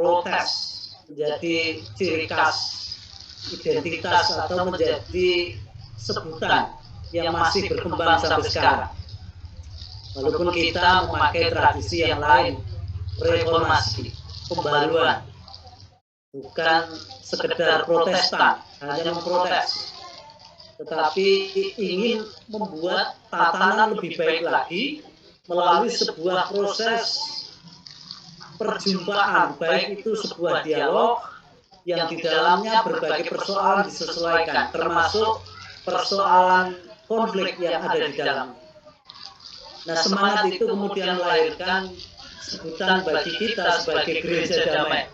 protes menjadi ciri khas identitas atau menjadi sebutan yang masih berkembang sampai sekarang. Walaupun kita memakai tradisi yang lain, reformasi, pembaruan, bukan sekedar protestan, hanya memprotes, tetapi ingin membuat tatanan lebih baik lagi melalui sebuah proses perjumpaan, baik itu sebuah dialog yang di dalamnya berbagai persoalan disesuaikan, termasuk persoalan konflik yang ada di dalamnya. Nah, semangat itu kemudian melahirkan sebutan bagi kita sebagai gereja damai.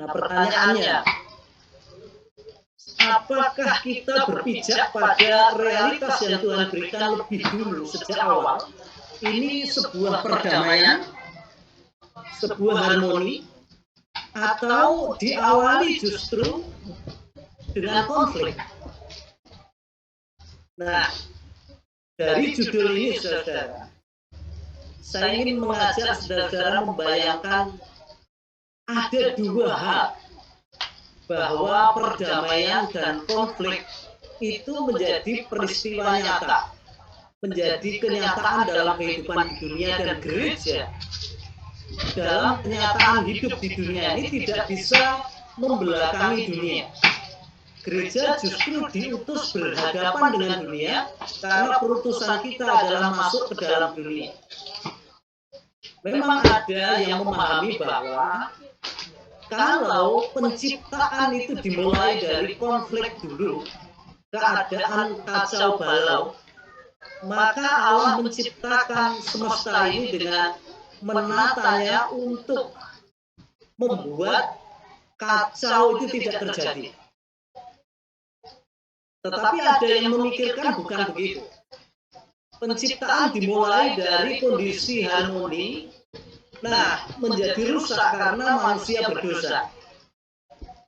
Nah, pertanyaannya, apakah kita berpijak pada realitas yang Tuhan berikan lebih dulu sejak awal? Ini sebuah perdamaian, sebuah harmoni, atau diawali justru dengan konflik? Nah, dari judul ini, saudara, saya ingin mengajak saudara membayangkan ada dua hal, bahwa perdamaian dan konflik itu menjadi peristiwa nyata, menjadi kenyataan dalam kehidupan di dunia, dan gereja dalam kenyataan hidup di dunia ini tidak bisa membelakangi dunia. Gereja justru diutus berhadapan dengan dunia karena perutusan kita adalah masuk ke dalam dunia. Memang ada yang memahami bahwa kalau penciptaan itu dimulai dari konflik dulu, keadaan kacau balau, maka Allah menciptakan semesta ini dengan menatanya untuk membuat kacau itu tidak terjadi. Tetapi ada yang memikirkan bukan begitu. Penciptaan dimulai dari kondisi harmoni, nah menjadi rusak karena manusia berdosa.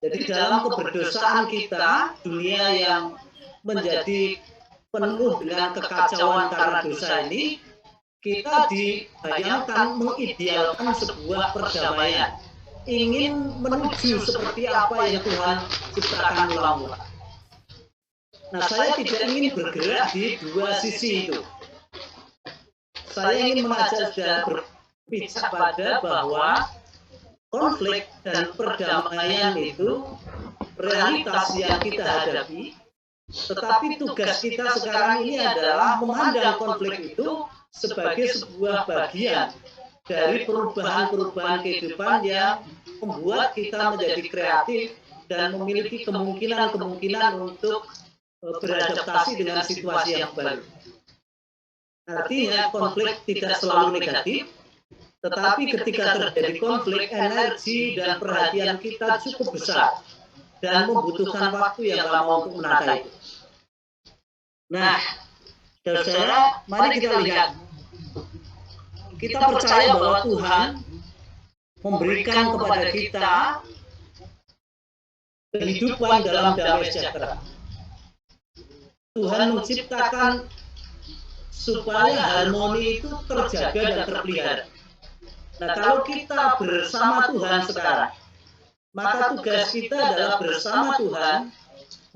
Jadi dalam keberdosaan kita, dunia yang menjadi penuh dengan kekacauan karena dosa ini, kita dibayangkan mengidealkan sebuah perdamaian, ingin menuju seperti apa yang Tuhan ciptakan ulang-ulang. Nah, saya tidak ingin bergerak di dua sisi itu. Saya ingin mengajak saudara berpijak pada bahwa konflik dan perdamaian itu realitas yang kita hadapi, tetapi tugas kita sekarang ini adalah memandang konflik itu sebagai sebuah bagian dari perubahan-perubahan kehidupan yang membuat kita menjadi kreatif dan memiliki kemungkinan-kemungkinan untuk beradaptasi dengan situasi yang baru. Artinya konflik tidak selalu negatif, tetapi ketika terjadi konflik, energi dan perhatian kita cukup besar dan membutuhkan waktu yang lama untuk menata itu. Nah, saudara, mari kita lihat. Kita percaya bahwa Tuhan memberikan kepada kita kehidupan dalam damai sejahtera. Tuhan menciptakan supaya harmoni itu terjaga dan terpelihara. Nah, kalau kita bersama Tuhan sekarang, maka tugas kita adalah bersama Tuhan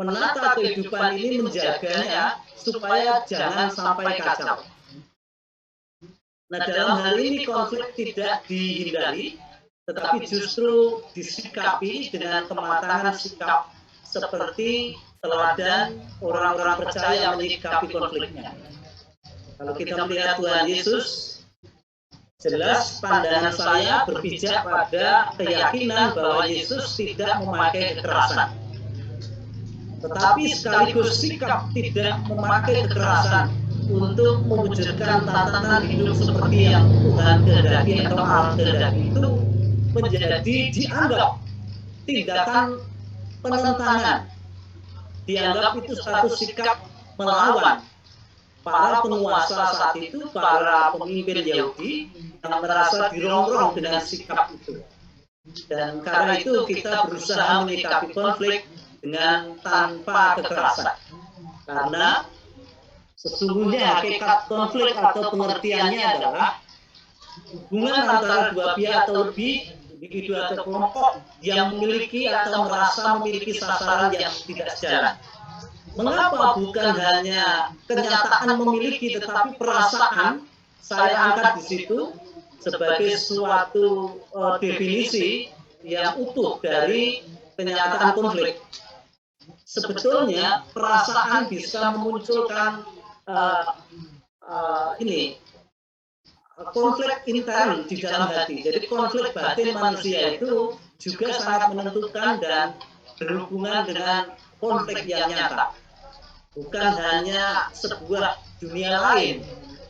menata kehidupan ini, menjaganya supaya jangan sampai kacau. Nah, dalam hal ini konflik tidak dihindari, tetapi justru disikapi dengan kematangan sikap seperti teladan orang-orang percaya menyikapi konfliknya. Kalau kita melihat Tuhan Yesus, jelas pandangan saya berpijak pada keyakinan bahwa Yesus tidak memakai kekerasan. Tetapi sekaligus sikap tidak memakai kekerasan untuk mewujudkan tatanan hidup seperti yang Tuhan kehendaki atau Allah kehendaki itu menjadi dianggap tindakan penentangan. Dianggap itu satu sikap melawan para penguasa saat itu, para pemimpin Yahudi yang merasa dirongrong dengan sikap itu. Dan karena itu kita berusaha menyikapi konflik dengan tanpa kekerasan. Karena sesungguhnya hakikat konflik atau pengertiannya adalah hubungan antara dua pihak atau lebih individu atau kelompok yang memiliki atau merasa memiliki sasaran yang tidak sejalan. Mengapa bukan hanya kenyataan memiliki, tetapi perasaan saya angkat di situ sebagai suatu definisi yang utuh dari kenyataan konflik. Sebetulnya perasaan bisa memunculkan konflik intern di dalam hati. Jadi konflik batin manusia itu juga sangat menentukan dan berhubungan dengan konflik yang nyata. Bukan hanya sebuah dunia lain.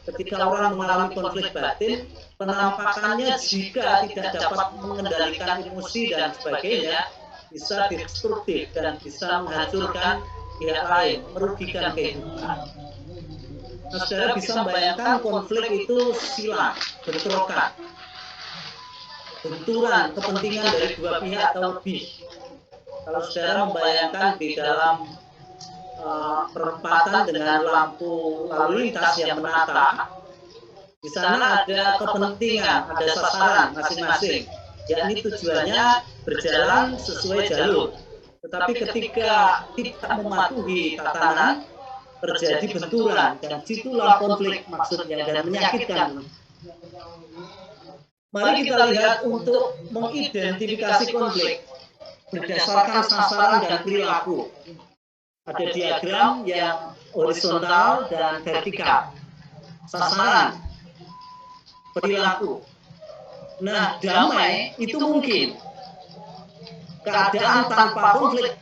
Ketika orang mengalami konflik batin, penampakannya jika tidak dapat mengendalikan emosi dan sebagainya, bisa destruktif dan bisa menghancurkan pihak lain, merugikan kehidupan. Nah, saudara bisa membayangkan konflik itu silang, bentrokan, benturan kepentingan dari dua pihak atau lebih. Kalau saudara membayangkan di dalam perempatan dengan lampu lalu lintas yang menata, di sana ada kepentingan, ada sasaran masing-masing, yakni tujuannya berjalan sesuai jalur. Tetapi ketika tidak mematuhi tatanan, terjadi benturan, dan situlah konflik maksudnya dan menyakitkan. Mari kita lihat untuk mengidentifikasi konflik berdasarkan sasaran dan perilaku. Ada diagram yang horizontal dan vertikal. Sasaran, perilaku. Nah, damai itu mungkin. Keadaan tanpa konflik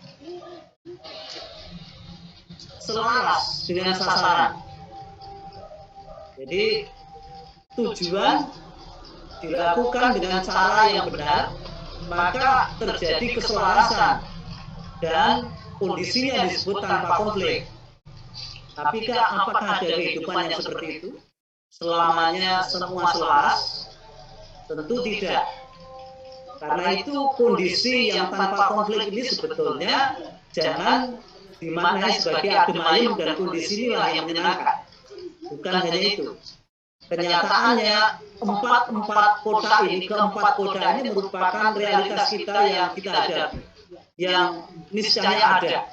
selaras dengan sasaran. Jadi, tujuan dilakukan dengan cara yang benar, maka terjadi keselarasan dan kondisinya disebut tanpa konflik. Tapi apakah ada kehidupan yang seperti itu? Selamanya semua selaras? Tentu tidak. Karena itu kondisi yang tanpa konflik ini sebetulnya jangan dimaknai sebagai adem ayem dan kondisi inilah yang menyenangkan. Bukan hanya itu. Kenyataannya keempat kota ini merupakan realitas kita yang kita hadapi, yang niscaya ada.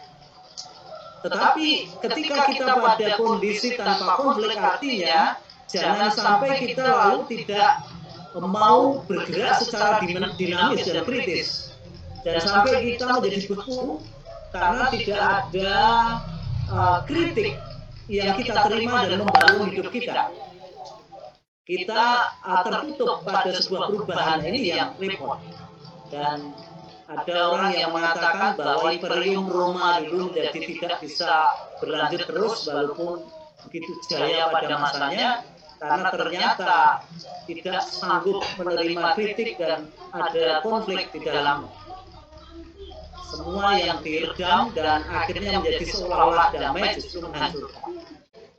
Tetapi ketika kita pada kondisi tanpa konflik, artinya jangan sampai kita lalu tidak mau bergerak secara dinamis dan kritis. Jangan sampai kita menjadi beku karena tidak ada kritik yang kita terima dan membangun hidup kita. Kita tertutup pada sebuah perubahan, ini yang repot. Dan ada orang yang mengatakan bahwa Imperium Roma dulu menjadi tidak bisa berlanjut terus walaupun begitu jaya pada masanya, karena ternyata tidak sanggup menerima kritik dan ada konflik di dalam. Semua yang diredam dan akhirnya menjadi seolah-olah damai justru menghancurkan.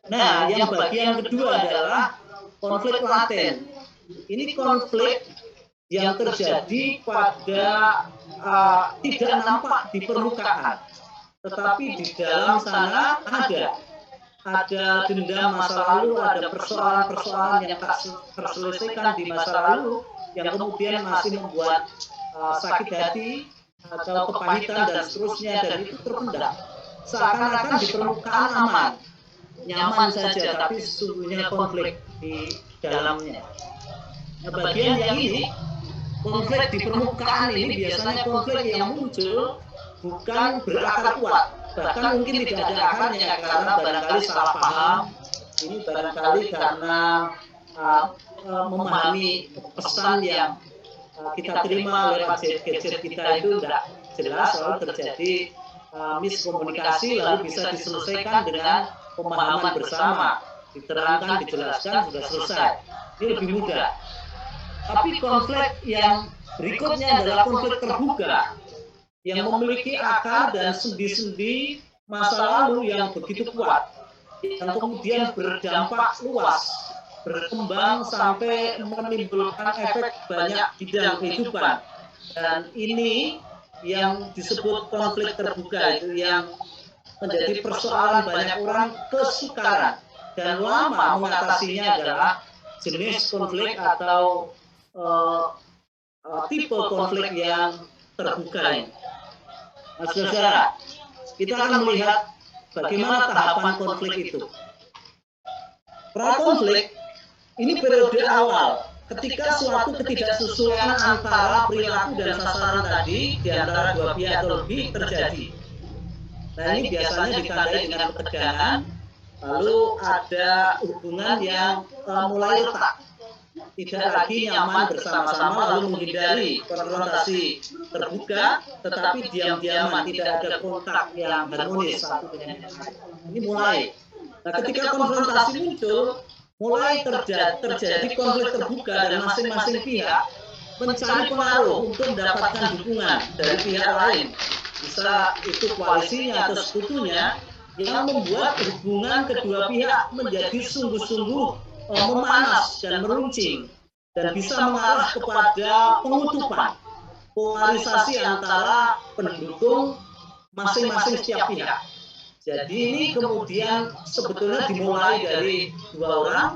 Nah, yang bagian kedua adalah konflik laten. Ini konflik yang terjadi pada tidak nampak di permukaan, tetapi di dalam sana ada dendam masa lalu, ada persoalan-persoalan yang tak terselesaikan di masa lalu yang kemudian masih membuat sakit hati atau kepahitan dan seterusnya, dan itu terpendam. Seakan-akan di permukaan aman, nyaman saja, tapi sesungguhnya konflik di dalamnya. Nah, bagian yang ini, konflik di permukaan ini biasanya konflik yang muncul bukan berakar kuat, bahkan mungkin tidak ada akarnya karena barangkali salah paham, ini barangkali karena memahami pesan yang kita terima lewat gadget kita itu tidak jelas, lalu terjadi miskomunikasi, lalu bisa diselesaikan dengan pemahaman bersama, diterangkan, dijelaskan, sudah selesai. Ini lebih mudah. Tapi konflik yang berikutnya adalah konflik terbuka yang memiliki akar dan sendi-sendi masa lalu yang begitu kuat, yang kemudian berdampak luas, berkembang sampai menimbulkan efek banyak bidang kehidupan. Dan ini yang disebut konflik terbuka, itu yang menjadi persoalan banyak orang kesukaran, dan lama mengatasinya adalah jenis konflik atau tipe konflik yang terbuka ini. Nah, saudara, kita akan melihat bagaimana tahapan konflik itu. Prakonflik ini periode awal ketika suatu ketidaksesuaian antara perilaku dan sasaran tadi di antara dua pihak atau lebih terjadi. Nah, ini biasanya ditandai dengan ketegangan, lalu ada hubungan yang mulai retak, tidak lagi nyaman bersama-sama, lalu menghindari konfrontasi terbuka, tetapi diam-diaman, tidak ada kontak yang harmonis satu dengan yang lain. Ini mulai. Nah, ketika konfrontasi muncul, mulai terjadi konflik terbuka dan masing-masing pihak mencari pengaruh untuk mendapatkan dukungan dari pihak lain. Bisa itu koalisinya atau sekutunya, yang membuat hubungan kedua pihak menjadi sungguh-sungguh memanas dan meruncing dan bisa mengarah kepada pengutupan, polarisasi antara pendukung masing-masing setiap pihak. Jadi ini kemudian sebetulnya dimulai dari dua orang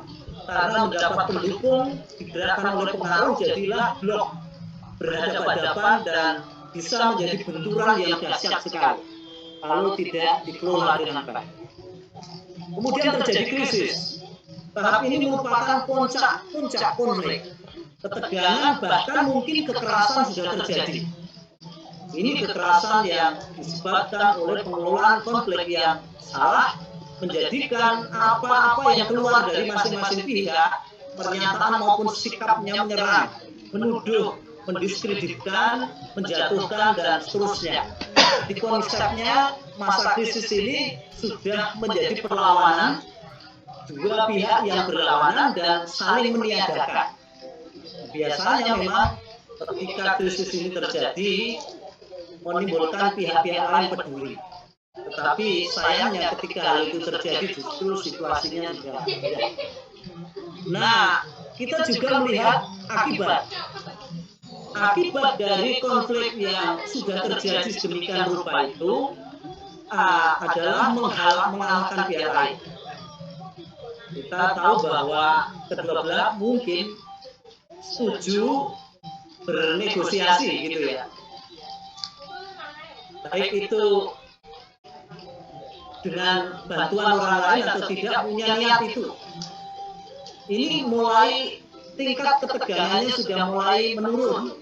karena mendapat pendukung, digerakkan oleh pengaruh, jadilah blok berhadapan-hadapan dan bisa menjadi benturan yang dahsyat sekali kalau tidak dikelola dengan baik. Kemudian terjadi krisis. Tahap ini merupakan puncak konflik. Ketegangan bahkan mungkin kekerasan sudah terjadi. Ini kekerasan yang disebabkan oleh pengelolaan konflik yang salah, menjadikan apa-apa yang keluar dari masing-masing pihak, pernyataan maupun sikapnya menyerang, menuduh, mendiskreditkan, menjatuhkan, dan seterusnya. Di konsepnya, masa krisis ini sudah menjadi perlawanan, dua pihak yang berlawanan dan saling meniadakan. Biasanya memang ketika krisis ini terjadi, menimbulkan pihak-pihak lain peduli. Tetapi sayangnya ketika hal itu terjadi justru situasinya sudah berbeda. Nah, kita juga melihat akibat dari konflik yang sudah terjadi sedemikian rupa itu adalah mengalahkan pihak lain. Kita tahu bahwa kedua belah mungkin setuju bernegosiasi gitu ya. Baik itu dengan bantuan orang lain atau tidak, punya niat itu. Ini mulai tingkat ketegangannya sudah mulai menurun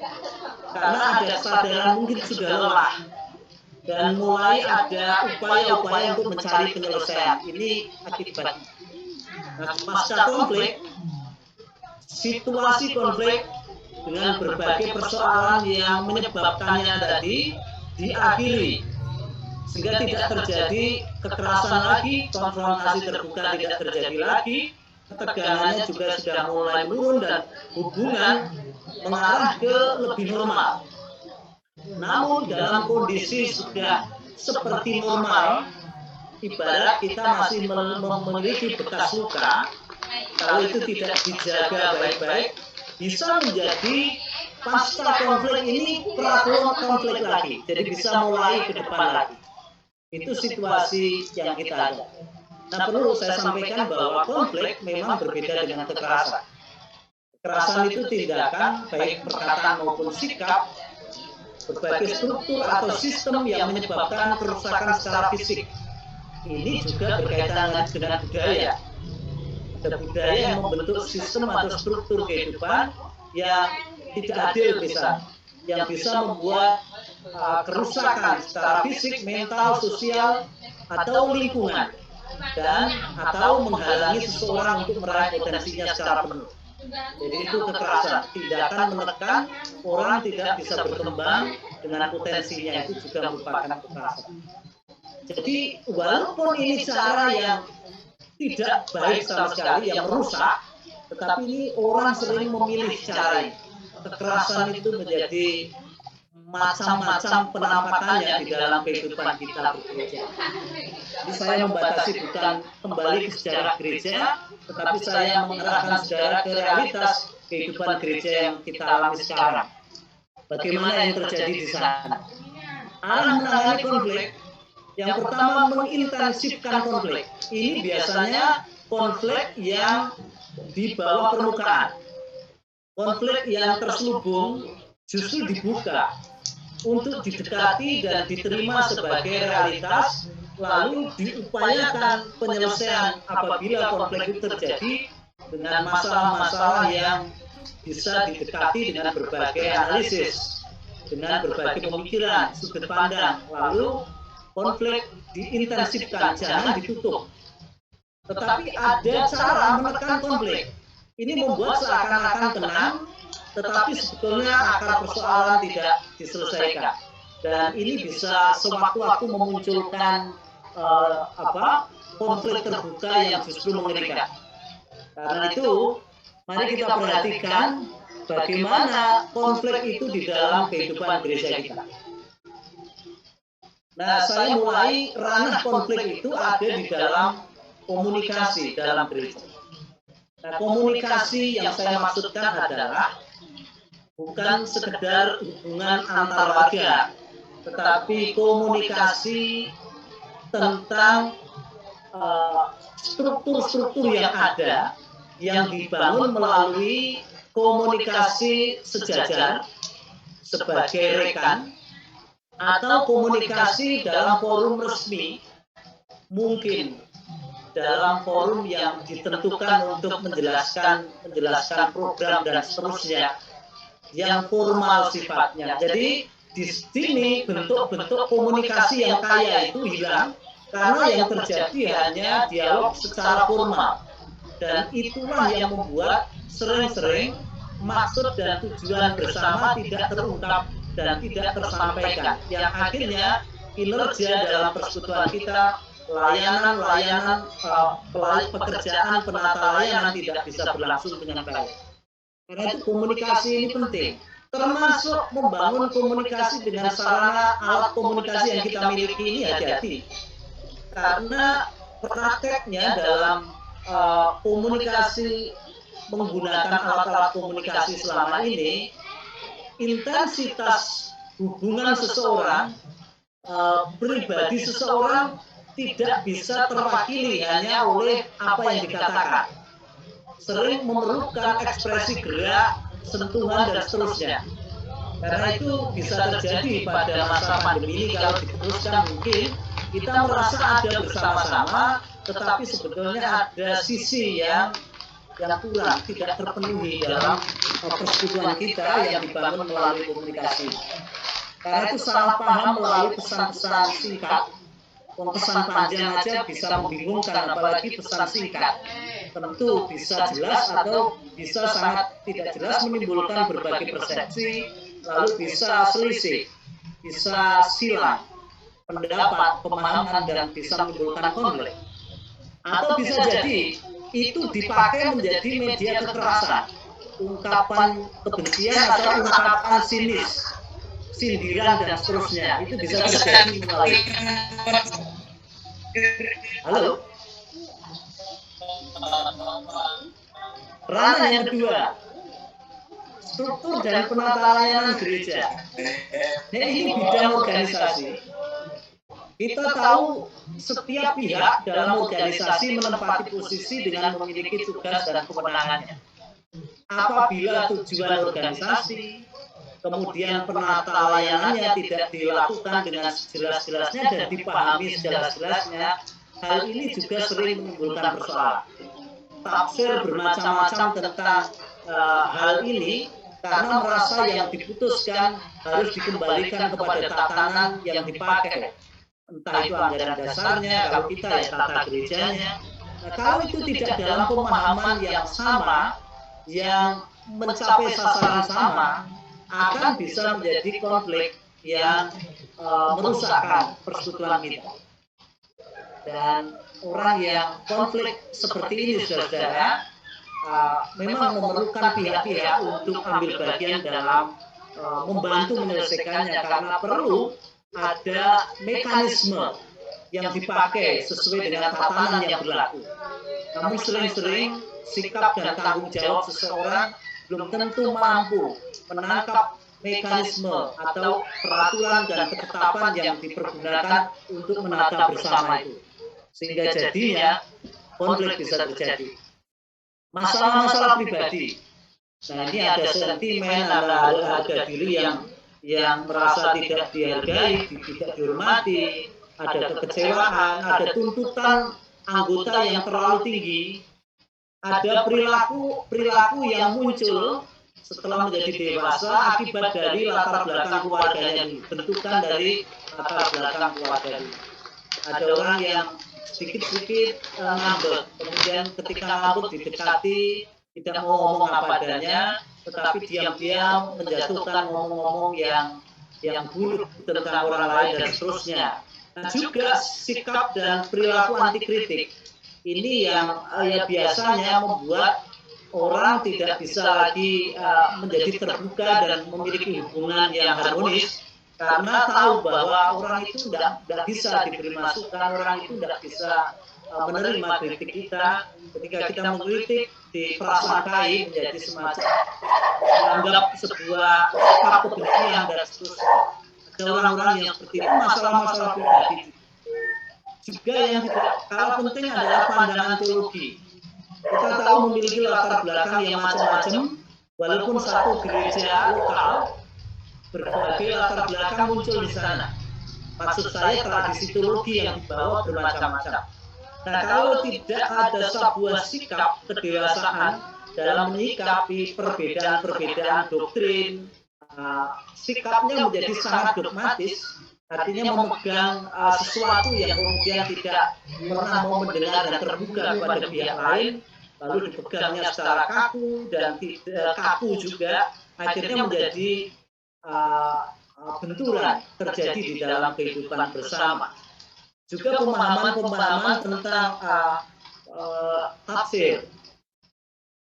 karena ada kesadaran mungkin sudah lelah dan mulai ada upaya-upaya untuk mencari penyelesaian. Ini akibatnya. Nah, pasca konflik, situasi konflik dengan berbagai persoalan yang menyebabkannya tadi diakhiri sehingga tidak terjadi kekerasan lagi, konfrontasi terbuka tidak terjadi lagi, ketegangannya juga sudah mulai menurun dan hubungan mengarah ke lebih normal. Namun dalam kondisi sudah seperti normal, ibarat kita masih memiliki bekas luka, kalau itu tidak dijaga baik-baik, bisa menjadi pasca konflik ini problem konflik lagi, jadi bisa mulai ke depan lagi. Itu situasi yang kita ada. Nah, perlu saya sampaikan bahwa konflik memang berbeda dengan kekerasan. Kekerasan itu tindakan, baik perkataan maupun sikap, berbagai struktur atau sistem yang menyebabkan kerusakan secara fisik. Ini juga berkaitan dengan budaya. Ada budaya yang membentuk sistem atau struktur kehidupan yang tidak adil misalnya, yang bisa membuat kerusakan secara fisik, mental, sosial, atau lingkungan, dan atau menghalangi seseorang untuk meraih potensinya secara penuh. Jadi itu kekerasan, tindakan menekan orang tidak bisa berkembang dengan potensinya, itu juga merupakan kekerasan. Jadi walaupun ini cara yang tidak baik sama sekali, yang merusak, tetapi ini orang sering memilih cara ini. Kekerasan itu menjadi macam-macam penampakannya di dalam kehidupan kita bergereja. Jadi saya membatasi bukan kembali ke sejarah gereja, tetapi saya mengerahkan sejarah ke realitas kehidupan gereja yang kita alami sekarang. Bagaimana yang terjadi di sana? Arah menangani konflik, yang pertama mengintensifkan konflik. Ini biasanya konflik yang di bawah permukaan. Konflik yang terselubung justru dibuka untuk didekati dan diterima sebagai realitas, lalu diupayakan penyelesaian apabila konflik itu terjadi dengan masalah-masalah yang bisa didekati dengan berbagai analisis, dengan berbagai pemikiran, sudut pandang, lalu konflik diintensifkan, jangan ditutup. Tetapi ada cara menekan konflik. Ini membuat seakan-akan tenang, tetapi sebetulnya akar persoalan tidak diselesaikan. Dan ini bisa sewaktu-waktu memunculkan konflik terbuka yang justru mengerikan. Karena itu, mari kita perhatikan bagaimana konflik itu di dalam kehidupan gereja kita. Nah, saya mulai ranah konflik itu ada di dalam komunikasi dalam gereja. Nah, komunikasi yang saya maksudkan adalah bukan sekedar hubungan antar warga, tetapi komunikasi tentang struktur-struktur yang ada, yang dibangun melalui komunikasi sejajar sebagai rekan, atau komunikasi dalam forum resmi, mungkin dalam forum yang ditentukan untuk menjelaskan program dan seterusnya, yang formal sifatnya. Jadi di sini bentuk-bentuk komunikasi yang kaya itu hilang, karena yang terjadi hanya dialog secara formal. Dan itulah yang membuat sering-sering maksud dan tujuan bersama tidak terungkap dan tidak tersampaikan, yang akhirnya kinerja dalam persekutuan kita, layanan pekerjaan penata layanan tidak bisa berlangsung dengan baik. Karena itu komunikasi ini penting, termasuk membangun komunikasi dengan sarana alat komunikasi yang kita miliki ini hati-hati. Karena prakteknya dalam komunikasi menggunakan alat-alat komunikasi selama ini, intensitas hubungan seseorang, pribadi seseorang tidak bisa terwakili hanya oleh apa yang dikatakan. Sering memerlukan ekspresi gerak, sentuhan, dan seterusnya. Karena itu bisa terjadi pada masa pandemi ini, kalau diteruskan mungkin kita merasa ada bersama-sama, tetapi sebetulnya ada sisi yang kurang, tidak terpenuhi dalam persekutuan kita yang dibangun melalui komunikasi. Karena itu salah paham melalui pesan-pesan singkat. Pesan panjang aja bisa membingungkan, apalagi pesan singkat. Tentu bisa jelas atau bisa sangat tidak jelas, menimbulkan berbagai persepsi, lalu bisa selisih, bisa silang pendapat, pemahaman, dan bisa menimbulkan konflik. Atau bisa jadi itu dipakai menjadi media kekerasan, ungkapan kebencian atau ungkapan sinis, sindiran, dan seterusnya. Itu bisa terjadi melalui. Halo. Ranah yang kedua, struktur dan penata layanan gereja. Nah, ini bidang organisasi. Kita tahu setiap pihak dalam organisasi menempati posisi dengan memiliki tugas dan kewenangannya. Apabila tujuan organisasi, kemudian penata layanannya tidak dilakukan dengan sejelas-jelasnya dan dipahami sejelas-jelasnya, hal ini juga sering menimbulkan persoalan. Tafsir bermacam-macam tentang hal ini, karena merasa yang diputuskan harus dikembalikan kepada tatanan yang dipakai. Entah itu anggaran dasarnya, kalau kita ya tata gerejanya. Nah, kalau itu tidak dalam pemahaman yang sama, yang mencapai sasaran sama, akan bisa menjadi konflik yang merusakkan persekutuan kita. Dan orang yang konflik seperti ini, saudara, memang memerlukan pihak-pihak untuk ambil bagian dalam membantu menyelesaikannya, karena perlu ada mekanisme yang dipakai sesuai dengan tatanan yang berlaku. Namun sering-sering sikap dan tanggung jawab seseorang belum tentu mampu menangkap mekanisme atau peraturan dan ketetapan yang dipergunakan untuk menata bersama itu. Sehingga jadinya konflik bisa terjadi. Masalah-masalah pribadi, Nah, ini ada sentimen, ada harga diri yang merasa tidak dihargai, tidak dihormati, ada kekecewaan, ada tuntutan anggota yang terlalu tinggi, ada perilaku yang muncul setelah menjadi dewasa akibat dari latar belakang keluarganya dulu, bentukan dari latar belakang keluarga dulu. Ada orang yang sedikit-sedikit ngambek, kemudian ketika ngambek didekati, tidak mau ngomong apa adanya, tetapi diam-diam menjatuhkan ngomong-ngomong yang buruk tentang orang lain dan seterusnya. Nah, juga sikap dan perilaku anti kritik ini yang biasanya membuat orang tidak bisa lagi menjadi terbuka dan memiliki hubungan yang harmonis, karena tahu bahwa orang itu tidak bisa diberi masukan, orang itu tidak bisa menerima kritik kita. Ketika kita mengkritik, diprasangkai menjadi semacam dianggap sebuah sikap kebencian dan seterusnya. Ada orang-orang yang seperti itu, masalah-masalah pribadi juga yang tidak kalah penting adalah pandangan teologi. Kita tahu memiliki latar belakang yang macam-macam, walaupun satu gereja lokal, berbagai latar belakang muncul di sana. Maksud saya tradisi teologi yang dibawa bermacam-macam. Nah, kalau tidak ada sebuah sikap kedewasaan dalam menyikapi perbedaan-perbedaan doktrin, sikapnya menjadi sangat dogmatis, artinya memegang sesuatu yang kemudian tidak pernah mau mendengar dan terbuka kepada pihak lain, lalu dipegangnya secara kaku dan tidak kaku juga, akhirnya menjadi benturan terjadi di dalam kehidupan bersama. Juga pemahaman-pemahaman tentang tafsir.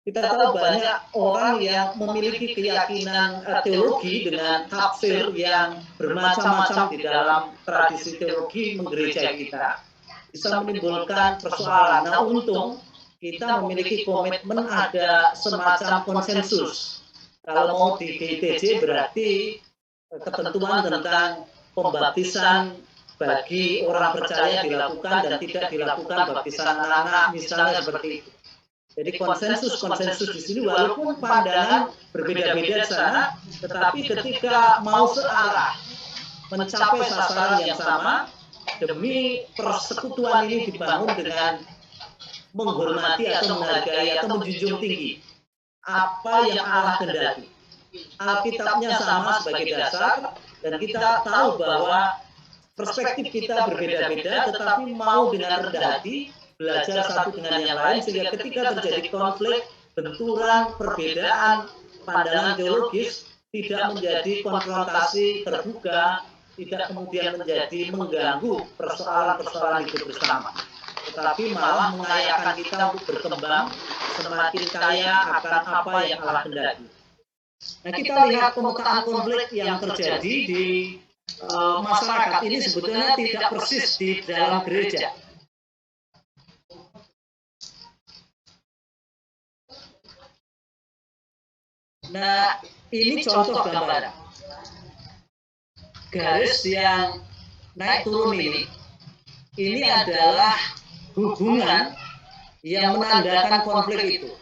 Kita tahu banyak orang yang memiliki keyakinan teologi dengan tafsir yang bermacam-macam di dalam tradisi teologi menggereja kita, bisa menimbulkan persoalan. Nah, untung kita memiliki komitmen ada semacam konsensus. Kalau mau di GITJ berarti ketentuan tentang pembaptisan bagi orang percaya dilakukan dan tidak dilakukan baptisan anak-anak, misalnya seperti itu. Jadi konsensus di sini walaupun pandangan berbeda-beda di sana, tetapi ketika mau searah mencapai sasaran yang sama, demi persekutuan ini dibangun dengan menghormati atau menghargai atau menjunjung tinggi apa yang Allah kehendaki. Alkitabnya sama sebagai dasar, dan kita tahu bahwa perspektif kita berbeda-beda, tetapi mau dengan rendah hati belajar satu dengan yang lain, sehingga ketika terjadi konflik, benturan, perbedaan pandangan teologis tidak menjadi konfrontasi terbuka, tidak kemudian menjadi mengganggu persoalan-persoalan hidup bersama, tetapi malah mengayakan kita untuk berkembang semakin kaya akan apa yang Allah kehendaki. Nah, kita lihat pemetaan konflik yang terjadi di masyarakat ini sebetulnya tidak persis di dalam gereja. Nah, ini contoh gambaran. Garis yang naik turun ini adalah hubungan yang menandakan konflik itu.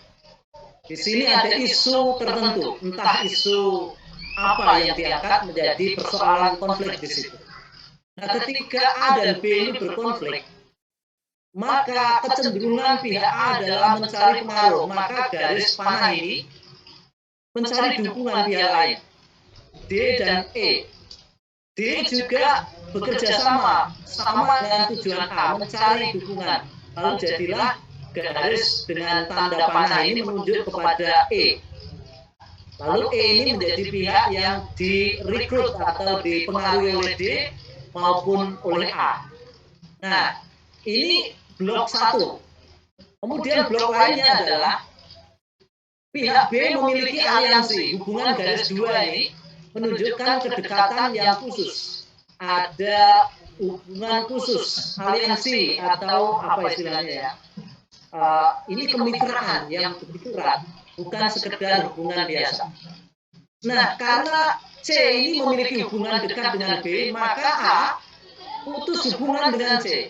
Di sini ada isu tertentu, entah isu apa yang diangkat menjadi persoalan konflik di situ. Nah, ketika A dan B ini berkonflik, maka kecenderungan pihak A adalah mencari pengaruh, maka garis panah ini mencari dukungan pihak lain, D dan E. D juga bekerja sama dengan tujuan A, mencari dukungan. Lalu jadilah garis dengan tanda panah ini menunjuk kepada E. Lalu E ini menjadi pihak yang direkrut atau dipengaruhi oleh D maupun oleh A. Nah, ini blok 1. Kemudian blok lainnya adalah pihak B memiliki aliansi. Hubungan garis 2 ini menunjukkan kedekatan yang khusus. Ada hubungan khusus, aliansi atau apa istilahnya ya. Ini kemitraan yang begitu erat, bukan sekedar hubungan biasa. Nah, karena C ini memiliki hubungan dekat dengan B, maka A putus hubungan dengan C.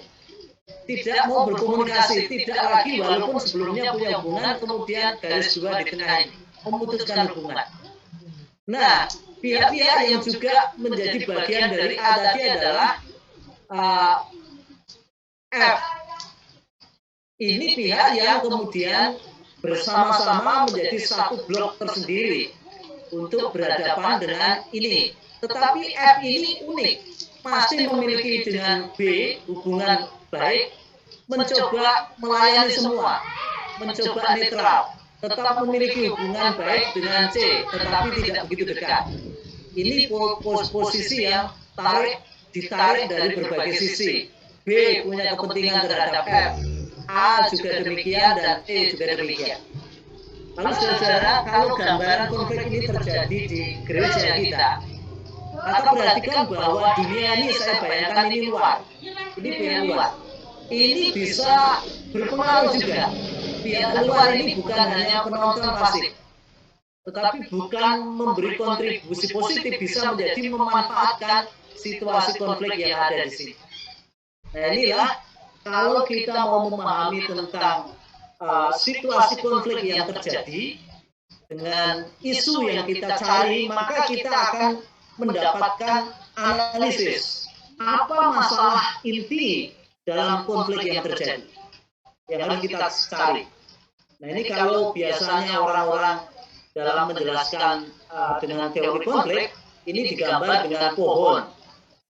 Tidak mau berkomunikasi, tidak lagi walaupun sebelumnya punya hubungan, kemudian garis 2 di tengah ini. memutuskan hubungan. Nah, pihak-pihak yang juga menjadi bagian dari A tadi adalah F. Ini pihak yang kemudian bersama-sama menjadi satu blok tersendiri untuk berhadapan dengan ini. Tetapi F ini unik, pasti memiliki dengan B hubungan baik, mencoba melayani semua, mencoba netral, tetap memiliki hubungan baik dengan C, tetapi tidak begitu dekat. Ini posisi yang ditarik dari berbagai sisi. B punya kepentingan terhadap F, A juga demikian, dan E juga demikian. Lalu saudara, kalau gambaran konflik ini terjadi di gereja kita, maka perhatikan bahwa dunia ini saya bayangkan ini luar. Ini pihak luar. Ini bisa berpengaruh juga. Pihak luar ini bukan hanya penonton pasif, tetapi bukan memberi kontribusi positif, bisa menjadi memanfaatkan situasi konflik yang ada di sini. Nah inilah kalau kita mau memahami tentang situasi konflik yang terjadi dengan isu yang kita cari, maka kita akan mendapatkan analisis apa masalah inti dalam konflik yang terjadi yang harus kita cari. Nah ini kalau biasanya orang-orang dalam menjelaskan dengan teori konflik ini digambar dengan pohon.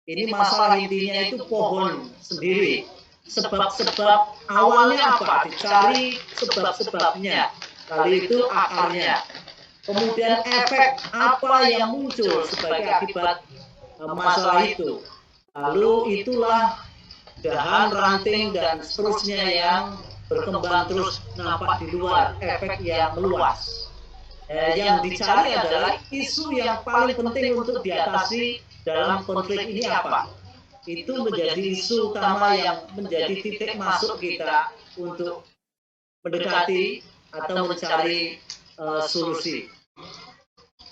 Ini masalah intinya itu pohon sendiri. Sebab-sebab awalnya apa? Dicari sebab-sebabnya. Kali itu akarnya. Kemudian efek apa yang muncul sebagai akibat masalah itu. Lalu itulah dahan, ranting, dan seterusnya yang berkembang terus nampak di luar, efek yang meluas. Yang dicari adalah isu yang paling penting untuk diatasi dalam konflik ini apa? Itu menjadi isu utama yang menjadi titik masuk kita untuk mendekati atau mencari solusi.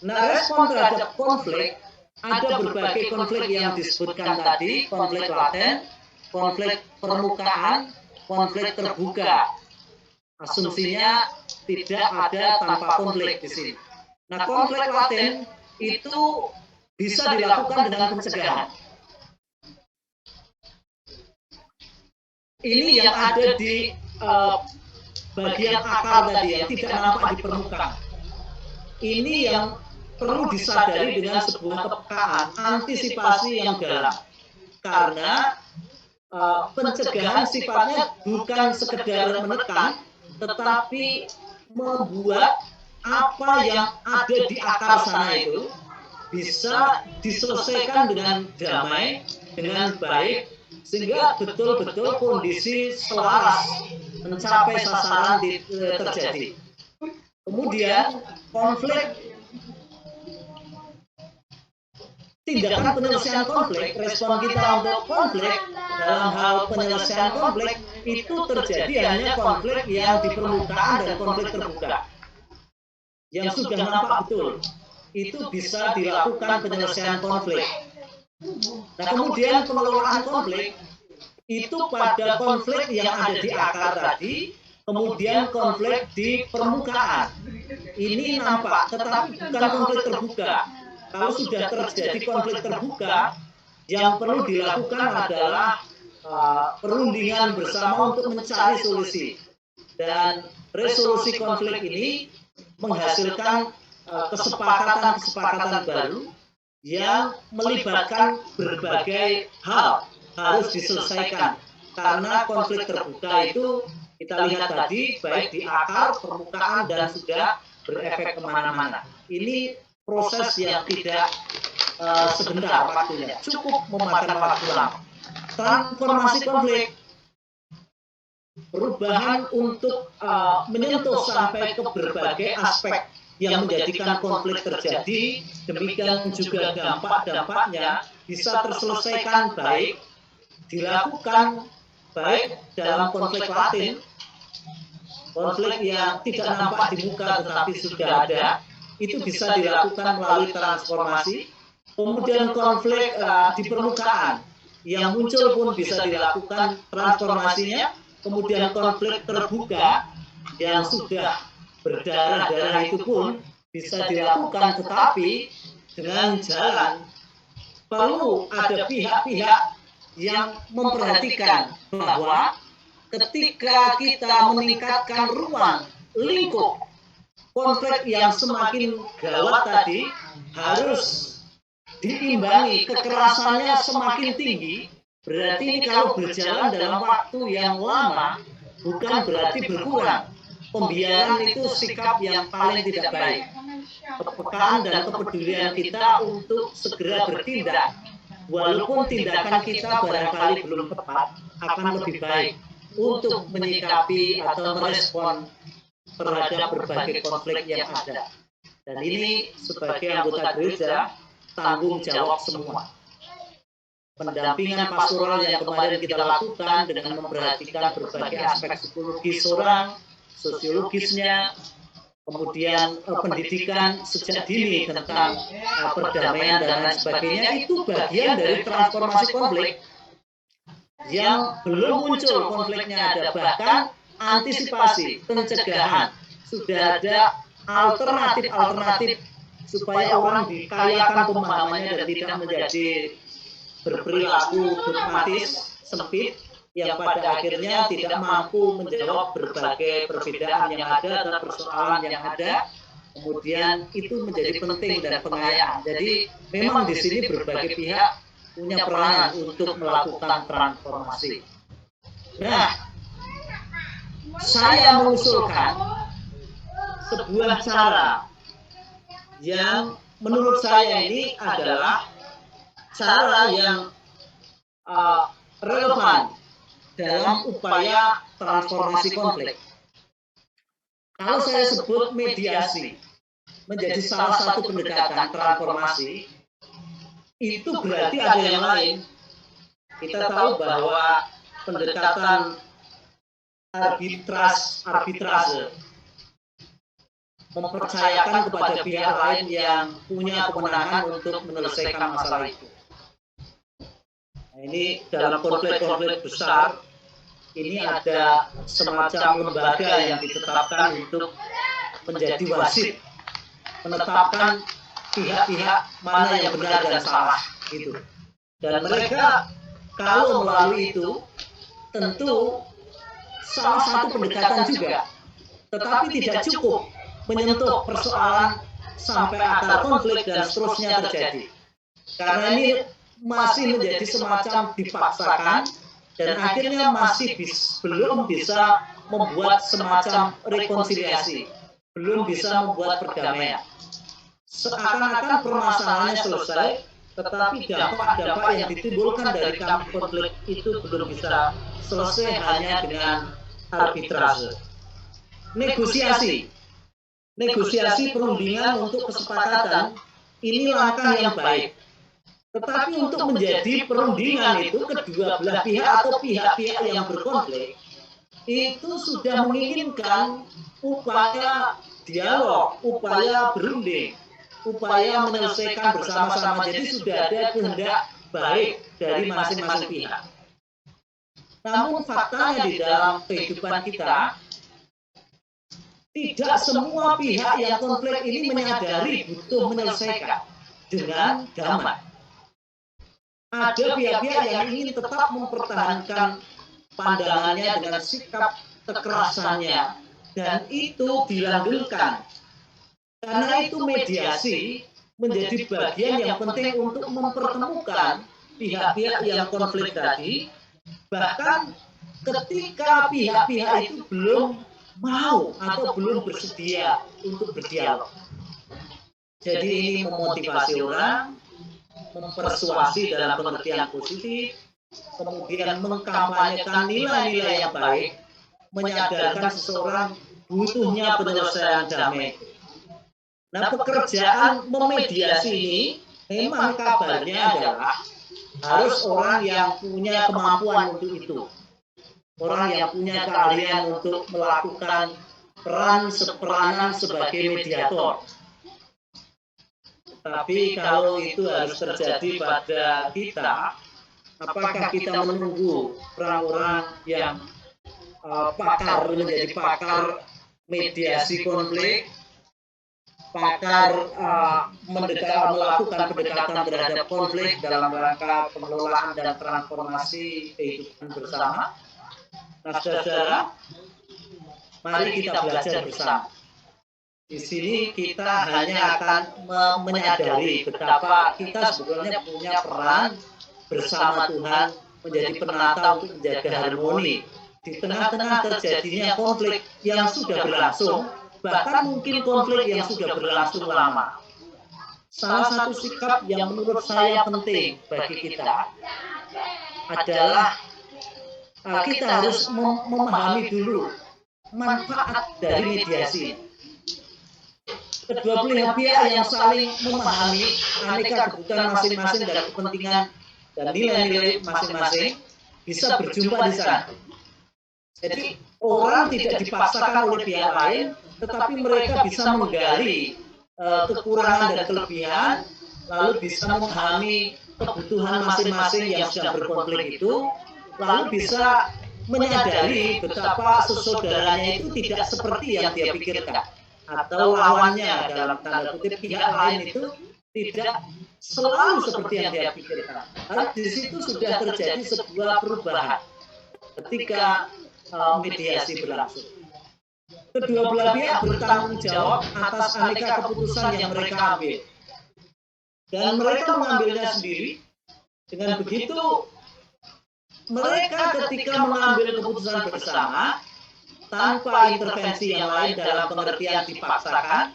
Nah, respon terhadap konflik, ada berbagai konflik yang disebutkan tadi, konflik laten, konflik permukaan, konflik terbuka. Asumsinya tidak ada tanpa konflik di sini. Nah, konflik laten itu bisa dilakukan dengan pencegahan. Ini yang ada di bagian akar tadi yang tidak nampak di permukaan. Ini yang perlu disadari dengan sebuah kepekaan, antisipasi yang dalam. Karena pencegahan sifatnya bukan sekedar menekan, tetapi membuat apa yang ada di akar sana itu bisa diselesaikan dengan damai, dengan baik, sehingga betul-betul kondisi selaras mencapai sasaran terjadi. Kemudian konflik, tindakan penyelesaian konflik, respon kita untuk konflik dalam hal penyelesaian konflik itu terjadi hanya konflik yang di permukaan dan konflik terbuka. Yang sudah nampak betul, itu bisa dilakukan penyelesaian konflik. Nah kemudian pengelolaan konflik itu pada konflik yang ada di akar tadi, kemudian konflik di permukaan. Ini nampak, tetapi bukan konflik terbuka. Kalau sudah terjadi konflik terbuka, yang perlu dilakukan adalah perundingan bersama untuk mencari solusi. Dan resolusi konflik ini menghasilkan kesepakatan-kesepakatan baru yang melibatkan berbagai hal harus diselesaikan. Karena konflik terbuka itu kita lihat tadi baik di akar, permukaan, dan sudah berefek kemana-mana. Ini proses yang tidak sebentar waktunya, cukup memakan waktu lama. Transformasi konflik, perubahan untuk menyentuh sampai ke berbagai aspek yang menjadikan konflik terjadi, demikian juga dampak-dampaknya bisa terselesaikan baik, dilakukan baik dalam konflik laten, konflik yang tidak nampak di muka tetapi sudah ada, itu bisa dilakukan melalui transformasi. Kemudian konflik di permukaan yang muncul pun bisa dilakukan transformasinya. Kemudian konflik terbuka yang sudah berdarah-darah itu pun bisa dilakukan, tetapi dengan jalan perlu ada pihak-pihak yang memperhatikan bahwa ketika kita meningkatkan ruang lingkup konflik yang semakin gawat tadi, harus diimbangi, kekerasannya semakin tinggi. Berarti ini kalau berjalan dalam waktu yang lama, bukan berarti berkurang. Pembiaran itu sikap yang paling tidak baik. Kepekaan dan kepedulian kita untuk segera bertindak, walaupun tindakan kita barangkali belum tepat, akan lebih baik untuk menyikapi atau merespon terhadap berbagai konflik yang ada. Dan ini sebagai anggota gereja, tanggung jawab semua. Pendampingan pastoral yang kemarin kita lakukan dengan memperhatikan berbagai aspek psikologis orang, sosiologisnya, kemudian pendidikan sejak dini tentang perdamaian dan lain sebagainya, itu bagian dari transformasi konflik. Yang belum muncul konfliknya ada, bahkan antisipasi, pencegahan, sudah ada alternatif-alternatif supaya orang dikayakan pemahamannya dan tidak menjadi berperilaku dogmatis, sempit, yang pada akhirnya tidak mampu menjawab berbagai perbedaan yang ada dan persoalan yang ada. Kemudian itu menjadi penting dan pengayaan. Jadi memang di sini berbagai pihak punya peranan untuk melakukan transformasi. Nah, saya mengusulkan sebuah cara yang menurut saya ini adalah cara yang relevan dalam upaya transformasi konflik. Kalau saya sebut mediasi menjadi salah satu pendekatan transformasi, itu berarti ada yang lain. Kita tahu bahwa pendekatan arbitrase mempercayakan kepada pihak lain yang punya kewenangan untuk menyelesaikan masalah itu. Nah, ini dalam konflik-konflik besar, ini ada semacam lembaga yang ditetapkan untuk menjadi wasit, menetapkan pihak-pihak mana yang benar dan salah gitu. Dan mereka kalau melalui itu tentu salah satu pendekatan juga, tetapi tidak cukup menyentuh persoalan sampai akar konflik dan seterusnya terjadi. Karena ini masih menjadi semacam dipaksakan dan akhirnya masih belum bisa membuat semacam rekonsiliasi, belum bisa membuat perdamaian. Seakan-akan permasalahannya selesai, tetapi dampak-dampak yang ditimbulkan dari konflik itu belum bisa selesai hanya dengan arbitrase. Negosiasi perundingan untuk kesepakatan, ini langkah yang baik. Tetapi untuk menjadi perundingan itu kedua belah pihak atau pihak-pihak yang berkonflik, itu sudah menginginkan upaya dialog, upaya berunding, upaya menyelesaikan bersama-sama. Jadi sudah ada kehendak baik dari masing-masing pihak. Namun faktanya di dalam kehidupan kita, tidak semua pihak yang konflik ini menyadari butuh menyelesaikan dengan damai. Ada pihak-pihak yang ingin tetap mempertahankan pandangannya dengan sikap kekerasannya, dan itu dilanggengkan. Karena itu mediasi menjadi bagian yang penting untuk mempertemukan pihak-pihak yang konflik tadi, bahkan ketika pihak-pihak itu belum mau atau belum bersedia untuk berdialog. Jadi ini memotivasi orang, mempersuasi dalam pengertian positif, kemudian mengkampanyekan nilai-nilai yang baik, menyadarkan seseorang butuhnya penyelesaian damai. Nah, pekerjaan memediasi ini memang kabarnya adalah harus orang yang punya kemampuan untuk itu. Orang yang punya keahlian untuk melakukan peranan sebagai mediator. Tapi kalau itu harus terjadi pada kita, apakah kita menunggu orang-orang yang pakar menjadi pakar mediasi konflik, pakar melakukan pendekatan terhadap konflik dalam rangka pengelolaan dan transformasi kehidupan bersama. Nah, saudara, mari kita belajar bersama. Di sini kita hanya akan menyadari betapa kita sebetulnya punya peran bersama Tuhan menjadi penata untuk menjaga harmoni di tengah-tengah terjadinya konflik yang sudah berlangsung, bahkan mungkin konflik yang sudah berlangsung lama. Salah satu sikap yang menurut saya penting bagi kita adalah kita harus memahami dulu manfaat dari mediasi. Kedua belah pihak yang saling memahami aneka kebutuhan masing-masing dan kepentingan dan nilai-nilai masing-masing bisa berjumpa di sana. Jadi orang tidak dipaksakan oleh pihak lain, tetapi mereka bisa menggali kekurangan dan kelebihan, lalu bisa memahami kebutuhan masing-masing yang sedang berkonflik itu, lalu bisa menyadari betapa saudaranya itu tidak seperti yang dia pikirkan, atau lawannya dalam tanda kutip pihak lain itu tidak selalu seperti yang dia pikirkan. Lalu di situ sudah terjadi sebuah perubahan ketika mediasi berlangsung. Kedua belah pihak bertanggung jawab atas aneka keputusan yang mereka ambil, dan mereka mengambilnya sendiri. Dengan begitu, mereka ketika mengambil keputusan bersama tanpa intervensi yang lain dalam pengertian dipaksakan,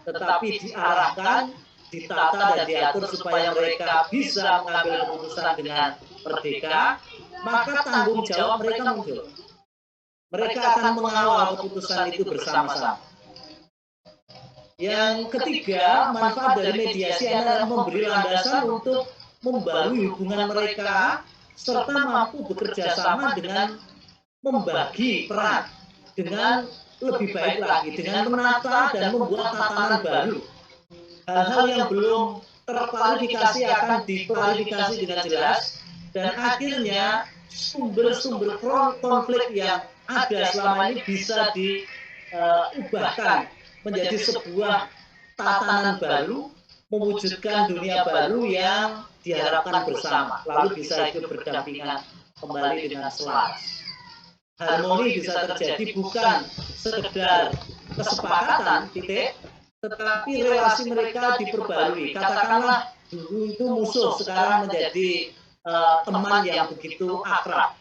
tetapi diarahkan, ditata dan diatur supaya mereka bisa mengambil keputusan dengan merdeka, maka tanggung jawab mereka muncul. Mereka akan mengawal keputusan itu bersama-sama. Yang ketiga, manfaat dari mediasi adalah memberi landasan untuk membangun hubungan mereka serta mampu bekerja sama dengan membagi peran dengan lebih baik lagi, dengan menata dan membuat tatanan baru. Hal-hal yang belum terklarifikasi akan diklarifikasi dengan jelas, dan akhirnya sumber-sumber konflik yang ada selama ini bisa diubahkan menjadi sebuah tatanan baru, mewujudkan dunia baru yang diharapkan bersama, lalu bisa hidup berdampingan kembali dengan selaras. Harmoni bisa terjadi bukan sekedar kesepakatan, titik, tetapi relasi mereka diperbarui. Katakanlah dulu itu musuh, sekarang menjadi teman yang begitu akrab,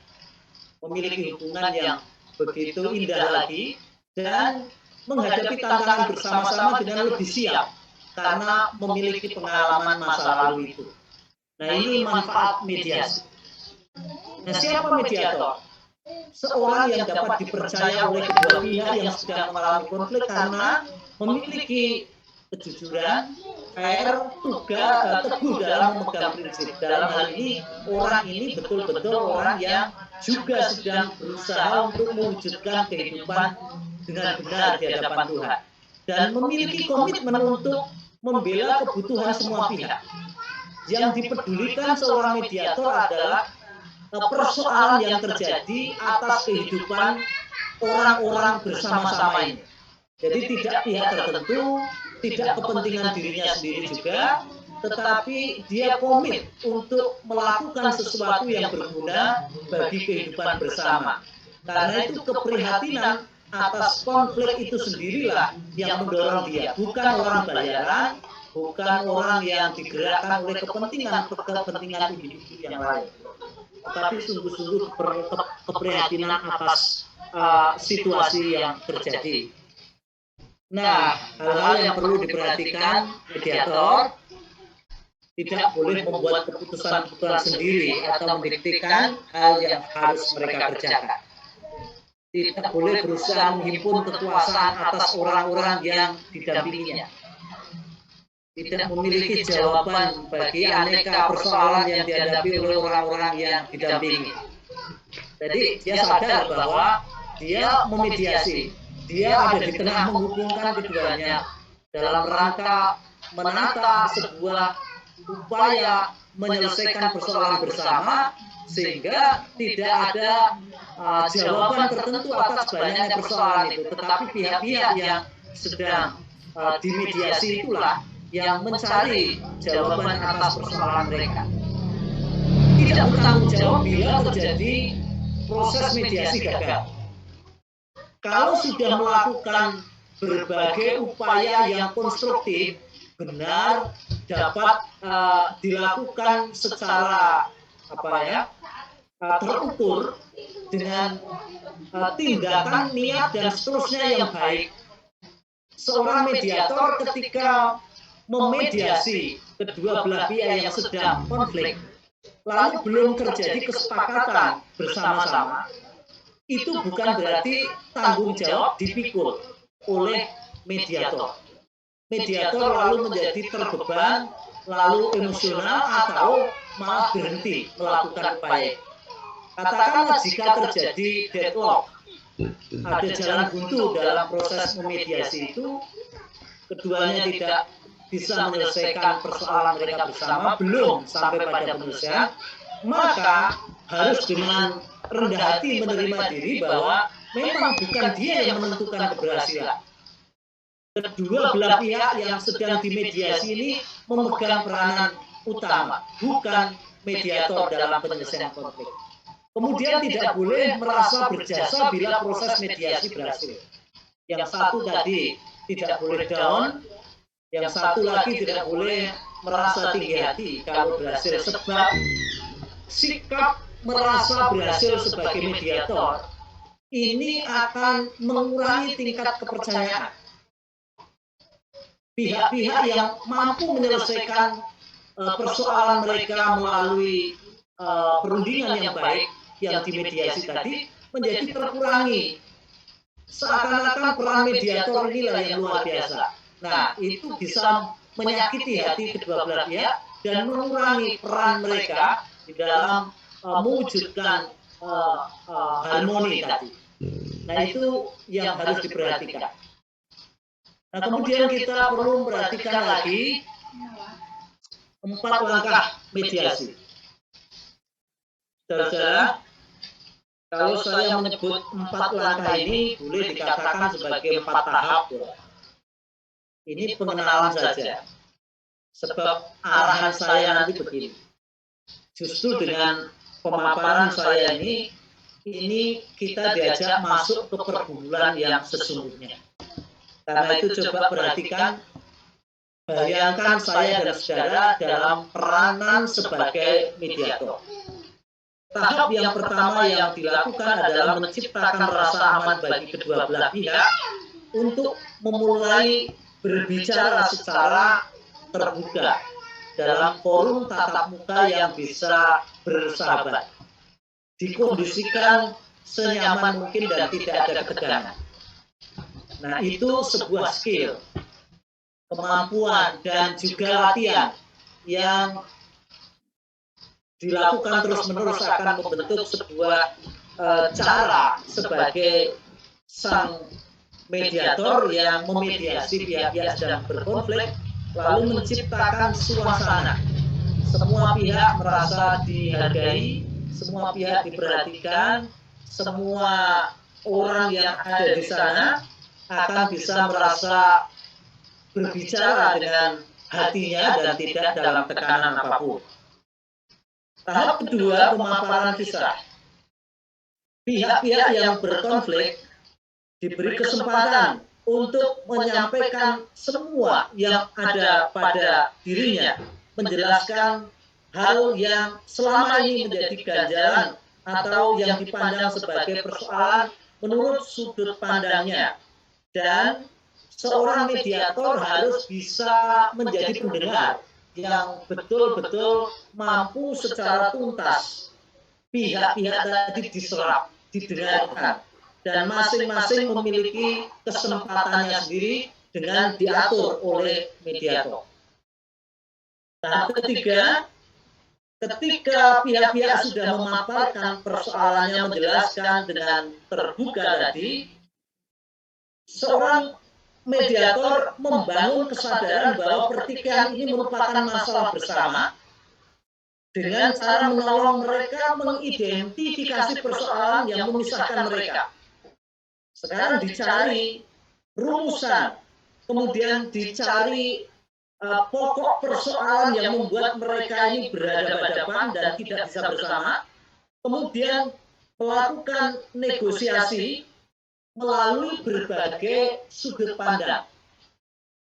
memiliki hubungan yang begitu indah lagi, dan menghadapi tantangan bersama-sama dengan lebih siap karena memiliki pengalaman masa lalu itu. Nah, ini manfaat mediasi. Nah, siapa mediator? Seorang yang dapat dipercaya oleh kedua pihak yang sedang mengalami konflik karena memiliki kejujuran, fair, teguh dalam memegang prinsip. Dalam hal ini, orang ini betul-betul orang yang juga sedang berusaha untuk mewujudkan kehidupan dengan benar di hadapan Tuhan, dan memiliki komitmen untuk membela kebutuhan semua pihak. Yang dipedulikan seorang mediator adalah persoalan yang terjadi atas kehidupan orang-orang bersama-sama ini. Jadi tidak pihak tertentu, tidak kepentingan dirinya sendiri juga, tetapi dia komit untuk melakukan sesuatu yang berguna bagi kehidupan bersama. Karena itu keprihatinan atas konflik itu sendirilah yang mendorong dia, bukan orang bayaran, bukan orang yang digerakkan oleh kepentingan individu yang lain, tetapi sungguh-sungguh keprihatinan atas situasi yang terjadi. Nah, hal-hal yang perlu diperhatikan mediator tidak boleh membuat keputusan-keputusan sendiri atau mendiktekan hal yang harus mereka kerjakan. Tidak boleh berusaha menghimpun kekuasaan atas orang-orang yang didampinginya. Tidak memiliki jawaban bagi aneka persoalan yang dihadapi oleh orang-orang yang didampingi. Jadi dia sadar bahwa dia memediasi, dia ada di tengah menghubungkan keduanya dalam rangka menata sebuah upaya menyelesaikan persoalan bersama sehingga tidak ada jawaban tertentu atas banyaknya persoalan itu, tetapi pihak-pihak yang sedang dimediasi itulah yang mencari jawaban atas persoalan mereka. Tidak bertanggung jawab bila terjadi proses mediasi gagal. Kalau sudah melakukan berbagai upaya yang konstruktif, benar dapat dilakukan secara terukur dengan tindakan, niat dan seterusnya yang baik. Seorang mediator ketika memediasi kedua belah pihak yang sedang konflik, lalu belum terjadi kesepakatan bersama-sama, itu bukan berarti tanggung jawab dipikul oleh mediator. Mediator lalu menjadi terbeban, lalu emosional, atau malah berhenti melakukan upaya. Katakanlah jika terjadi deadlock, ada jalan buntu dalam proses memediasi itu, keduanya tidak bisa menyelesaikan persoalan mereka bersama, belum sampai pada penyelesaian, maka harus dengan rendah hati menerima diri bahwa memang bukan dia yang menentukan keberhasilan. Kedua belah pihak yang sedang dimediasi ini memegang peranan utama, bukan mediator dalam penyelesaian konflik. Kemudian tidak boleh merasa berjasa bila proses mediasi berhasil. Yang satu tadi tidak boleh down, yang satu lagi tidak boleh merasa tinggi hati kalau berhasil, sebab sikap merasa berhasil sebagai mediator ini akan mengurangi tingkat kepercayaan. Pihak-pihak yang mampu menyelesaikan persoalan mereka melalui perundingan yang baik yang dimediasi tadi menjadi terkurangi. Seakan-akan peran mediator inilah yang luar biasa. Nah, itu bisa menyakiti hati kedua belah pihak dan mengurangi peran mereka di dalam mewujudkan harmoni tadi. Nah, itu yang harus diperhatikan. Nah, kemudian kita perlu memperhatikan lagi 4 langkah mediasi. Saudara, kalau saya menyebut 4 langkah ini boleh dikatakan sebagai 4 tahap. Ini pengenalan saja. Sebab arahan saya nanti begini. Justru dengan pemaparan saya ini kita diajak masuk ke pergumulan yang sesungguhnya. Karena itu coba perhatikan, bayangkan saya dan saudara dalam peranan sebagai mediator. Tahap yang pertama yang dilakukan adalah menciptakan rasa aman bagi kedua belah pihak untuk memulai berbicara secara terbuka dalam forum tatap muka yang bisa bersahabat. Dikondisikan senyaman mungkin dan tidak ada ketegangan. Nah, itu sebuah skill, kemampuan, dan juga latihan yang dilakukan terus-menerus akan membentuk sebuah cara sebagai sang mediator yang memediasi pihak-pihak sedang berkonflik, lalu menciptakan suasana. Semua pihak merasa dihargai, semua pihak diperhatikan, semua orang yang ada di sana akan bisa merasa berbicara dengan hatinya dan tidak dalam tekanan apapun. Tahap kedua, pemaparan kisah. Pihak-pihak yang berkonflik diberi kesempatan untuk menyampaikan semua yang ada pada dirinya, menjelaskan hal yang selama ini menjadi ganjalan atau yang dipandang sebagai persoalan menurut sudut pandangnya. Dan seorang mediator harus bisa menjadi pendengar yang betul-betul mampu secara tuntas pihak-pihak tadi diserap, didengarkan, dan masing-masing memiliki kesempatannya sendiri dengan diatur oleh mediator. Tahap ketiga, ketika pihak-pihak sudah memaparkan persoalannya, menjelaskan dengan terbuka tadi, seorang mediator membangun kesadaran bahwa pertikaian ini merupakan masalah bersama dengan cara menolong mereka mengidentifikasi persoalan yang memisahkan mereka. Sekarang dicari rumusan, kemudian dicari pokok persoalan yang membuat mereka ini berhadapan-hadapan dan tidak bisa bersama, kemudian melakukan negosiasi melalui berbagai sudut pandang.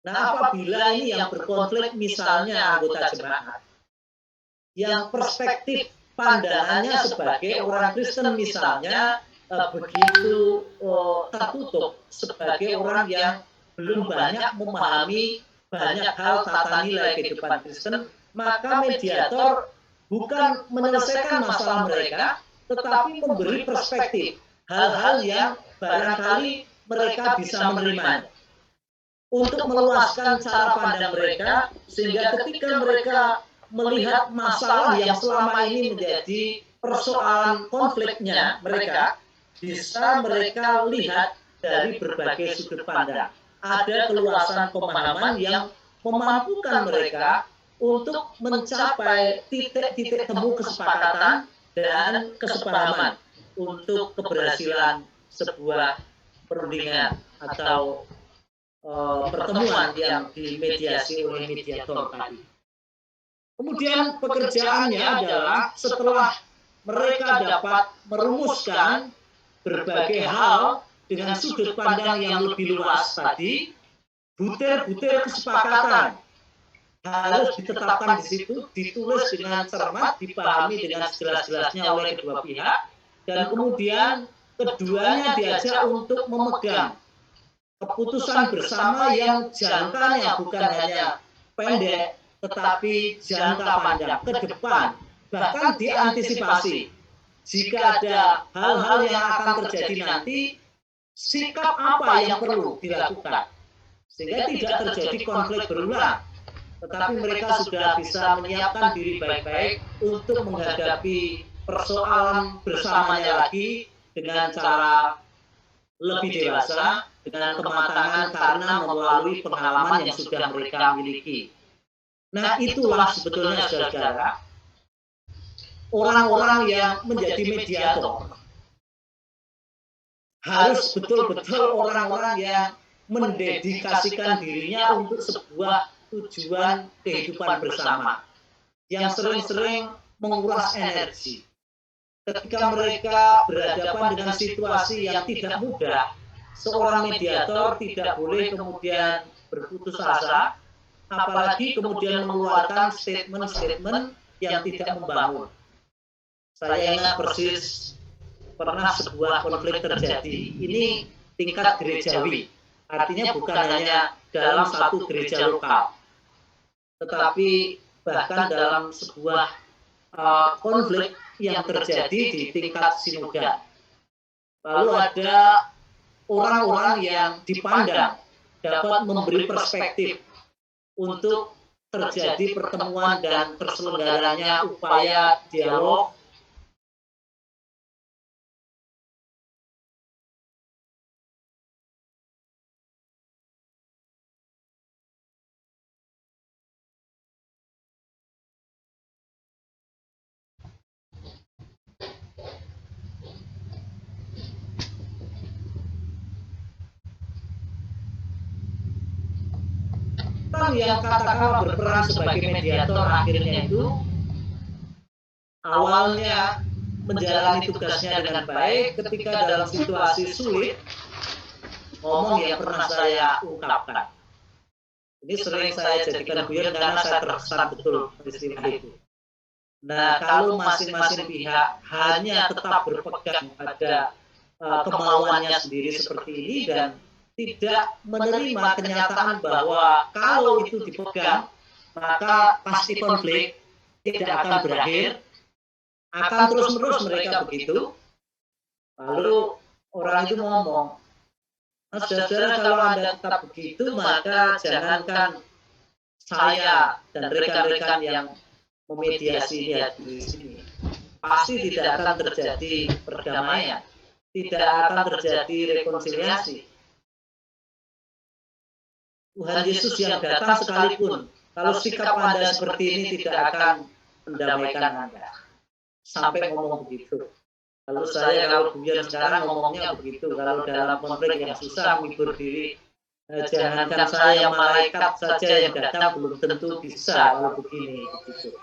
Nah, apabila ini yang berkonflik misalnya anggota jemaat, yang perspektif pandangannya sebagai orang Kristen misalnya begitu tertutup sebagai orang yang belum banyak memahami banyak hal tata nilai kehidupan Kristen, maka mediator bukan menyelesaikan masalah mereka, tetapi memberi perspektif hal-hal yang barangkali mereka bisa menerimanya, untuk meluaskan cara pandang mereka, sehingga ketika mereka melihat masalah yang selama ini menjadi persoalan konfliknya mereka, bisa mereka lihat dari berbagai sudut pandang. Ada keluasan pemahaman yang memampukan mereka untuk mencapai titik-titik temu kesepakatan dan kesepahaman untuk keberhasilan sebuah perundingan atau pertemuan yang dimediasi oleh mediator tadi. Kemudian pekerjaannya adalah setelah mereka dapat merumuskan berbagai hal dengan sudut pandang yang lebih luas tadi, butir-butir kesepakatan harus ditetapkan di situ, ditulis dengan cermat, dipahami dengan sejelas-jelasnya oleh kedua pihak, dan kemudian keduanya diajak untuk memegang keputusan bersama yang jangkanya bukan hanya pendek, tetapi jangka panjang ke depan, bahkan diantisipasi. Jika ada hal-hal yang akan terjadi nanti, sikap apa yang perlu dilakukan, sehingga tidak terjadi konflik berulang. Tetapi mereka sudah bisa menyiapkan diri baik-baik untuk menghadapi persoalan bersamanya lagi dengan cara lebih dewasa, dengan kematangan karena melalui pengalaman yang sudah mereka miliki. Nah, itulah sebetulnya saudara, orang-orang yang menjadi mediator harus betul-betul orang-orang yang mendedikasikan dirinya untuk sebuah tujuan kehidupan bersama, yang sering-sering menguras energi. Ketika mereka berhadapan dengan situasi yang tidak mudah, seorang mediator tidak boleh kemudian berputus asa, apalagi kemudian mengeluarkan statement-statement yang tidak membangun. Saya ingat persis pernah sebuah konflik terjadi. Ini tingkat gerejawi, artinya bukan hanya dalam satu gereja lokal, tetapi bahkan dalam sebuah konflik yang terjadi di tingkat sinoda. Lalu ada orang-orang yang dipandang dapat memberi perspektif untuk terjadi pertemuan dan terselenggaranya upaya dialog yang katakanlah berperan sebagai mediator akhirnya itu awalnya menjalani tugasnya dengan baik, ketika dalam situasi sulit ngomong yang pernah saya ungkapkan. Ini sering saya jadikan guyon karena saya terkesan betul peristiwa itu. Nah, kalau masing-masing pihak hanya tetap berpegang pada kemauannya sendiri seperti ini dan tidak menerima kenyataan bahwa kalau itu dipegang, maka pasti konflik tidak akan berakhir, akan terus-menerus mereka begitu. Lalu orang itu ngomong, saudara, kalau Anda tetap begitu, maka jangankan saya dan rekan-rekan yang memediasi di sini, pasti tidak akan terjadi perdamaian, tidak akan terjadi rekonsiliasi. Tuhan Yesus yang datang sekalipun, kalau sikap Anda seperti ini tidak akan mendamaikan Anda. Sampai ngomong begitu. Kalau saya, kalau Buyan sekarang ngomongnya begitu, kalau dalam konflik yang susah menghibur diri, jangankan saya, malaikat saja yang datang belum tentu bisa kalau begini. Begitu.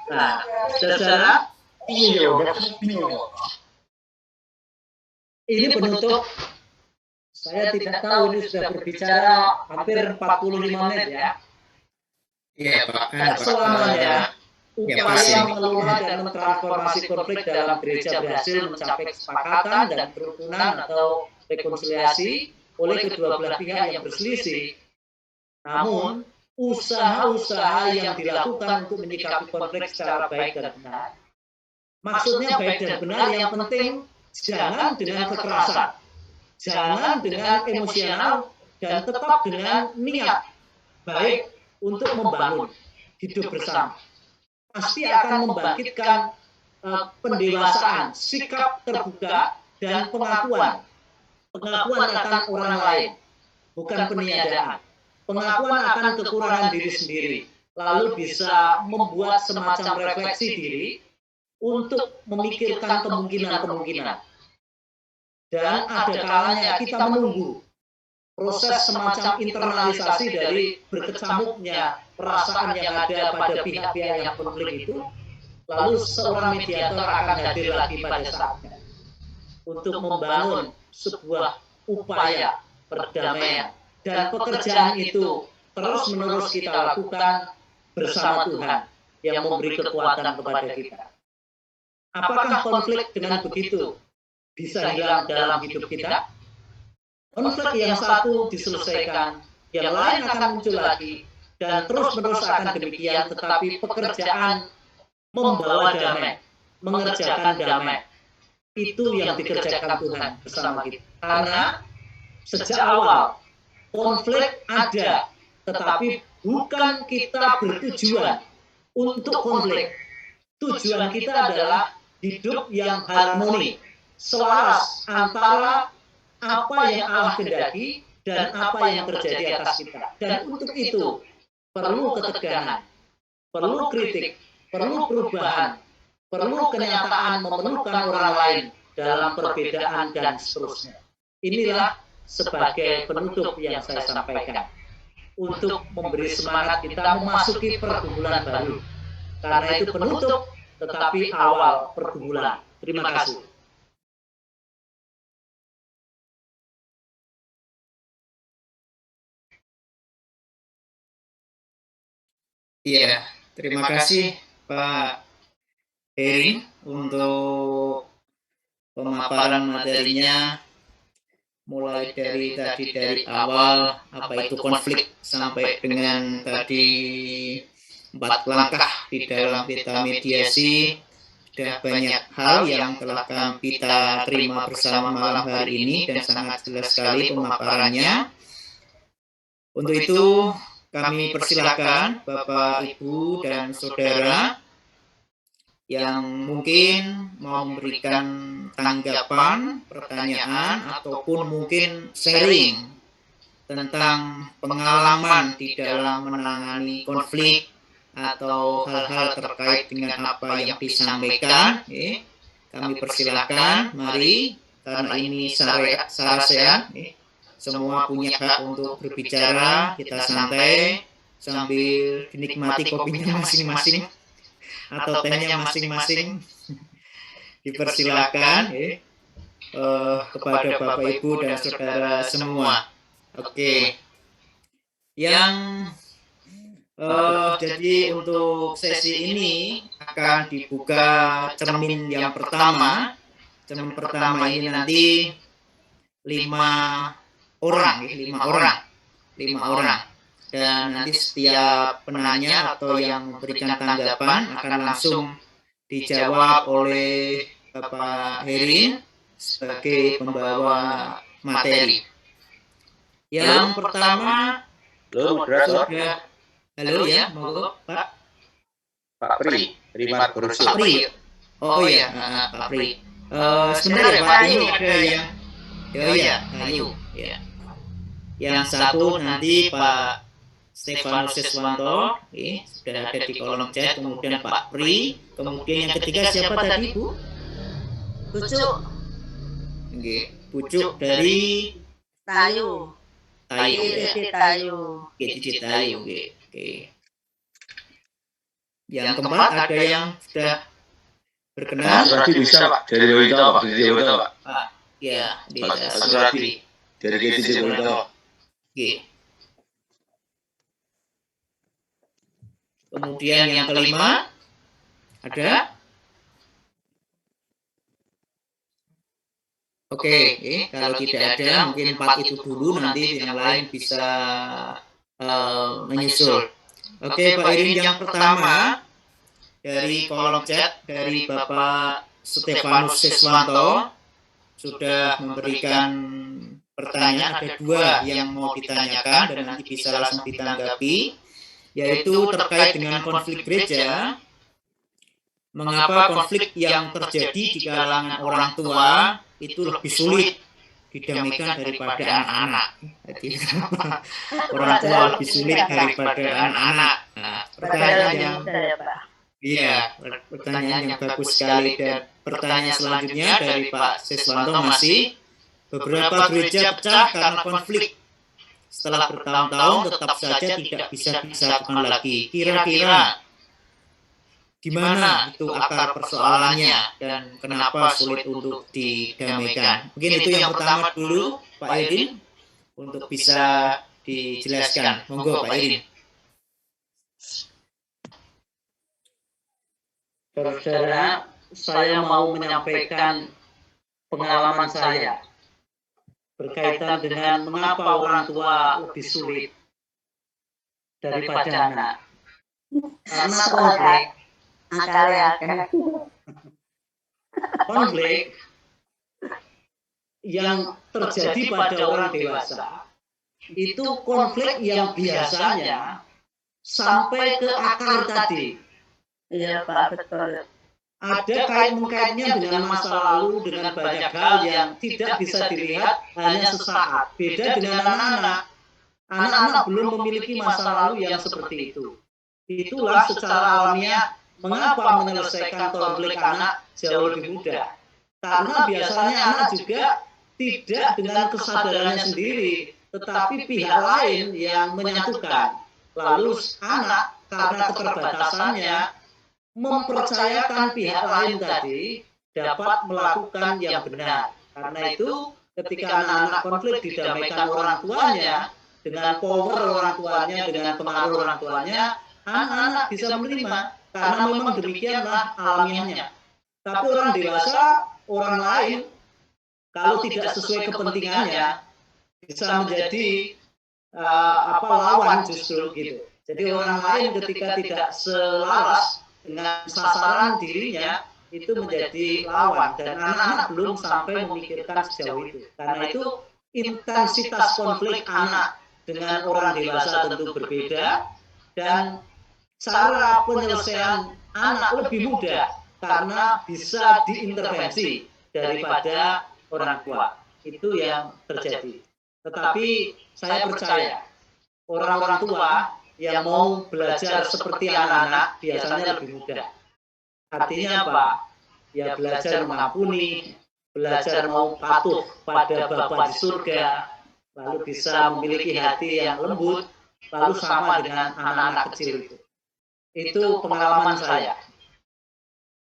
Nah, saudara, ini penutup. Saya tidak tahu, ini sudah berbicara hampir 45 menit ya. Iya, Pak. Kan, selamanya upaya mengelola dan mentransformasi konflik dalam gereja berhasil mencapai kesepakatan dan kerukunan atau rekonsiliasi oleh kedua belah pihak yang berselisih. Namun, usaha-usaha yang dilakukan untuk menyikapi konflik secara baik dan benar. Maksudnya baik dan benar, yang penting jangan dengan kekerasan, jangan dengan emosional, dan tetap dengan niat baik untuk membangun hidup bersama. Pasti akan membangkitkan pendewasaan, sikap terbuka, dan pengakuan akan orang lain, bukan peniadaan. Pengakuan akan kekurangan diri sendiri, lalu bisa membuat semacam refleksi diri untuk memikirkan kemungkinan-kemungkinan. Dan ada kalanya kita menunggu proses semacam internalisasi dari berkecamuknya perasaan yang ada pada pihak-pihak yang konflik itu, lalu seorang mediator akan hadir lagi pada saatnya untuk membangun sebuah upaya perdamaian, dan pekerjaan itu terus-menerus kita lakukan bersama Tuhan yang memberi kekuatan kepada kita. Apakah konflik dengan begitu bisa hilang dalam hidup kita? Konflik yang satu diselesaikan, yang lain akan muncul lagi, dan terus-menerus akan demikian, tetapi pekerjaan membawa damai, mengerjakan damai, itu yang dikerjakan Tuhan bersama kita. Karena sejak awal, konflik ada, tetapi bukan kita bertujuan untuk konflik. Tujuan kita adalah hidup yang harmoni, selaras antara apa yang Allah kehendaki dan apa yang terjadi atas kita. Dan untuk itu perlu ketegangan, perlu kritik, perlu perubahan, perlu kenyataan memerlukan orang lain dalam perbedaan dan seterusnya. Inilah sebagai penutup yang saya sampaikan untuk memberi semangat kita memasuki pergumulan baru. Karena itu penutup tetapi awal pergumulan. Terima kasih. Iya, terima kasih Pak Heri untuk pemaparan materinya, mulai dari awal apa itu konflik sampai dengan tadi 4 langkah di dalam kita mediasi. Sudah banyak hal yang telah kita terima bersama malam hari ini dan sangat jelas sekali pemaparannya. Untuk itu kami persilakan Bapak, Ibu, dan Saudara yang mungkin mau memberikan tanggapan, pertanyaan, ataupun mungkin sharing tentang pengalaman di dalam menangani konflik atau hal-hal terkait dengan apa yang disampaikan. Kami persilakan, mari, karena ini sarasean, semua punya hak untuk berbicara. Kita santai sambil dinikmati kopinya masing-masing atau tehnya masing-masing. Dipersilakan kepada Bapak, Ibu, dan Saudara semua. Oke. Yang jadi untuk sesi ini akan dibuka cermin yang pertama. Cermin pertama ini nanti 5 orang. Dan nanti setiap penanya atau yang memberikan tanggapan akan langsung dijawab oleh Bapak Heri sebagai pembawa materi. Yang pertama, halo ya, monggo Pak Pri, Primat Gurusu. Pak Pri. Oh iya, Pak Pri. Sebentar ya Pak, ini ada yang Ayu ya. Yang satu nanti Pak Stefanus Siswanto, sudah ada di kolom chat. Kemudian Pak Pri, kemudian yang ketiga siapa tadi Bu? Pucuk. Pucuk dari Tayu. Tayu. Tayu. Cici Tayu. Oke. Yang keempat ada yang sudah berkenan. Suradi bisa Pak, dari Wito Pak, dari Wito Pak. Iya, Pak Suradi dari GTC Wito. Oke. Kemudian yang kelima ada. Oke, kalau tidak ada mungkin 4 itu dulu, nanti yang lain bisa menyusul. Oke, Pak Irin, yang pertama dari kolom chat dari Bapak Stefanus Siswanto sudah memberikan pertanyaan. Ada 2 yang mau ditanyakan dan nanti bisa langsung ditanggapi, yaitu terkait dengan konflik gereja. Mengapa konflik yang terjadi di kalangan orang tua itu lebih sulit didamaikan daripada anak-anak? Jadi orang tua lebih sulit daripada anak-anak. Pertanyaan yang pertanyaan yang bagus sekali. Dan pertanyaan selanjutnya dari Pak Siswanto masih, beberapa gereja pecah karena konflik. Setelah bertahun-tahun tetap saja tidak bisa disatukan lagi. Kira-kira di mana itu akar persoalannya dan kenapa sulit untuk didamaikan? Mungkin itu yang pertama dulu, Pak Irin, untuk bisa dijelaskan. Monggo Pak Irin. Saudara, saya mau menyampaikan pengalaman saya berkaitan dengan mengapa orang tua lebih sulit daripada anak. Karena konflik yang terjadi pada orang dewasa itu konflik yang biasanya sampai ke akar tadi. Iya Pak, betul. Ada kait-mengkaitnya dengan masa lalu, dengan banyak hal yang tidak bisa dilihat hanya sesaat. Beda dengan anak-anak. Anak-anak belum memiliki masa lalu yang seperti itu. Itulah secara alamiah mengapa menyelesaikan konflik anak jauh lebih mudah. Karena biasanya anak juga tidak dengan kesadarannya sendiri, tetapi pihak lain yang menyatukan. Lalu anak karena keterbatasannya mempercayakan pihak lain tadi dapat melakukan yang benar. Karena itu ketika anak-anak konflik didamaikan orang tuanya, dengan power orang tuanya, dengan pengaruh orang tuanya, anak-anak bisa menerima. Karena memang demikianlah alamiahnya. Tapi orang dewasa, orang lain, kalau tidak sesuai kepentingannya, bisa menjadi lawan justru gitu. Jadi orang lain ketika tidak selaras dengan sasaran dirinya, itu menjadi lawan. Dan anak-anak belum sampai memikirkan sejauh itu. Karena itu intensitas konflik anak dengan orang dewasa tentu berbeda, dan cara penyelesaian anak lebih mudah karena bisa diintervensi daripada orang tua. Itu yang terjadi. Tetapi saya percaya orang-orang tua yang mau belajar seperti anak-anak biasanya lebih mudah. Artinya apa? Ya belajar mengampuni, belajar mau patuh pada Bapa di surga, lalu bisa memiliki hati yang lembut, lalu sama dengan anak-anak kecil itu. Itu pengalaman saya.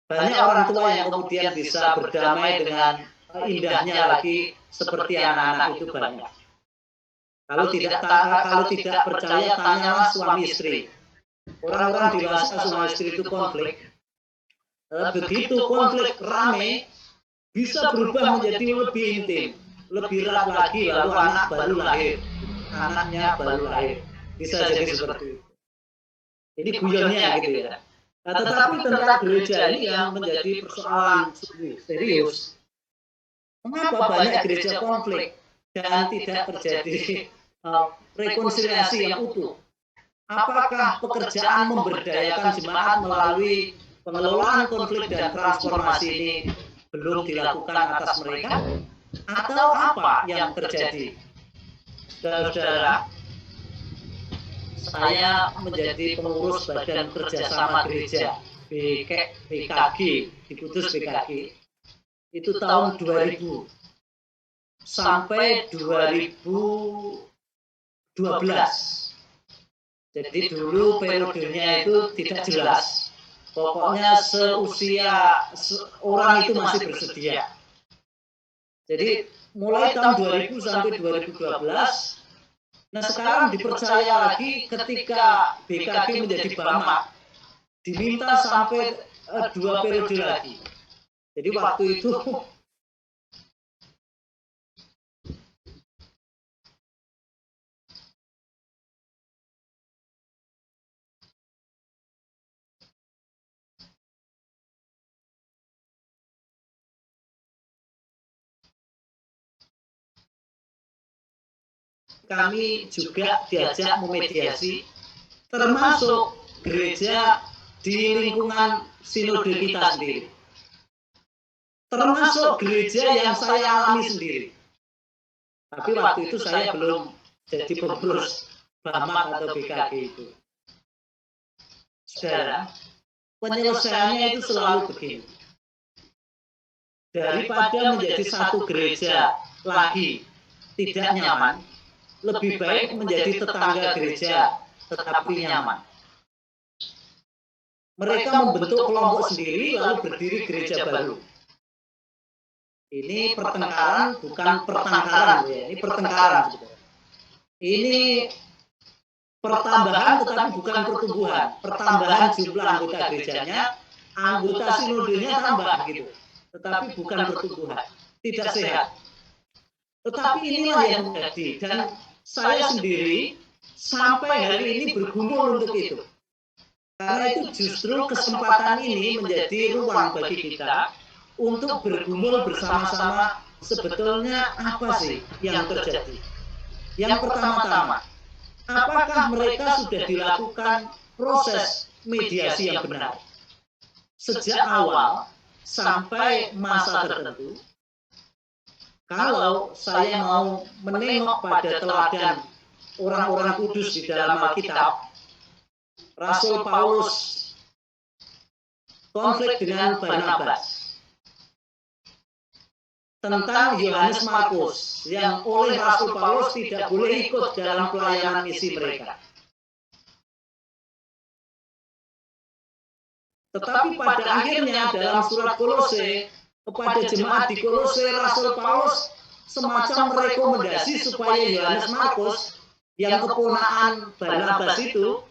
Banyak orang tua yang kemudian bisa berdamai dengan indahnya lagi seperti anak-anak itu banyak. Kalau tidak percaya, tanyalah suami istri. Orang-orang dewasa suami istri itu konflik. Begitu konflik rame, bisa berubah menjadi lebih intim, lebih erat lagi, lalu anak baru lahir. Anaknya baru lahir. Bisa jadi seperti itu. Ini guyonnya gitu ya. Nah, tetapi tentang gereja ini yang menjadi persoalan serius. Mengapa banyak gereja konflik dan tidak terjadi rekonsiliasi yang utuh? Apakah pekerjaan memberdayakan jemaat melalui pengelolaan konflik dan transformasi ini belum dilakukan atas mereka? Atau apa yang terjadi? Saudara, saya menjadi pengurus Badan Kerjasama Gereja BKG di Kudus BKG itu tahun 2000 sampai 2012. Jadi dulu periodenya itu tidak jelas. Pokoknya seusia orang itu masih bersedia. Jadi mulai tahun 2000 sampai 2012. Nah sekarang dipercaya lagi ketika BKG menjadi Bamak, diminta sampai 2 periode lagi. Jadi waktu itu kami juga diajak memediasi, termasuk gereja di lingkungan sinode kita sendiri, termasuk gereja yang saya alami sendiri. Tapi waktu itu saya belum jadi pengurus Bamak atau BKG itu. Saudara, penyelesaiannya itu selalu begini. Daripada menjadi satu gereja lagi tidak nyaman, lebih baik menjadi tetangga gereja tetapi nyaman. Mereka membentuk kelompok sendiri lalu berdiri gereja baru. Ini pertengkaran bukan pertengkaran ya, ini pertengkaran. Ini pertambahan tetapi bukan pertumbuhan. Pertambahan jumlah anggota gerejanya, anggota sinodenya tambah gitu. Tetapi bukan pertumbuhan, tidak sehat. Tetapi inilah yang terjadi dan saya sendiri sampai hari ini bergumul untuk itu. Karena itu justru kesempatan ini menjadi ruang bagi kita untuk bergumul bersama-sama sebetulnya apa sih yang terjadi. Yang pertama-tama, apakah mereka sudah dilakukan proses mediasi yang benar? Sejak awal sampai masa tertentu, kalau saya mau menengok pada teladan orang-orang kudus di dalam Alkitab, Rasul Paulus konflik dengan Barnabas tentang Yohanes Markus yang oleh Rasul Paulus tidak boleh ikut dalam pelayanan misi mereka. Tetapi pada akhirnya dalam surat Kolose kepada jemaat di Kolose, Rasul Paulus semacam merekomendasi supaya Yohanes Markus yang keponakan Barnabas itu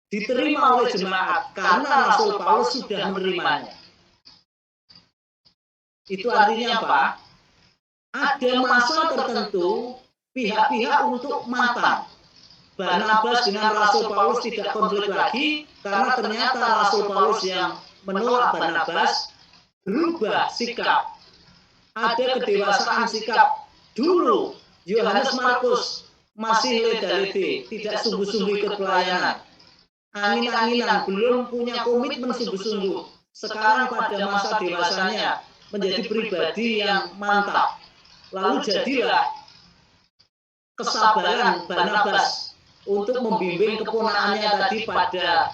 diterima oleh jemaat karena Rasul Paulus sudah menerimanya. Itu artinya apa? Ada masa tertentu pihak-pihak untuk matang. Barnabas dengan Rasul Paulus tidak konflik lagi karena ternyata Rasul Paulus yang menolak Barnabas berubah sikap. Ada kedewasaan sikap. Dulu Yohanes Markus masih leda-lede, tidak sungguh-sungguh ikut pelayanan. Angin-anginan, belum punya komitmen sungguh-sungguh. Sekarang pada masa dewasanya menjadi pribadi yang mantap. Lalu jadilah kesabaran Barnabas untuk membimbing keponakannya tadi pada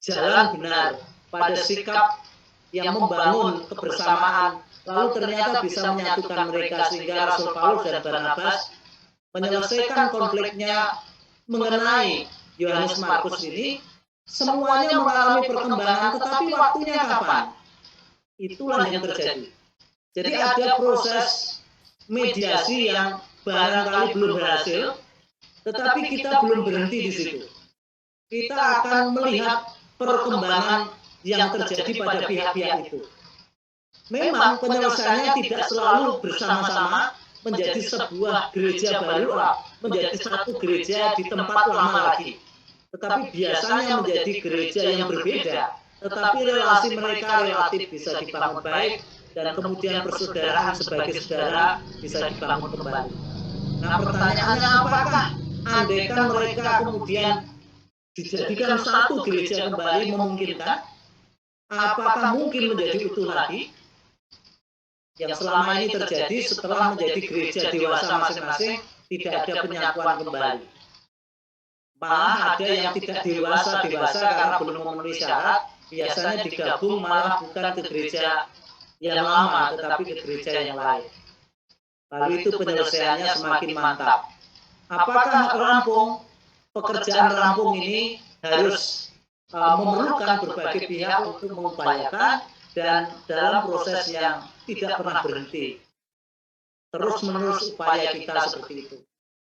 jalan benar, pada sikap yang membangun kebersamaan. Lalu ternyata bisa menyatukan mereka sehingga Rasul Paulus dan Barnabas menyelesaikan konfliknya mengenai Yohanes Markus ini. Semuanya mengalami perkembangan, tetapi waktunya kapan? Itulah yang terjadi. Jadi ada proses mediasi yang barangkali belum berhasil, tetapi kita belum berhenti di situ. Kita akan melihat perkembangan yang terjadi pada pihak-pihak itu. Memang penyelesaiannya tidak selalu bersama-sama menjadi sebuah gereja baru, menjadi satu gereja di tempat lama lagi. Tetapi biasanya menjadi gereja yang berbeda, tetapi relasi mereka relatif bisa dibangun baik, dan kemudian persaudaraan sebagai saudara bisa dibangun kembali. Nah pertanyaannya, apakah andaikan mereka kemudian dijadikan satu gereja kembali memungkinkan? Apakah mungkin menjadi utuh lagi? Yang selama ini terjadi setelah menjadi gereja dewasa masing-masing tidak ada penyatuan kembali. Malah ada yang tidak dewasa karena belum memenuhi syarat, biasanya digabung malah bukan ke gereja yang lama, tetapi ke gereja yang lain. Lalu itu penyelesaiannya semakin mantap. Apakah rampung? Pekerjaan rampung ini harus memerlukan berbagai pihak untuk mengupayakan dan dalam proses yang tidak pernah berhenti. Terus-menerus upaya kita seperti itu.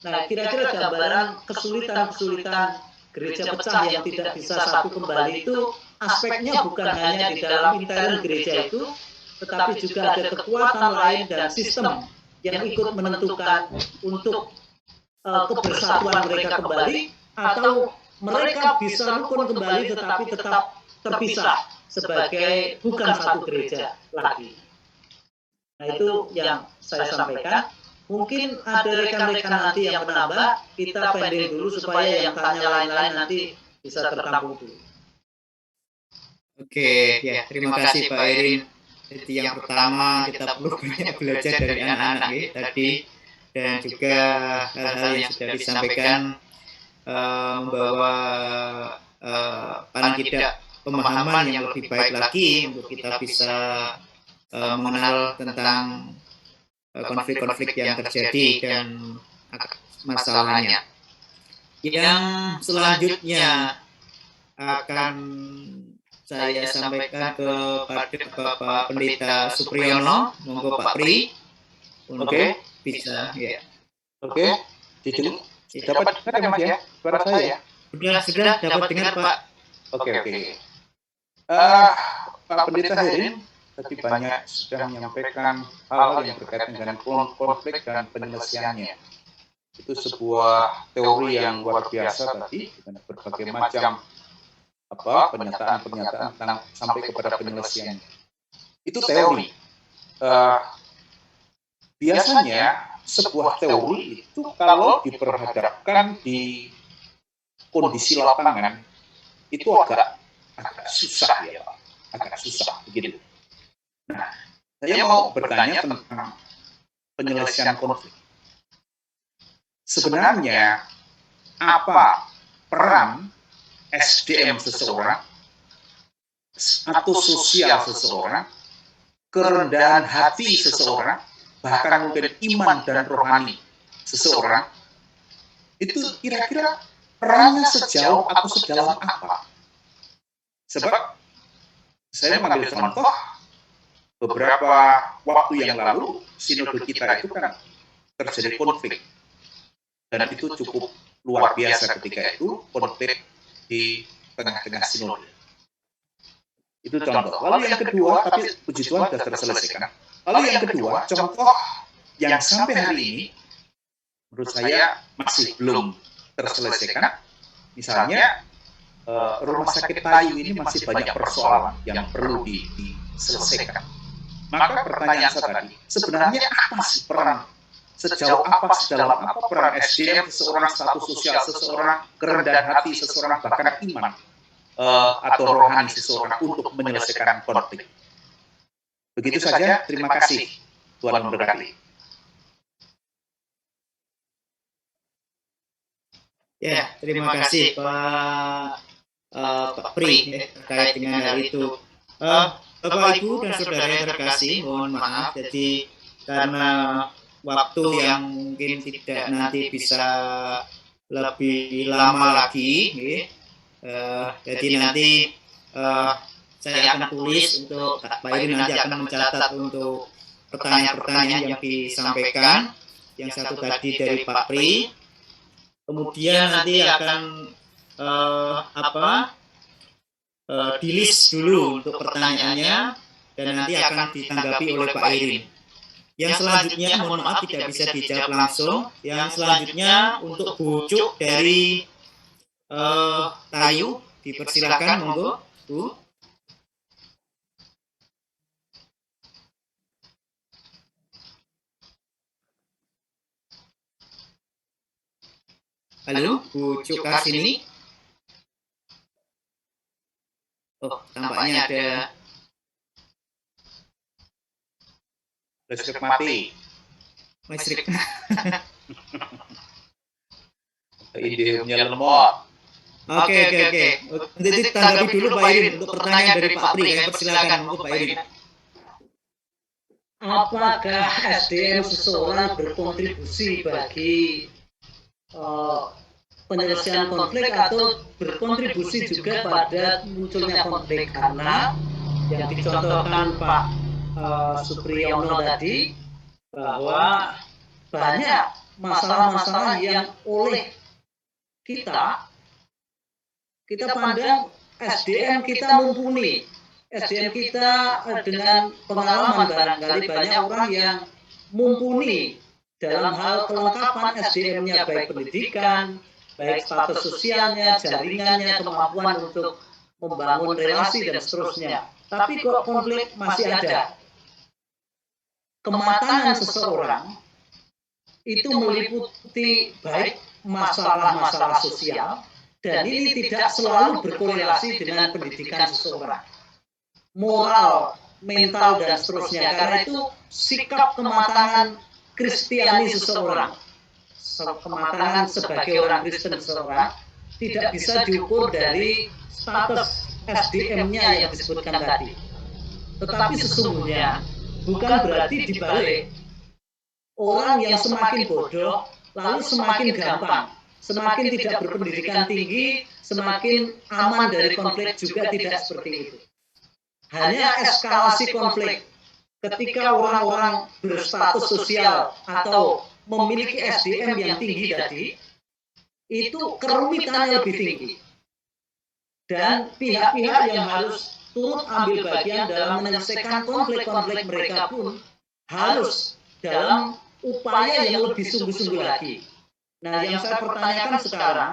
Nah, kira-kira gambaran kesulitan-kesulitan gereja pecah yang tidak bisa satu kembali itu aspeknya bukan hanya di dalam intern gereja itu, tetapi juga ada kekuatan lain dan sistem yang ikut menentukan untuk kebersatuan mereka kembali, atau mereka bisa rukun kembali tetapi tetap terpisah sebagai bukan satu gereja lagi. Nah, itu yang saya sampaikan. Mungkin ada rekan-rekan nanti yang menambah, kita pending dulu supaya yang tanya lain-lain nanti bisa tertampung dulu. Oke, ya terima kasih Pak Irin. Jadi yang pertama kita perlu banyak belajar dari anak-anak ya, tadi, dan juga hal-hal yang sudah disampaikan membawa paling tidak pemahaman yang lebih baik lagi untuk kita bisa mengenal tentang konflik-konflik yang terjadi dan masalahnya. Yang selanjutnya akan saya sampaikan kepada Bapak Pendeta Supriyono, monggo Pak Pri, untuk bisa ya. Oke, Cici, dapat dengar ya Mas ya, suara saya? Sudah dapat dengar Pak. Oke. Pak Pendeta Herin tadi banyak sudah menyampaikan hal yang berkaitan dengan konflik dan penyelesaiannya. Itu sebuah teori yang luar biasa tadi dengan berbagai macam pernyataan tentang sampai kepada penyelesaian. Itu teori. Biasanya sebuah teori itu kalau diperhadapkan di kondisi lapangan itu agak susah ya Pak, agak susah begitu. Nah, saya mau bertanya tentang penyelesaian konflik. Sebenarnya apa peran SDM seseorang atau sosial seseorang, kerendahan hati seseorang, bahkan mungkin iman dan rohani seseorang, itu kira-kira perannya sejauh atau sedalam apa? Sebab saya mengambil contoh beberapa waktu yang lalu sinode kita itu kan terjadi konflik, dan itu cukup luar biasa ketika itu konflik di tengah-tengah sinode. Itu contoh. Lalu yang kedua, tapi puji Tuhan sudah terselesaikan. Lalu yang kedua, contoh yang sampai hari ini menurut saya masih belum terselesaikan. Misalnya rumah sakit Tayu ini masih banyak persoalan yang perlu diselesaikan. Maka pertanyaan saya tadi, sebenarnya apa sih peran, sejauh apa, sedalam apa peran SDM seseorang, status sosial seseorang, kerendahan hati seseorang, bahkan iman atau rohani seseorang untuk menyelesaikan konflik. Begitu saja, terima kasih. Tuhan memberkati. Ya, terima kasih Pak Pri terkait dengan hal itu. Bapak Ibu dan saudara yang terkasih, mohon maaf, jadi karena waktu yang mungkin tidak nanti bisa lebih lama lagi, jadi nanti saya akan tulis untuk Pak Irin, nanti akan mencatat untuk pertanyaan-pertanyaan yang disampaikan. Yang satu tadi dari Pak Pri, kemudian nanti akan di list dulu untuk pertanyaannya, dan nanti akan ditanggapi oleh Pak Irin. Yang selanjutnya, mohon maaf tidak bisa dijawab langsung. Yang selanjutnya untuk bujuk dari Tayu, dipersilakan, monggo Bu. Halo, Bu Cukarsini. Oh, tampaknya ada Listrik mati. listrik. Indihumnya lemot. Oke. Nanti tanggapi dulu Pak Irin untuk pertanyaan dari Pak Pri. Kami persilakan untuk Pak Irin. Apakah SDM seseorang berkontribusi bagi penyelesaian konflik atau berkontribusi juga pada munculnya konflik? Karena yang dicontohkan Pak Supriyono tadi bahwa banyak masalah-masalah yang oleh kita pandang SDM kita mumpuni. SDM kita dengan pengalaman barangkali banyak orang yang mumpuni dalam hal kelengkapan SDM-nya, baik pendidikan, baik status sosialnya, jaringannya, kemampuan untuk membangun relasi dan seterusnya. Tapi kok konflik masih ada. Kematangan seseorang itu meliputi baik masalah-masalah sosial, dan ini tidak selalu berkorelasi dengan pendidikan seseorang. Moral, mental, dan seterusnya. Karena itu sikap kematangan Kristiani seseorang, kematangan sebagai orang Kristen seseorang, tidak bisa diukur dari status SDM-nya yang disebutkan tadi. Tetapi sesungguhnya bukan berarti dibalik. Orang yang semakin bodoh, lalu semakin gampang, semakin tidak berpendidikan tinggi, semakin aman dari konflik juga tidak seperti itu. Hanya eskalasi konflik ketika orang-orang berstatus sosial atau memiliki SDM yang tinggi tadi, itu kerumitannya lebih tinggi. Dan pihak-pihak yang harus turut ambil bagian dalam menyelesaikan konflik-konflik mereka pun harus dalam upaya yang lebih sungguh-sungguh lagi. Nah, yang saya pertanyakan sekarang,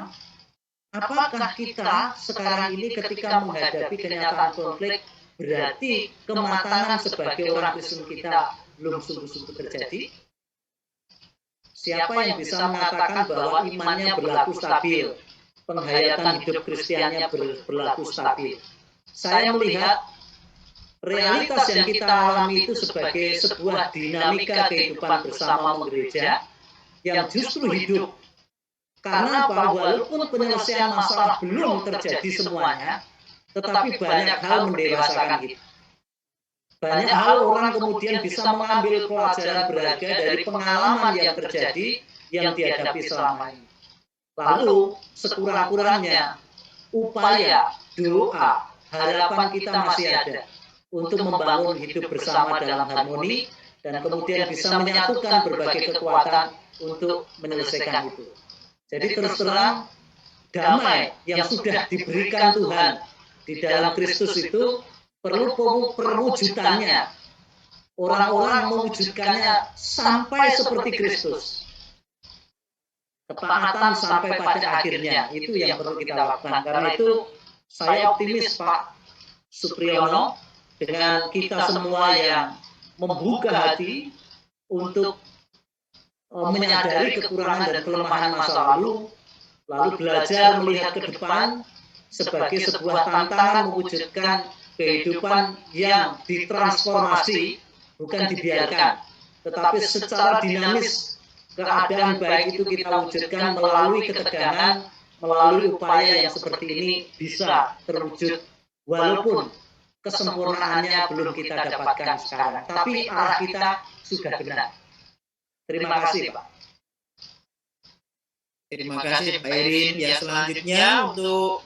apakah kita sekarang ini ketika menghadapi kenyataan konflik, berarti kematangan sebagai orang Kristen kita belum sungguh-sungguh terjadi? Siapa yang bisa mengatakan bahwa imannya berlaku stabil, penghayatan hidup Kristiannya berlaku stabil? Saya melihat realitas yang kita alami itu sebagai sebuah dinamika kehidupan bersama gereja yang justru hidup. Karena apa? Walaupun penyelesaian masalah belum terjadi semuanya, tetapi banyak hal mendewasakan kita. Banyak hal orang kemudian bisa mengambil pelajaran berharga dari pengalaman yang terjadi, yang dihadapi selama ini. Lalu, sekurang-kurangnya, upaya, doa, harapan kita masih ada untuk membangun hidup bersama dalam harmoni, dan kemudian bisa menyatukan berbagai kekuatan untuk menyelesaikan itu. Jadi terus terang, damai yang sudah diberikan Tuhan di dalam Kristus itu perlu perwujudannya. Orang-orang mewujudkannya sampai seperti Kristus. Ketaatan sampai pada akhirnya, itu yang perlu kita lakukan. Karena itu saya optimis Pak Supriyono, dengan kita semua yang membuka hati untuk menyadari kekurangan dan kelemahan masa lalu belajar melihat ke depan sebagai sebuah tantangan mewujudkan kehidupan yang ditransformasi, bukan dibiarkan, tetapi secara dinamis keadaan baik itu kita wujudkan melalui ketegangan, melalui upaya yang seperti ini bisa terwujud, walaupun kesempurnaannya belum kita dapatkan sekarang, tapi arah kita sudah benar. Terima kasih, Pak. Terima kasih Pak Irin. Ya, selanjutnya untuk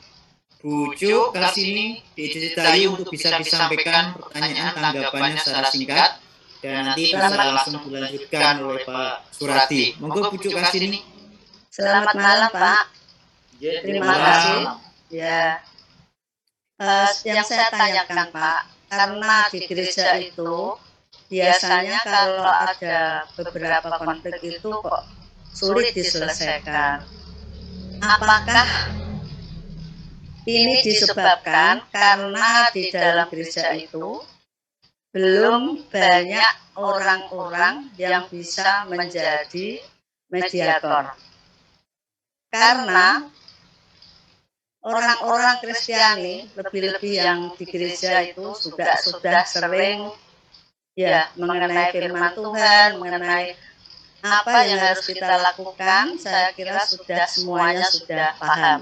Bu Cuk Karsini diceritai untuk bisa disampaikan pertanyaan tanggapannya secara singkat dan nanti bisa langsung dilanjutkan oleh Pak Surati. Monggo Bu Cuk Karsini. Selamat malam, Pak. Terima kasih. Ya. Yang saya tanyakan, Pak, karena di gereja itu biasanya kalau ada beberapa konflik itu kok sulit diselesaikan. Apakah ini disebabkan karena di dalam gereja itu belum banyak orang-orang yang bisa menjadi mediator? Karena orang-orang Kristiani, lebih-lebih yang di gereja itu sudah sering ya mengenai firman Tuhan, mengenai apa yang harus kita lakukan, saya kira semuanya sudah paham.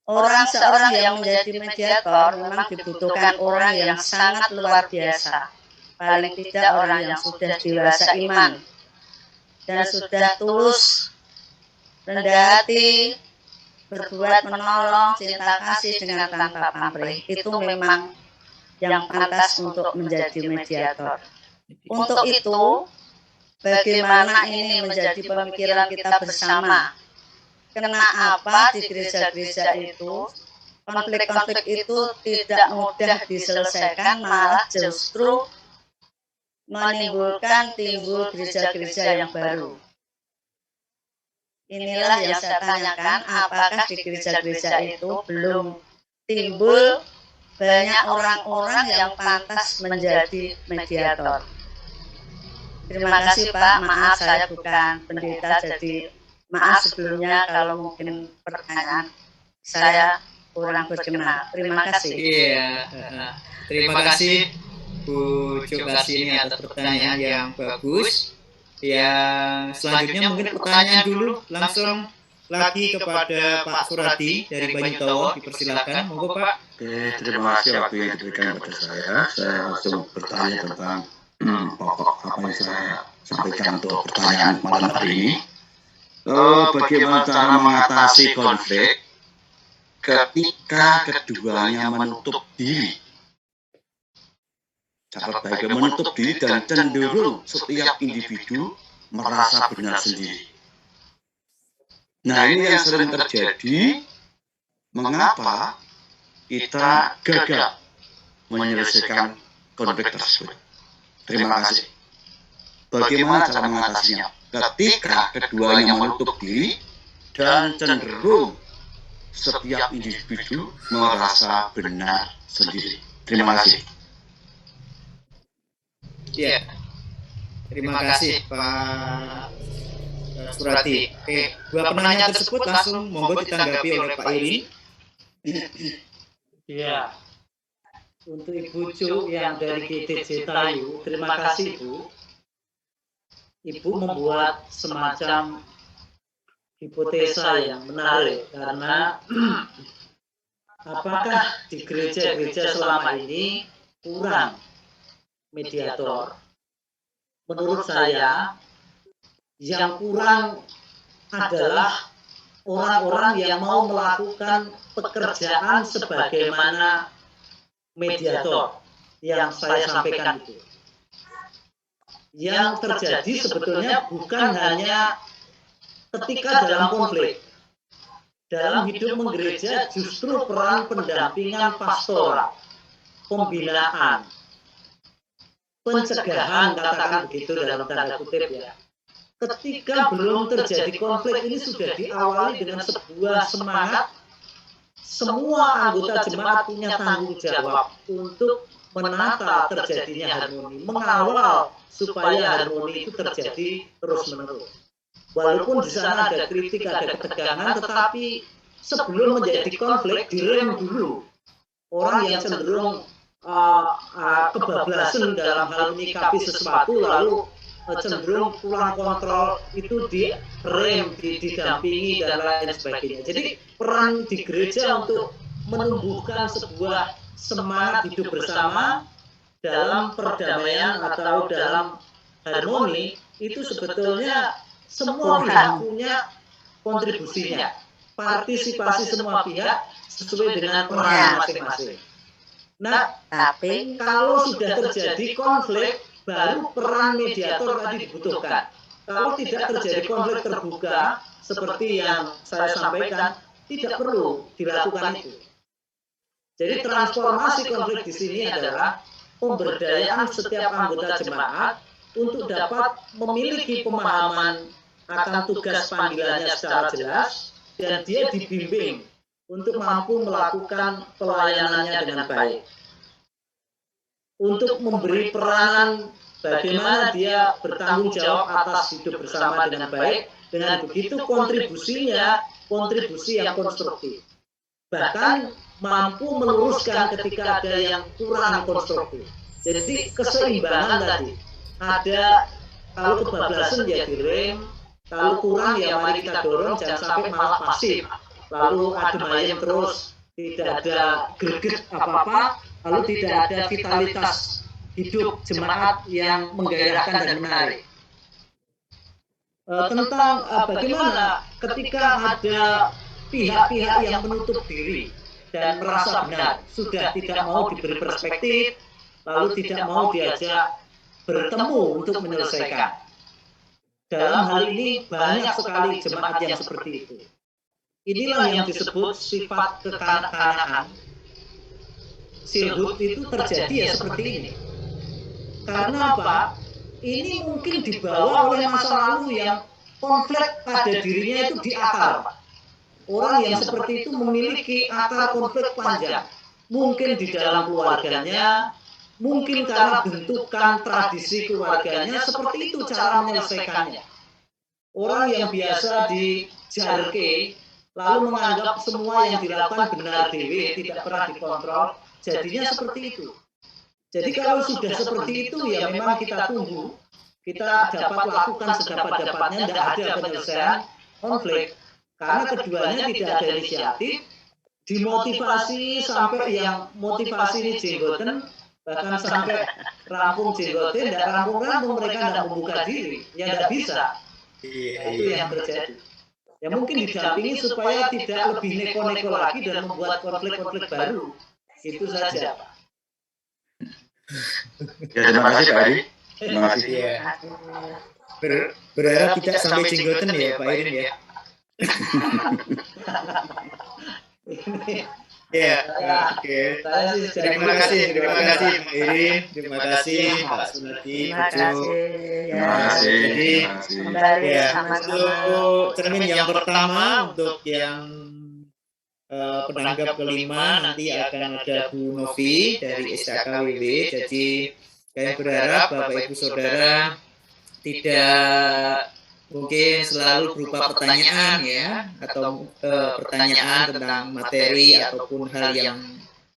Seorang yang menjadi mediator memang dibutuhkan orang yang sangat luar biasa. Paling tidak orang yang sudah dewasa iman dan sudah tulus, rendah hati, berbuat menolong, cinta kasih dengan tanpa pamrih. Itu memang yang pantas untuk menjadi mediator. Untuk itu, bagaimana ini menjadi pemikiran kita bersama? Kenapa di gereja-gereja itu konflik-konflik itu tidak mudah diselesaikan, malah justru menimbulkan timbul gereja-gereja yang baru. Inilah yang saya tanyakan, apakah di gereja-gereja itu belum timbul banyak orang-orang yang pantas menjadi mediator? Terima kasih Pak, maaf saya bukan pendeta, jadi maaf sebelumnya kalau mungkin pertanyaan saya kurang berkenan. Terima kasih. Iya, terima kasih Bu Jokasini atas pertanyaan yang bagus. Yang selanjutnya mungkin pertanyaan dulu langsung lagi kepada Pak Suradi dari Banyutowo, dipersilakan, monggo Pak. Oke, terima kasih waktu yang diberikan kepada saya. Saya langsung bertanya tentang pokok apa yang saya sampaikan untuk pertanyaan malam hari ini. Bagaimana cara mengatasi konflik ketika keduanya menutup diri? Cara baiknya menutup diri dan cenderung setiap individu merasa benar sendiri. Nah, ini yang sering terjadi. Mengapa kita gagal menyelesaikan konflik tersebut? Terima kasih. Bagaimana cara mengatasinya? Ketika keduanya menutup diri dan cenderung setiap individu merasa benar sendiri. Terima kasih. Ya, terima kasih Pak Suradi. Oke, dua penanya tersebut langsung monggo ditanggapi oleh Pak Irin. Ya, untuk Ibu Cu yang dari GTJ Tayu, terima kasih Ibu. Ibu membuat semacam hipotesa yang menarik karena apakah di gereja-gereja selama ini kurang mediator? Menurut saya yang kurang adalah orang-orang yang mau melakukan pekerjaan sebagaimana mediator yang saya sampaikan itu. Yang terjadi sebetulnya bukan hanya ketika dalam konflik. Dalam hidup menggereja justru peran pendampingan pastoral, pembinaan, pencegahan, katakan begitu dalam tanda kutip ya. Ketika belum terjadi konflik ini sudah diawali dengan sebuah semangat, semua anggota jemaat punya tanggung jawab untuk menata terjadinya harmoni, mengawal supaya harmoni itu terjadi terus-menerus. Walaupun di sana ada kritik, ada ketegangan, tetapi sebelum menjadi konflik direm dulu. Orang yang cenderung kebablasan dalam hal menyikapi sesuatu lalu cenderung kurang kontrol itu direm, didampingi dan lain sebagainya. Jadi peran di gereja untuk menumbuhkan sebuah semangat hidup bersama dalam perdamaian atau dalam harmoni itu sebetulnya semua pihak punya kontribusinya, partisipasi semua pihak sesuai dengan peran masing-masing. Nah, tapi kalau sudah terjadi konflik, baru peran mediator tadi dibutuhkan. Kalau tidak terjadi konflik terbuka, seperti yang saya sampaikan, tidak perlu dilakukan itu. Jadi transformasi konflik di sini adalah pemberdayaan setiap anggota jemaat untuk dapat memiliki pemahaman akan tugas panggilannya secara jelas dan dia dibimbing untuk mampu melakukan pelayanannya dengan baik. Untuk memberi peranan bagaimana dia bertanggung jawab atas hidup bersama dengan baik, dengan begitu kontribusinya kontribusi yang konstruktif. Bahkan mampu meluruskan ketika ada yang kurang konstruktif. Jadi keseimbangan tadi, ada kalau kebablasan ya direm, kalau kurang ya mari kita dorong, jangan sampai malah pasif, lalu adem ayem terus, tidak ada greget apa-apa, lalu tidak ada vitalitas hidup jemaat yang menggairahkan dan menarik. Tentang bagaimana ketika ada pihak-pihak yang menutup diri dan merasa benar, sudah tidak mau diberi perspektif, lalu tidak mau diajak bertemu untuk menyelesaikan. Dalam hal ini banyak sekali jemaat yang seperti itu. Inilah yang disebut sifat kekanak-kanakan. Silhut itu terjadi ya seperti ini. Karena apa? Ini mungkin dibawa oleh masa lalu yang konflik pada dirinya itu di akar, Pak. Orang yang seperti itu memiliki akar konflik panjang. Mungkin di dalam keluarganya, mungkin karena bentukan tradisi keluarganya, seperti itu cara menyelesaikannya. Orang yang biasa dijarke, lalu menganggap semua yang dilakukan benar dewe, tidak pernah dikontrol, jadinya seperti itu. Jadi kalau sudah seperti itu ya memang kita tunggu, kita dapat lakukan sedapat-dapatnya, tidak ada penyelesaian konflik. Karena keduanya tidak ada inisiatif, dimotivasi sampai yang motivasi ini jenggoten, bahkan sampai rampung jenggoten, tidak rampung-rampung mereka tidak membuka diri, ya tidak bisa. Itu yang terjadi. Ya mungkin didampingi supaya tidak lebih neko-neko lagi dan membuat konflik-konflik baru. Itu saja, Pak. Ya, terima kasih Pak Edi. Terima kasih. Ya. Berharap tidak sampai jenggoten ya Pak Irin ya. Ya, oke. Terima kasih Pak Irin, terima kasih Pak Sunardi, Terima kasih. Jadi, Kembali ya, sama-sama. untuk cermin yang pertama, untuk yang penanggap kelima nanti akan ada Bu Novi dari SKKWW. Jadi kami berharap Bapak Ibu Saudara tidak mungkin selalu berupa pertanyaan ya, atau pertanyaan tentang materi ataupun hal yang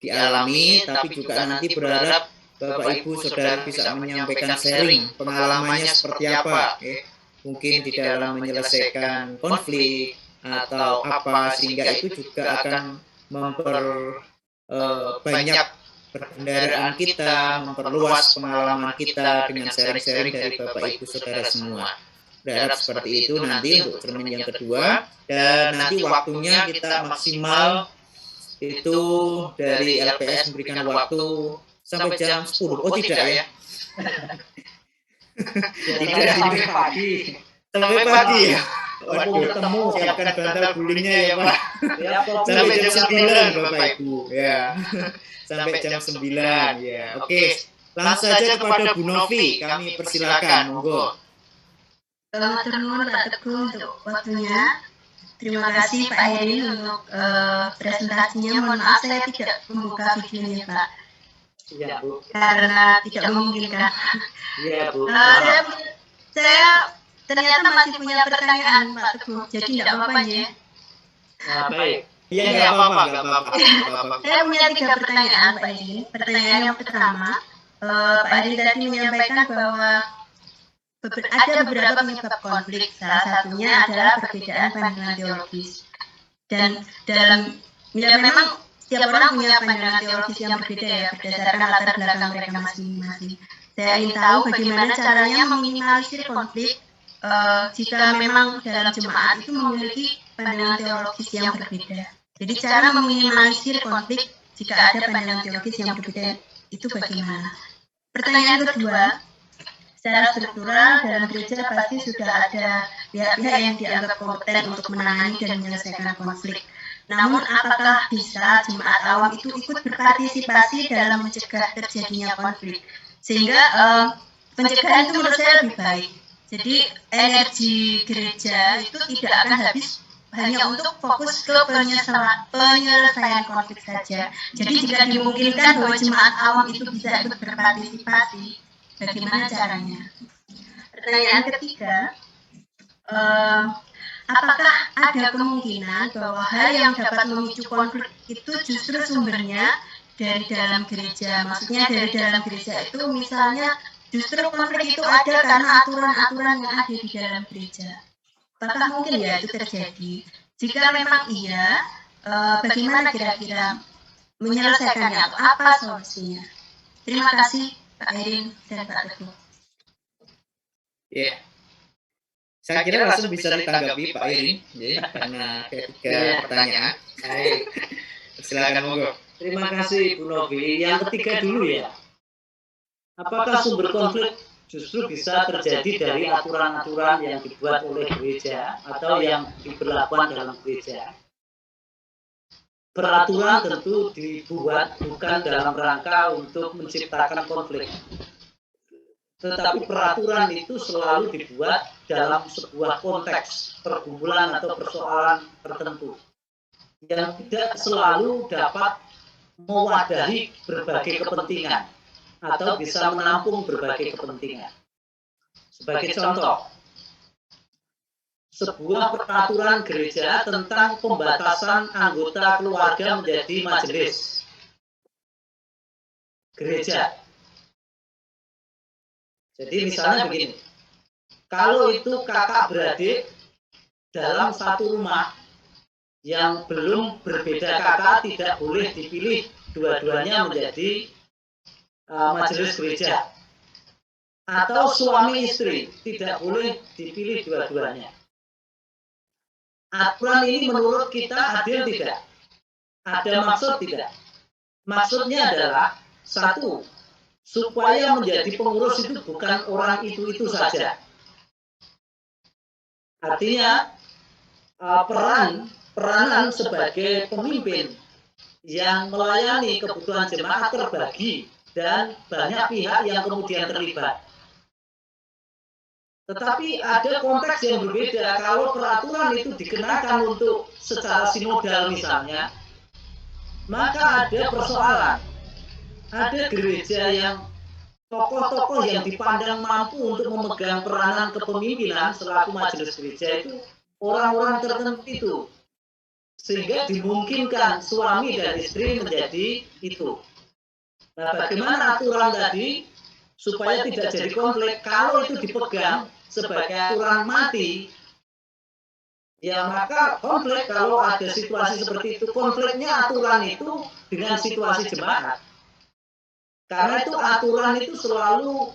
dialami, tapi juga nanti berharap Bapak Ibu Saudara bisa menyampaikan sharing pengalamannya seperti apa ya. Mungkin di dalam menyelesaikan konflik atau apa, sehingga itu juga akan memperbanyak perkendaraan kita, memperluas pengalaman kita dengan sharing-sharing dari Bapak Ibu Saudara semua. Berharap seperti itu nanti untuk cermin yang kedua, dan nanti waktunya kita maksimal itu dari LPS memberikan waktu sampai jam 10. Oh tidak ya? Tidak sampai pagi. Sampai pagi ya? Waduh, ketemu siapkan bantal gulingnya ya Pak. Ya, Sampai jam 9 Bapak Ibu ya. Sampai jam 9 ya. Oke, langsung saja kepada Bu Novi, kami persilakan, monggo. Terima Pak Teguh untuk waktunya. Terima kasih Pak Irin untuk presentasinya. Mohon maaf saya tidak membuka videonya Pak. Iya Bu. Karena tidak memungkinkan. Iya Bu. Saya ternyata masih punya pertanyaan Pak Teguh. Jadi tidak apa-apa ya. Nah, baik. Iya nggak apa-apa. Saya punya 3 pertanyaan Pak Irin. Pertanyaan yang pertama, Pak Irin tadi menyampaikan bahwa ada beberapa penyebab konflik. Salah satunya adalah perbedaan pandangan teologis. Dan dalam, ya memang setiap orang punya pandangan teologis yang berbeda ya, berdasarkan latar belakang mereka masing-masing. Saya ingin tahu bagaimana caranya meminimalisir konflik jika memang dalam jemaat itu memiliki pandangan teologis yang berbeda. Jadi cara meminimalisir konflik jika ada pandangan teologis yang berbeda itu bagaimana? Pertanyaan kedua, secara struktural dalam gereja pasti sudah ada pihak-pihak yang dianggap kompeten untuk menangani dan menyelesaikan konflik. Namun apakah bisa jemaat awam itu ikut berpartisipasi dalam mencegah terjadinya konflik? Sehingga pencegahan itu menurut saya lebih baik. Jadi energi gereja itu tidak akan habis hanya untuk fokus ke penyelesaian konflik saja. Jadi jika dimungkinkan bahwa jemaat awam itu bisa ikut berpartisipasi, bagaimana caranya? Pertanyaan ketiga, apakah ada kemungkinan bahwa hal yang dapat memicu konflik itu justru sumbernya dari dalam gereja? Maksudnya dari dalam gereja itu misalnya justru konflik itu ada karena aturan-aturan yang ada di dalam gereja. Apakah mungkin ya itu terjadi? Jika memang iya, bagaimana kira-kira menyelesaikannya atau apa solusinya? Terima kasih Pak Erin dan Pak Teguh. Ya, saya kira langsung bisa ditanggapi Pak Irin, ya, karena ketiga pertanyaan. Baik, Silakan monggo. terima kasih Bu Novi. Yang ketiga dulu ya. Apakah sumber konflik justru bisa terjadi dari aturan-aturan yang dibuat oleh gereja atau yang diberlakukan dalam gereja? Peraturan tentu dibuat bukan dalam rangka untuk menciptakan konflik. Tetapi peraturan itu selalu dibuat dalam sebuah konteks pergumulan atau persoalan tertentu yang tidak selalu dapat mewadahi berbagai kepentingan atau bisa menampung berbagai kepentingan. Sebagai contoh, sebuah peraturan gereja tentang pembatasan anggota keluarga menjadi majelis gereja. Jadi misalnya begini, kalau itu kakak beradik dalam satu rumah yang belum berbeda kakak tidak boleh dipilih dua-duanya menjadi majelis gereja. Atau suami istri tidak boleh dipilih dua-duanya. Aturan ini menurut kita adil tidak? Ada maksud tidak? Maksudnya adalah satu, supaya menjadi pengurus itu bukan orang itu saja. Artinya peranan sebagai pemimpin yang melayani kebutuhan jemaat terbagi dan banyak pihak yang kemudian terlibat. Tetapi ada konteks yang berbeda kalau peraturan itu dikenakan untuk secara sinodal misalnya, maka ada persoalan. Ada gereja yang tokoh-tokoh yang dipandang mampu untuk memegang peranan kepemimpinan selaku majelis gereja itu orang-orang tertentu itu, sehingga dimungkinkan suami dan istri menjadi itu. Nah, bagaimana aturan tadi supaya tidak jadi konflik? Kalau itu dipegang sebagai aturan mati, ya maka konflik. Kalau ada situasi seperti itu, konfliknya aturan itu dengan situasi jemaat. Karena itu aturan itu selalu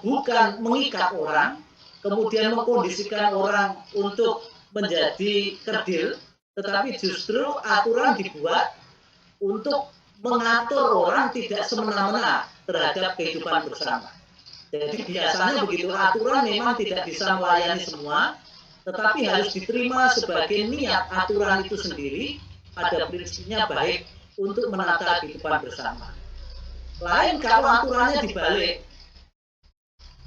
bukan mengikat orang, kemudian mengkondisikan orang untuk menjadi kerdil, tetapi justru aturan dibuat untuk mengatur orang tidak semena-mena terhadap kehidupan bersama. Jadi biasanya begitu, aturan memang tidak bisa melayani semua, tetapi harus diterima sebagai niat aturan itu sendiri, pada prinsipnya baik untuk menata kehidupan bersama. Lain kalau aturannya dibalik,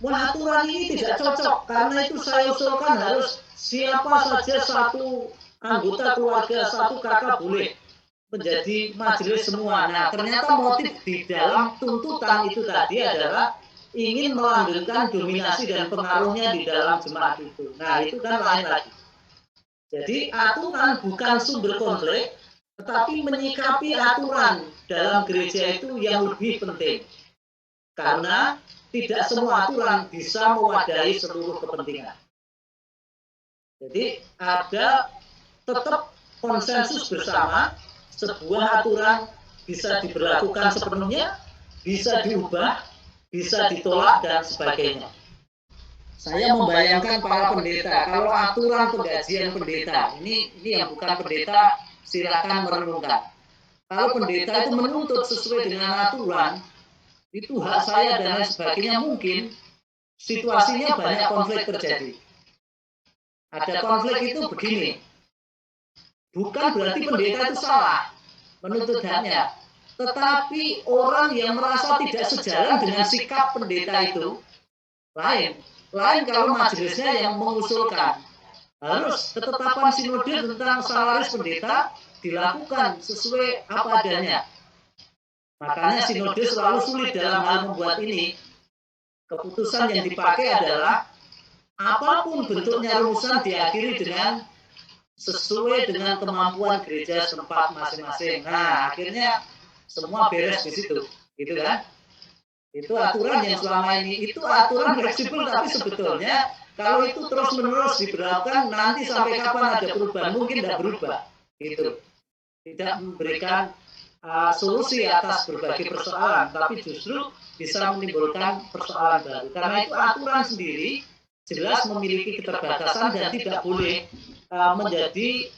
aturan ini tidak cocok karena itu saya usulkan harus siapa saja satu anggota keluarga, satu kakak boleh menjadi majelis semua. Nah, ternyata motif di dalam tuntutan itu tadi adalah ingin melanggengkan dominasi dan pengaruhnya di dalam jemaat itu. Nah, itu kan lain lagi. Jadi aturan bukan sumber konflik, tetapi menyikapi aturan dalam gereja itu yang lebih penting. Karena tidak semua aturan bisa mewadahi seluruh kepentingan. Jadi ada tetap konsensus bersama, sebuah aturan bisa diberlakukan sepenuhnya, bisa diubah, bisa ditolak, dan sebagainya. Saya membayangkan para pendeta, kalau aturan penggajian pendeta, ini yang bukan pendeta, silakan merenungkan. Kalau pendeta itu menuntut sesuai dengan aturan, itu hak saya dan lain sebagainya, mungkin situasinya banyak konflik terjadi. Ada konflik itu begini, bukan berarti pendeta itu salah menuntut haknya, tetapi orang yang merasa tidak sejalan dengan sikap pendeta itu lain kalau majelisnya yang mengusulkan. Harus ketetapan sinode tentang salaris pendeta dilakukan sesuai apa adanya. Makanya sinode selalu sulit dalam hal membuat ini. Keputusan yang dipakai adalah apapun bentuknya rumusan diakhiri dengan sesuai dengan kemampuan gereja setempat masing-masing. Nah, akhirnya semua beres di situ, gitu kan? Itu aturan yang selama ini, itu aturan fleksibel, tapi sebetulnya kalau itu terus-menerus diberlakukan, nanti sampai kapan ada perubahan, mungkin tidak berubah. Gitu. Tidak memberikan solusi atas berbagai persoalan, tapi justru bisa menimbulkan persoalan baru. Karena itu aturan sendiri jelas memiliki keterbatasan dan tidak boleh menjadi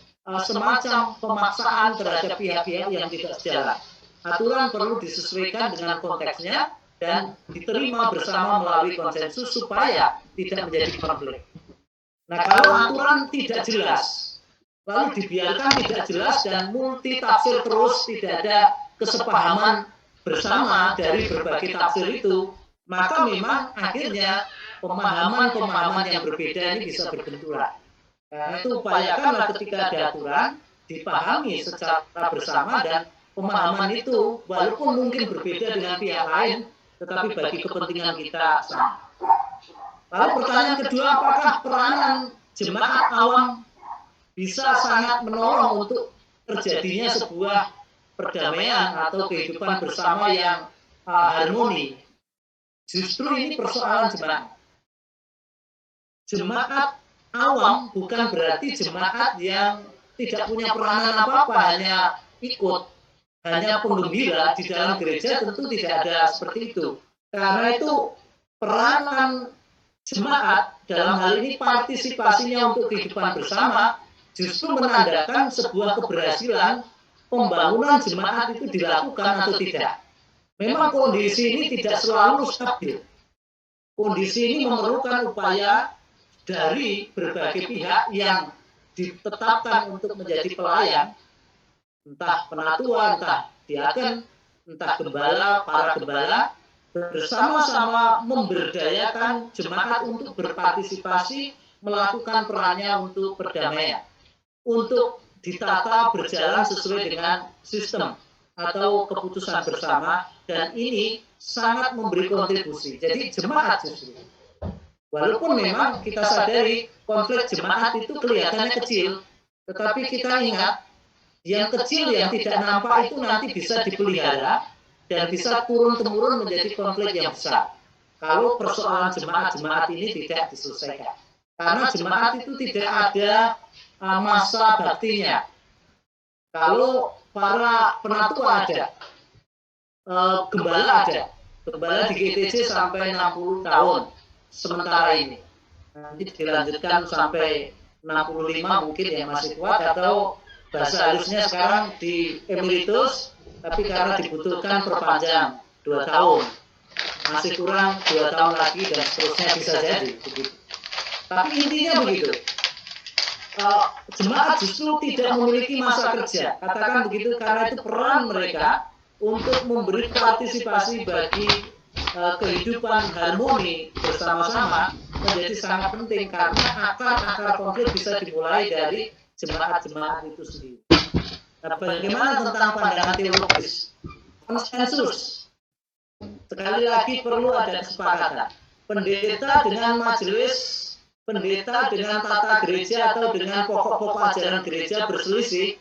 semacam pemaksaan terhadap pihak-pihak yang tidak sejalan. Aturan perlu disesuaikan dengan konteksnya dan diterima bersama melalui konsensus supaya tidak menjadi konflik. Nah, kalau aturan tidak jelas, lalu dibiarkan tidak jelas dan multi tafsir terus, tidak ada kesepahaman bersama dari berbagai tafsir itu, maka memang akhirnya pemahaman-pemahaman yang berbeda ini bisa berbenturan. Karena itu upayakanlah ketika ada aturan dipahami secara bersama dan pemahaman itu walaupun mungkin berbeda dengan pihak lain, tetapi bagi kepentingan kita sama. Lalu pertanyaan kedua, apakah peranan jemaat awam bisa sangat menolong untuk terjadinya sebuah perdamaian atau kehidupan bersama yang harmoni? Justru ini persoalan jemaat. Jemaat awam bukan berarti jemaat yang tidak punya peranan apa-apa, hanya ikut, hanya penggembira di dalam gereja, tentu tidak ada seperti itu. Karena itu peranan jemaat dalam hal ini partisipasinya untuk kehidupan bersama justru menandakan sebuah keberhasilan pembangunan jemaat itu dilakukan atau tidak. Memang kondisi ini tidak selalu stabil. Kondisi ini memerlukan upaya dari berbagai pihak yang ditetapkan untuk menjadi pelayan, entah penatua, entah diaken, entah gembala, para gembala, bersama-sama memberdayakan jemaat untuk berpartisipasi melakukan perannya untuk perdamaian, untuk ditata berjalan sesuai dengan sistem atau keputusan bersama, dan ini sangat memberi kontribusi. Jadi jemaat justru, walaupun memang kita sadari konflik jemaat itu kelihatannya kecil, tetapi kita ingat yang kecil yang tidak nampak itu nanti bisa dipelihara dan bisa turun-temurun menjadi konflik yang besar kalau persoalan jemaat-jemaat ini tidak diselesaikan. Karena jemaat itu tidak ada masa baktinya. Kalau para penatua ada, gembala ada, gembala di GTC sampai 60 tahun sementara ini. Nanti dilanjutkan sampai 65 mungkin yang masih kuat, atau bahasa halusnya sekarang di emeritus, tapi karena dibutuhkan perpanjang 2 tahun, masih kurang 2 tahun lagi dan seterusnya bisa jadi begitu. Tapi intinya begitu, jemaat justru tidak memiliki masa kerja, katakan begitu, karena itu peran mereka untuk memberi partisipasi bagi kehidupan harmoni bersama-sama menjadi sangat penting, karena akar-akar konflik bisa dimulai dari jemaat-jemaat itu sendiri. Nah, bagaimana tentang pandangan teologis? Konsensus. Sekali lagi perlu ada kesepakatan. Pendeta dengan majelis, pendeta dengan tata gereja atau dengan pokok-pokok ajaran gereja berselisih,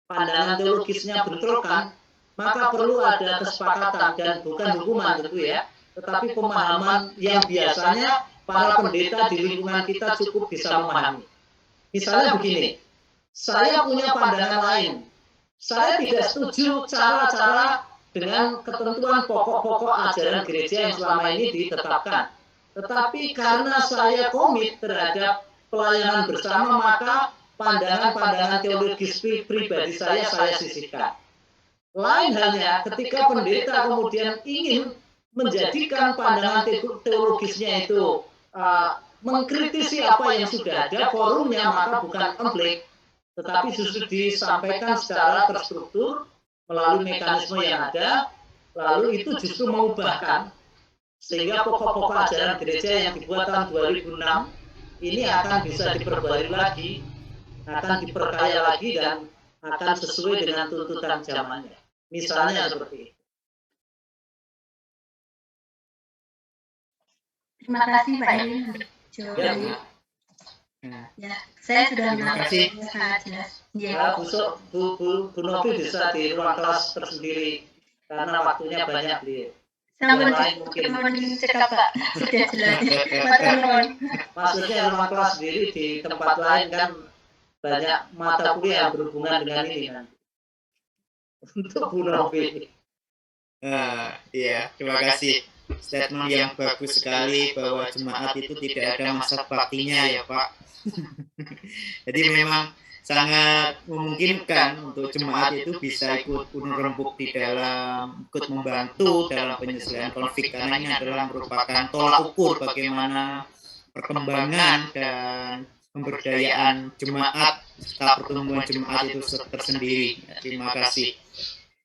pandangan teologisnya bentrokan, maka perlu ada kesepakatan dan bukan hukuman tentu ya, tetapi pemahaman yang biasanya para pendeta di lingkungan kita cukup bisa memahami. Misalnya begini, saya punya pandangan lain. Saya tidak setuju cara-cara dengan ketentuan pokok-pokok ajaran gereja yang selama ini ditetapkan. Tetapi karena saya komit terhadap pelayanan bersama, maka pandangan-pandangan teologis pribadi saya sisihkan. Lain halnya ketika pendeta kemudian ingin menjadikan pandangan teologisnya itu mengkritisi apa yang sudah ada, forumnya maka bukan konflik, tetapi justru disampaikan secara terstruktur melalui mekanisme yang ada, lalu itu justru mengubahkan, sehingga pokok-pokok ajaran gereja yang dibuat tahun 2006 ini akan bisa diperbarui lagi, akan diperkaya lagi, dan akan sesuai dengan tuntutan zamannya. Misalnya seperti itu. Terima kasih Pak Irin untuk jawabannya. Ya, saya sudah mengerti sangat jelas. Ya, Bu Novi bisa di ruang kelas tersendiri karena waktunya banyak beliau. Sampun lain mungkin. mohon dicekap Pak. Sudah jelas. Matur nuwun. Maksudnya ruang kelas sendiri di tempat lain kan banyak mata kuliah yang berhubungan dengan ini kan. Untuk Bu Novi. Iya, terima kasih. Statement yang bagus sekali bahwa jemaat itu tidak ada masa baktinya ya Pak. Jadi memang sangat memungkinkan untuk jemaat itu bisa ikut rembuk di dalam, ikut membantu dalam penyelesaian konflik, karena ini adalah merupakan tolak ukur bagaimana perkembangan dan pemberdayaan jemaat serta pertumbuhan jemaat itu tersendiri. Terima kasih.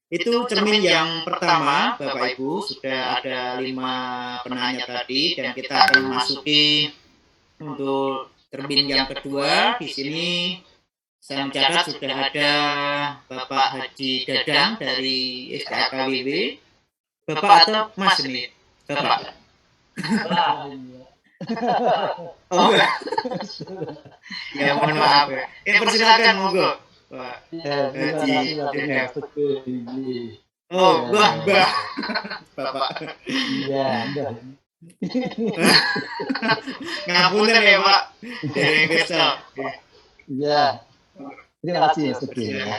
Itu cermin yang pertama, Bapak Ibu. Sudah ada 5 penanya tadi, dan kita akan memasuki untuk cermin yang kedua. Di sini saya mencatat sudah ada Bapak Haji Dadang dari SKKWW. Bapak atau Mas ini? Bapak. Oh, ya mohon maaf. Persilakan monggo. Pak Haji Dadang. Oh, Mbah. Bapak. Iya, Ngapunten ya Pak. Dari kesel. iya. Terima kasih Mas Teguh ya.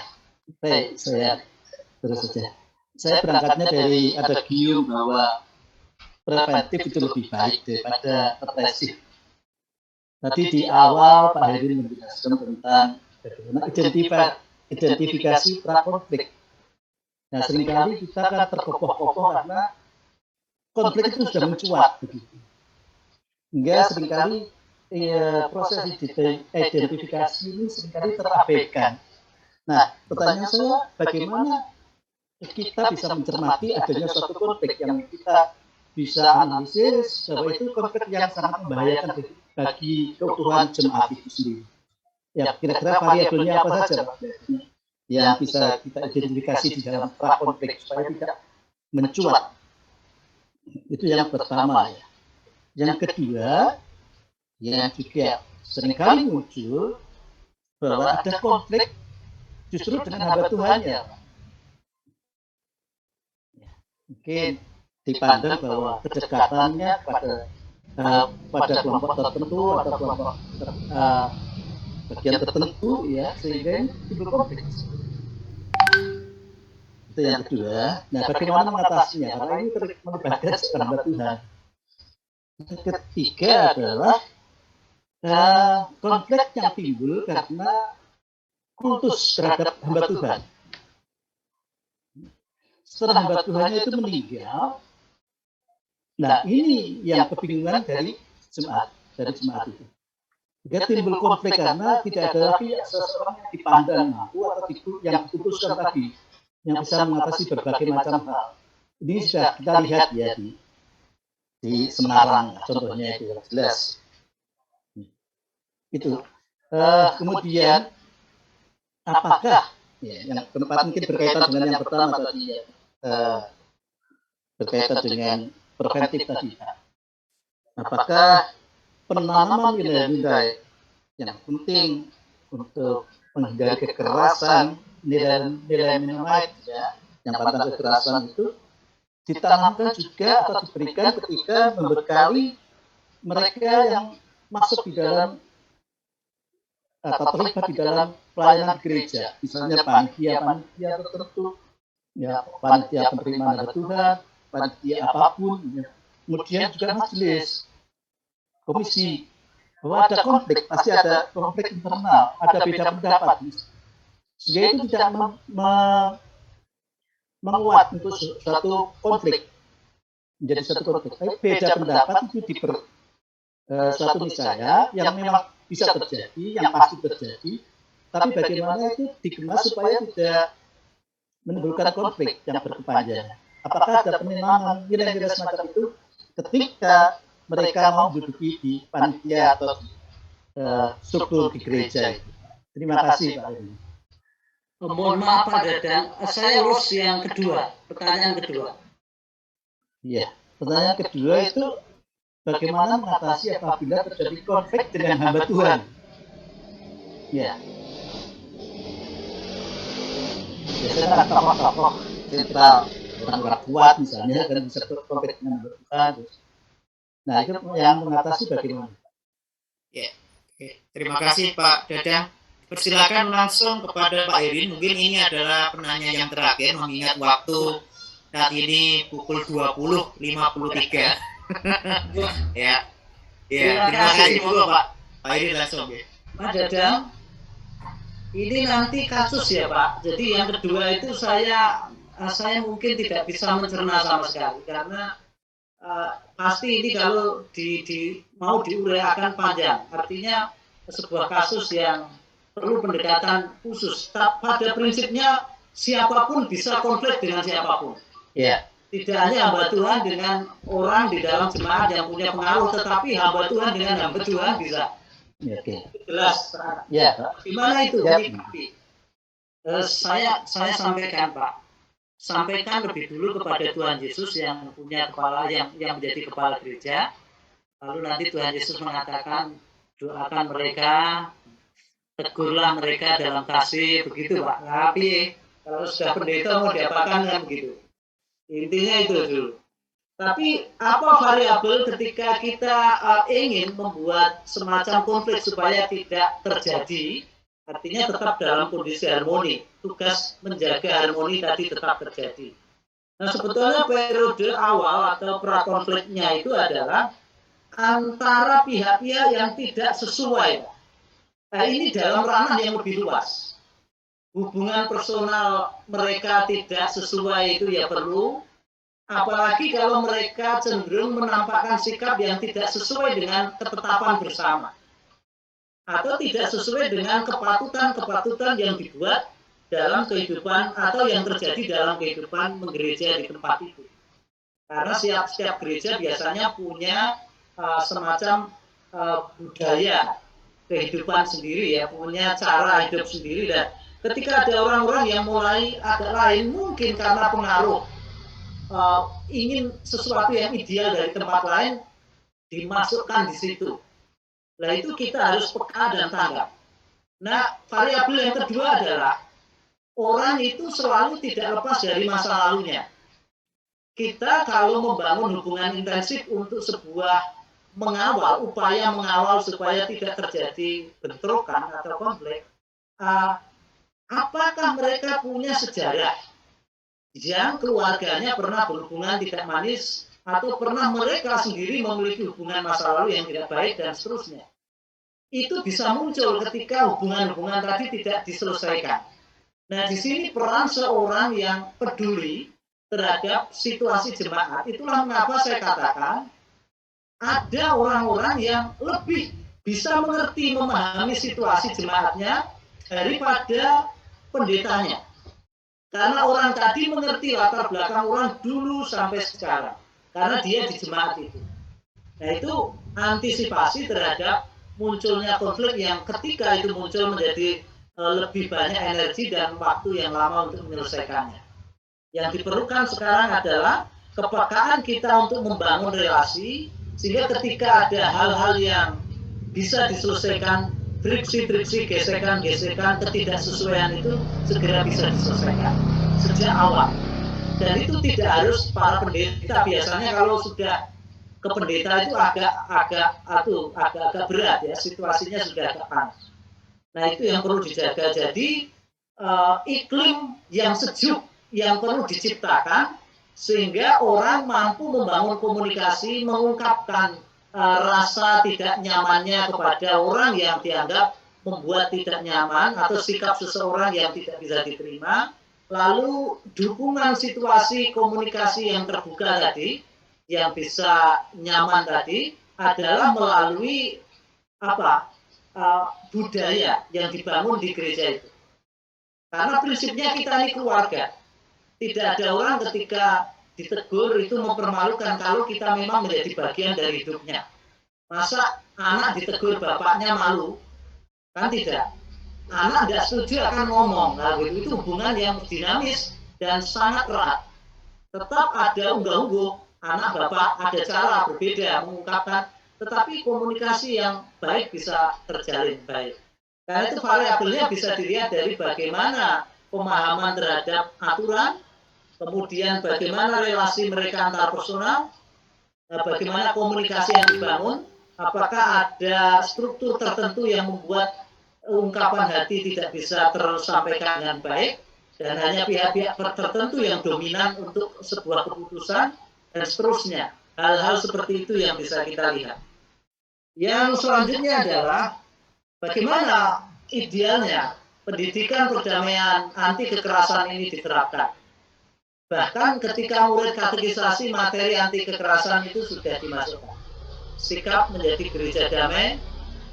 Baik, saya terus saja. Saya berangkatnya dari ada gium bahwa preventif itu lebih baik daripada represif. Tadi di awal Pak Heri menjelaskan tentang bagaimana identifikasi prakonflik. Nah, seringkali kita kan terkokoh-kokoh karena konflik itu sudah mencuat begitu. Hingga seringkali proses identifikasi ini seringkali terabaikan. Nah, pertanyaan saya, bagaimana kita bisa mencermati adanya suatu konflik yang kita bisa analisis bahwa itu konflik yang sangat membahayakan bagi keutuhan jemaat itu sendiri. Ya, kira-kira variabelnya apa saja Pak yang bisa kita identifikasi di dalam prakonflik supaya tidak mencuat. Itu yang pertama ya. Yang kedua, yang juga seringkali muncul bahwa ada konflik justru dengan hamba Tuhannya. Mungkin dipandang bahwa kedekatannya pada kelompok tertentu atau kelompok bagian tertentu ya, sehingga timbul konflik. Itu yang kedua. Nah, bagaimana mengatasinya? Karena ini melibatkan hamba Tuhan. Yang ketiga adalah konflik yang timbul karena kultus terhadap hamba Tuhan. Setelah hamba Tuhannya itu meninggal, nah ini yang kebingungan dari jemaat itu. Dia timbul konflik karena tidak ada lagi seseorang yang dipandang mampu atau yang diputuskan tadi, yang bisa mengatasi berbagai macam hal. Ini sudah kita lihat ya di Semarang, contohnya itu jelas. Itu. Kemudian apakah ya, yang keempat mungkin berkaitan dengan yang pertama tadi ya, berkaitan dengan preventif tadi. Apakah penanaman nilai-nilai yang penting untuk menghindari kekerasan, nilai-nilai Mennonite ya, yang pantang kekerasan itu ditanamkan juga atau diberikan ketika membekali mereka yang masuk di dalam atau terlibat di dalam pelayanan gereja, misalnya panitia tertentu, ya panitia penerimaan hamba Tuhan, panitia apapun, ya. Kemudian juga majelis, komisi, bahwa ada konflik, pasti ada konflik internal, ada beda pendapat, sehingga itu tidak menguat untuk suatu konflik, menjadi satu konflik. Tapi beda pendapat itu suatu niscaya yang memang bisa terjadi, yang pasti terjadi, tapi bagaimana itu dikemas supaya tidak menimbulkan konflik yang berkepanjangan. Apakah ada penanaman nilai-nilai semacam itu ketika mereka mau menduduki di panitia atau struktur di gereja itu? Terima kasih Pak Edi. Mohon maaf Pak Dadang, saya lulus yang kedua, pertanyaan kedua. Iya, pertanyaan kedua itu bagaimana mengatasi apabila terjadi konflik dengan hamba Tuhan? Ya. Biasanya tokoh-tokoh sentral orang-orang kuat misalnya dan bisa berkompet dengan Tuhan. Nah, itu yang mengatasi bagaimana? Ya, oke. Terima kasih Pak Dadang. Persilakan langsung kepada Pak Irin. Mungkin ini adalah penanya yang terakhir mengingat waktu saat ini pukul 20.53. Ya. Ya, terima kasih monggo Pak. Pak Irin langsung ya. Pak Dadang, ini nanti kasus ya Pak. Jadi yang kedua itu saya mungkin tidak bisa mencerna sama sekali karena pasti ini kalau mau diuraikan panjang. Artinya sebuah kasus yang perlu pendekatan khusus. Pada prinsipnya siapapun bisa konflik dengan siapapun. Ya. Tidak hanya hamba Tuhan dengan orang di dalam jemaat yang punya pengaruh, tetapi hamba Tuhan dengan hamba Tuhan bisa. Oke. Jelas. Ya. Gimana itu? Ya. Saya sampaikan Pak. Sampaikan lebih dulu kepada Tuhan Yesus yang punya kepala yang menjadi kepala gereja. Lalu nanti Tuhan Yesus mengatakan doakan mereka, tegurlah mereka dalam kasih, begitu Pak. Tapi kalau sudah pendeta mau diapakan kan begitu. Intinya itu dulu. Tapi apa variabel ketika kita ingin membuat semacam konflik supaya tidak terjadi? Artinya tetap dalam kondisi harmoni. Tugas menjaga harmoni tadi tetap terjadi. Nah sebetulnya periode awal atau prakonfliknya itu adalah antara pihak-pihak yang tidak sesuai. Nah ini dalam ranah yang lebih luas. Hubungan personal mereka tidak sesuai itu ya perlu. Apalagi kalau mereka cenderung menampakkan sikap yang tidak sesuai dengan ketetapan bersama. Atau tidak sesuai dengan kepatutan-kepatutan yang dibuat dalam kehidupan atau yang terjadi dalam kehidupan menggereja di tempat itu. Karena setiap gereja biasanya punya semacam budaya kehidupan sendiri ya, punya cara hidup sendiri, dan ketika ada orang-orang yang mulai agak lain mungkin karena pengaruh ingin sesuatu yang ideal dari tempat lain dimasukkan di situ. Nah itu kita harus peka dan tanggap. Nah variabel yang kedua adalah orang itu selalu tidak lepas dari masa lalunya. Kita kalau membangun hubungan intensif untuk sebuah upaya mengawal supaya tidak terjadi bentrokan atau konflik, apakah mereka punya sejarah yang keluarganya pernah berhubungan tidak manis, atau pernah mereka sendiri memiliki hubungan masa lalu yang tidak baik dan seterusnya. Itu bisa muncul ketika hubungan-hubungan tadi tidak diselesaikan. Nah, di sini peran seorang yang peduli terhadap situasi jemaat, itulah mengapa saya katakan ada orang-orang yang lebih bisa mengerti, memahami situasi jemaatnya daripada pendetanya. Karena orang tadi mengerti latar belakang orang dulu sampai sekarang. Karena dia di jemaat itu. Nah itu antisipasi terhadap munculnya konflik yang ketika itu muncul menjadi lebih banyak energi dan waktu yang lama untuk menyelesaikannya. Yang diperlukan sekarang adalah kepekaan kita untuk membangun relasi, sehingga ketika ada hal-hal yang bisa diselesaikan, friksi-friksi, gesekan-gesekan, ketidaksesuaian itu segera bisa diselesaikan sejak awal. Dan itu tidak harus para pendeta, biasanya kalau sudah ke pendeta itu agak berat ya, situasinya sudah agak panas. Nah itu yang perlu dijaga. Jadi iklim yang sejuk yang perlu diciptakan sehingga orang mampu membangun komunikasi, mengungkapkan rasa tidak nyamannya kepada orang yang dianggap membuat tidak nyaman atau sikap seseorang yang tidak bisa diterima. Lalu dukungan situasi komunikasi yang terbuka tadi, yang bisa nyaman tadi, adalah melalui budaya yang dibangun di gereja itu. Karena prinsipnya kita ini keluarga. Tidak ada orang ketika ditegur itu mempermalukan kalau kita memang menjadi bagian dari hidupnya. Masa anak ditegur bapaknya malu? Kan tidak. Anak tidak setuju akan ngomong. Nah, itu hubungan yang dinamis dan sangat erat. Tetap ada unggah-ungguh. Anak bapak ada cara berbeda mengungkapkan, tetapi komunikasi yang baik bisa terjalin baik. Karena itu variabelnya bisa dilihat dari bagaimana pemahaman terhadap aturan, kemudian bagaimana relasi mereka antar personal, bagaimana komunikasi yang dibangun, apakah ada struktur tertentu yang membuat ungkapan hati tidak bisa tersampaikan dengan baik, dan hanya pihak-pihak tertentu yang dominan untuk sebuah keputusan, dan seterusnya. Hal-hal seperti itu yang bisa kita lihat. Yang selanjutnya adalah bagaimana idealnya pendidikan perdamaian anti kekerasan ini diterapkan. Bahkan ketika murid katekisasi materi anti kekerasan itu sudah dimasukkan. Sikap menjadi gereja damai,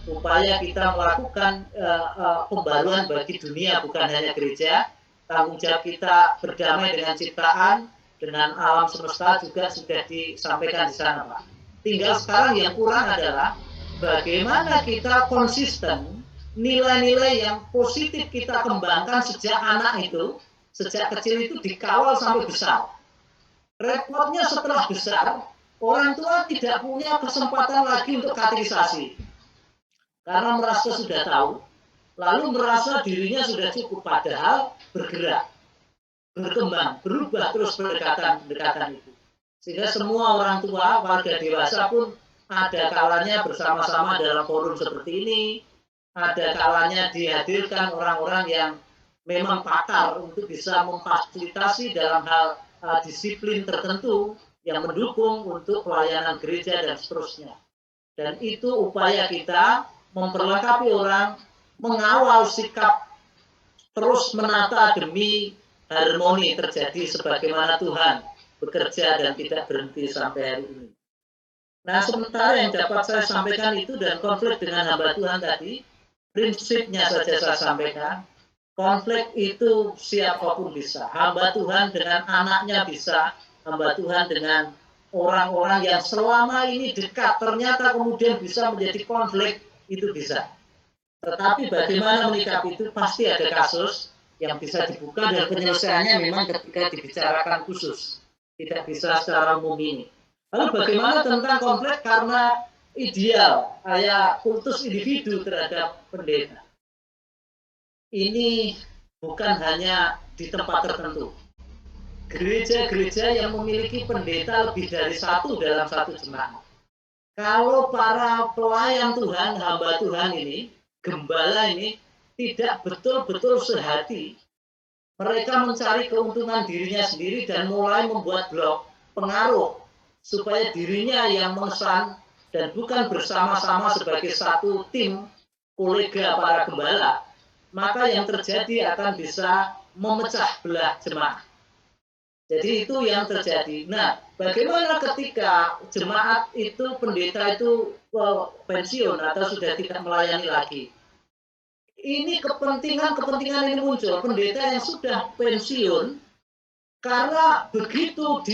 upaya kita melakukan pembaruan bagi dunia, bukan hanya gereja. Tanggung jawab kita berdamai dengan ciptaan, dengan alam semesta juga sudah disampaikan di sana, Pak. Tinggal sekarang yang kurang adalah bagaimana kita konsisten nilai-nilai yang positif kita kembangkan sejak anak itu, sejak kecil itu dikawal sampai besar. Repotnya setelah besar, orang tua tidak punya kesempatan lagi untuk katekisasi. Karena merasa sudah tahu, lalu merasa dirinya sudah cukup, padahal bergerak, berkembang, berubah terus pendekatan itu. Sehingga semua orang tua, warga dewasa pun ada kalanya bersama-sama dalam forum seperti ini, ada kalanya dihadirkan orang-orang yang memang pakar untuk bisa memfasilitasi dalam hal disiplin tertentu yang mendukung untuk pelayanan gereja dan seterusnya. Dan itu upaya kita memperlengkapi orang, mengawal sikap terus menata demi harmoni terjadi sebagaimana Tuhan bekerja dan tidak berhenti sampai hari ini. Nah, sementara yang dapat saya sampaikan itu dan konflik dengan hamba Tuhan tadi, prinsipnya saja saya sampaikan. Konflik itu siapapun bisa. Hamba Tuhan dengan anaknya bisa, hamba Tuhan dengan orang-orang yang selama ini dekat, ternyata kemudian bisa menjadi konflik, itu bisa. Tetapi bagaimana menyikapi itu, pasti ada kasus yang bisa dibuka dan penyelesaiannya memang ketika dibicarakan khusus, tidak bisa secara umum ini. Lalu bagaimana tentang konflik karena ideal, kayak kultus individu terhadap pendeta? Ini bukan hanya di tempat tertentu. Gereja-gereja yang memiliki pendeta lebih dari satu dalam satu jemaat. Kalau para pelayan Tuhan, hamba Tuhan ini, gembala ini, tidak betul-betul sehati, mereka mencari keuntungan dirinya sendiri dan mulai membuat blog pengaruh supaya dirinya yang mengesan dan bukan bersama-sama sebagai satu tim kolega para gembala, maka yang terjadi akan bisa memecah belah jemaat. Jadi itu yang terjadi. Nah, bagaimana ketika jemaat itu, pendeta itu pensiun atau sudah tidak melayani lagi? Ini kepentingan ini muncul. Pendeta yang sudah pensiun, karena begitu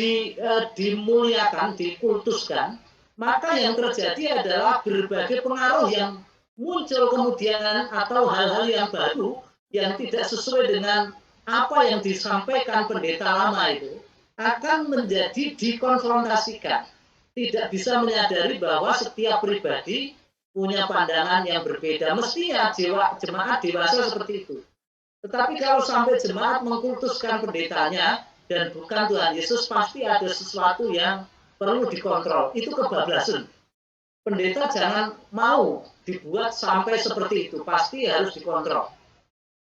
dimuliakan, dikultuskan, maka yang terjadi adalah berbagai pengaruh yang muncul kemudian atau hal-hal yang baru yang tidak sesuai dengan apa yang disampaikan pendeta lama itu akan menjadi dikonfrontasikan. Tidak bisa menyadari bahwa setiap pribadi punya pandangan yang berbeda. Mestinya jemaat dewasa seperti itu. Tetapi kalau sampai jemaat mengkultuskan pendetanya dan bukan Tuhan Yesus, pasti ada sesuatu yang perlu dikontrol. Itu kebablasan. Pendeta jangan mau dibuat sampai seperti itu. Pasti harus dikontrol.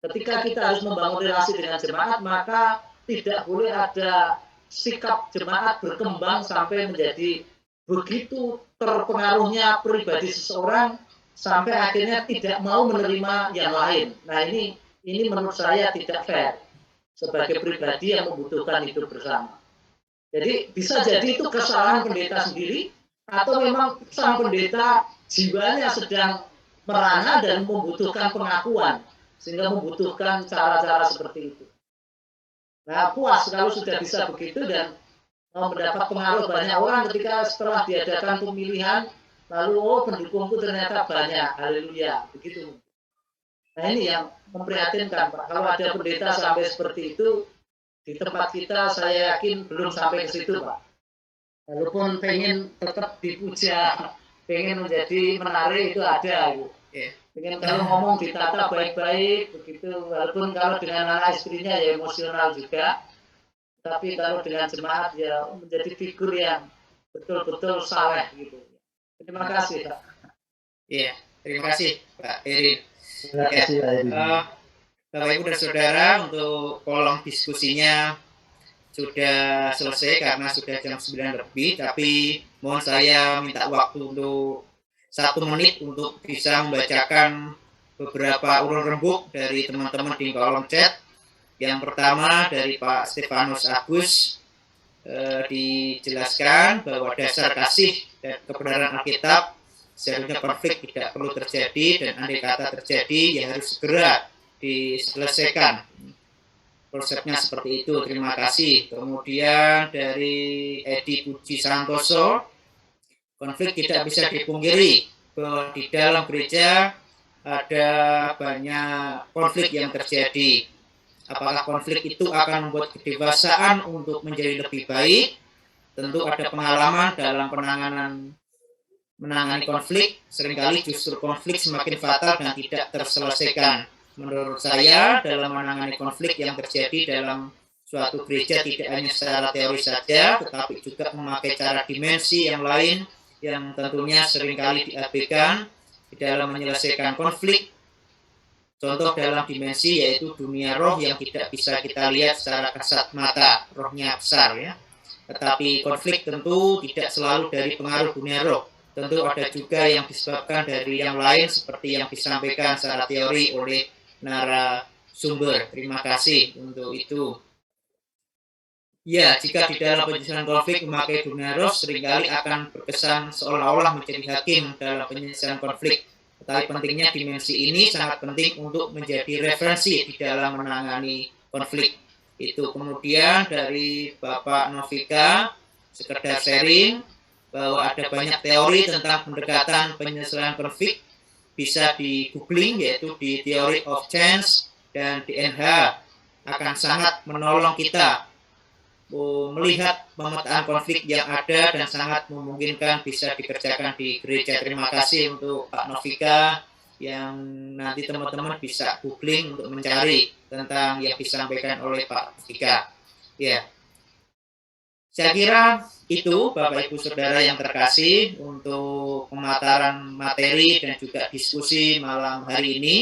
Ketika kita harus membangun relasi dengan jemaat, maka tidak boleh ada sikap jemaat berkembang sampai menjadi begitu terpengaruhnya pribadi seseorang sampai akhirnya tidak mau menerima yang lain. Nah, ini menurut saya tidak fair sebagai pribadi yang membutuhkan hidup bersama. Jadi bisa jadi itu kesalahan pendeta sendiri atau memang sang pendeta jiwanya sedang merana dan membutuhkan pengakuan, sehingga membutuhkan cara-cara seperti itu. Nah, puas kalau sudah bisa begitu dan mendapat pengaruh banyak orang ketika setelah diadakan pemilihan, lalu pendukungku ternyata banyak, haleluya, begitu. Nah, ini yang memprihatinkan, Pak. Kalau ada pendeta sampai seperti itu, di tempat kita saya yakin belum sampai ke situ, Pak. Walaupun pengen tetap dipuja, pengen menjadi menarik, itu ada, Bu. Dengan kalau ngomong ditata baik-baik begitu, walaupun kalau dengan anak istrinya ya emosional juga. Tapi kalau dengan jemaat ya menjadi figur yang betul-betul saleh gitu. Terima kasih, Pak. Iya, terima kasih Pak Erin. Terima kasih Pak Erin. Bapak Ibu dan Saudara, untuk kolom diskusinya sudah selesai karena sudah jam 9 lebih, tapi mohon saya minta waktu untuk 1 menit untuk bisa membacakan beberapa urun rembuk dari teman-teman di kolom chat. Yang pertama dari Pak Stefanus Agus, dijelaskan bahwa dasar kasih dan kebenaran Alkitab seharusnya konflik tidak perlu terjadi, dan andai kata terjadi ya harus segera diselesaikan. Konsepnya seperti itu. Terima kasih. Kemudian dari Edi Puji Santoso, konflik tidak bisa dipungkiri bahwa di dalam gereja ada banyak konflik yang terjadi. Apakah konflik itu akan membuat kedewasaan untuk menjadi lebih baik? Tentu ada pengalaman dalam menangani konflik. Seringkali justru konflik semakin fatal dan tidak terselesaikan. Menurut saya, dalam menangani konflik yang terjadi dalam suatu gereja tidak hanya secara teori saja, tetapi juga memakai cara dimensi yang lain yang tentunya seringkali diabaikan di dalam menyelesaikan konflik. Contoh dalam dimensi yaitu dunia roh yang tidak bisa kita lihat secara kasat mata, rohnya besar ya. Tetapi konflik tentu tidak selalu dari pengaruh dunia roh. Tentu ada juga yang disebabkan dari yang lain seperti yang disampaikan secara teori oleh narasumber. Terima kasih untuk itu. Ya, jika di dalam penyelesaian konflik memakai dunia roh seringkali akan berkesan seolah-olah menjadi hakim dalam penyelesaian konflik. Tetapi pentingnya dimensi ini sangat penting untuk menjadi referensi di dalam menangani konflik. Itu kemudian dari Bapak Novika, sekedar sharing bahwa ada banyak teori tentang pendekatan penyelesaian konflik, bisa di googling yaitu di Theory of Change dan DNH, akan sangat menolong kita melihat pemetaan konflik yang ada dan sangat memungkinkan bisa dikerjakan di gereja. Terima kasih untuk Pak Novika, yang nanti teman-teman bisa googling untuk mencari tentang yang disampaikan oleh Pak Novika. Ya, saya kira itu Bapak Ibu Saudara yang terkasih untuk pemaparan materi dan juga diskusi malam hari ini.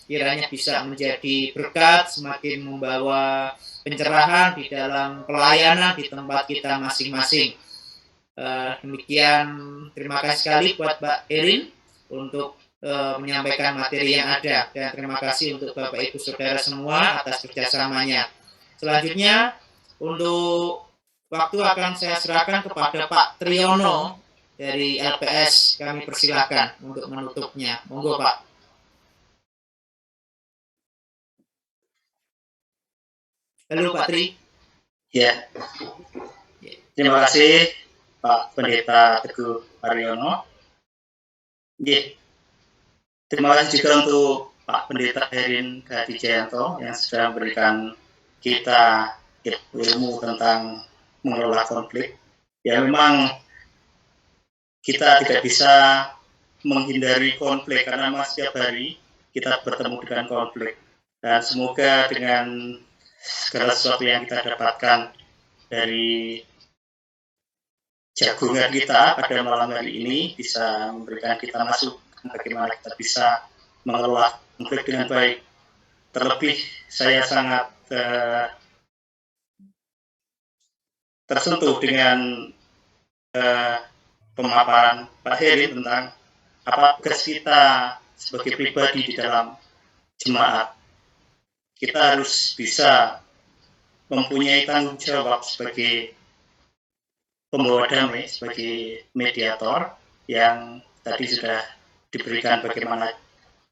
Kiranya bisa menjadi berkat, semakin membawa pencerahan di dalam pelayanan di tempat kita masing-masing. Demikian, terima kasih sekali buat Mbak Erin untuk menyampaikan materi yang ada, dan terima kasih untuk Bapak Ibu Saudara semua atas kerjasamanya. Selanjutnya, untuk waktu akan saya serahkan kepada Pak Triyono dari LPS. Kami persilahkan untuk menutupnya. Monggo Pak. Halo Pak Tri. Ya, terima kasih Pak Pendeta Teguh Haryono. Terima kasih juga untuk Pak Pendeta Erin Gadijayanto yang sudah memberikan kita ilmu tentang mengelola konflik. Ya, memang kita tidak bisa menghindari konflik karena setiap hari kita bertemu dengan konflik. Dan semoga dengan segala sesuatu yang kita dapatkan dari jagungan kita pada malam hari ini bisa memberikan kita masukan bagaimana kita bisa mengelola konflik dengan baik. Terlebih saya sangat tersentuh dengan pemaparan Pak Heri tentang apa tugas kita sebagai pribadi di dalam jemaat. Kita harus bisa mempunyai tanggung jawab sebagai pembawa damai, sebagai mediator yang tadi sudah diberikan bagaimana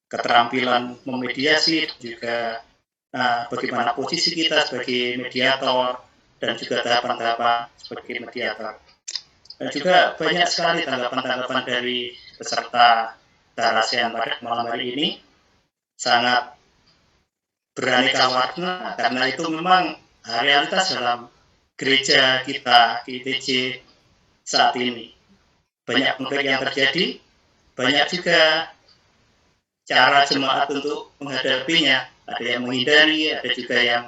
keterampilan memediasi, juga bagaimana posisi kita sebagai mediator, dan juga tahapan-tahapan sebagai mediator. Dan juga banyak sekali tanggapan-tanggapan dari peserta Tarasian pada malam hari ini, sangat beraneka warna, karena itu memang realitas dalam gereja kita di ITJ saat ini. Banyak konflik yang terjadi, banyak juga cara jemaat untuk menghadapinya. Ada yang menghindari, ada juga yang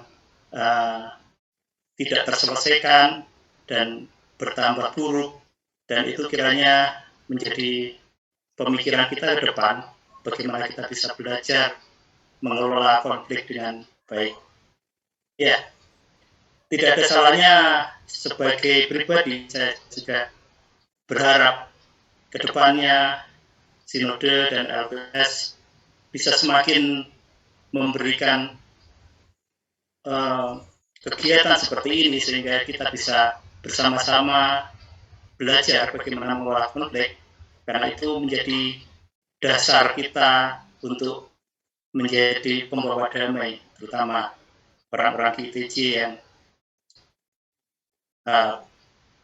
tidak terselesaikan dan bertambah buruk, dan itu kiranya menjadi pemikiran kita ke depan, bagaimana kita bisa belajar mengelola konflik dengan baik. Ya, tidak ada salahnya sebagai pribadi, saya juga berharap ke depannya Sinode dan LPS bisa semakin memberikan kegiatan seperti ini sehingga kita bisa bersama-sama belajar bagaimana mengelola konflik, karena itu menjadi dasar kita untuk menjadi pembawa damai, terutama orang-orang GTJ yang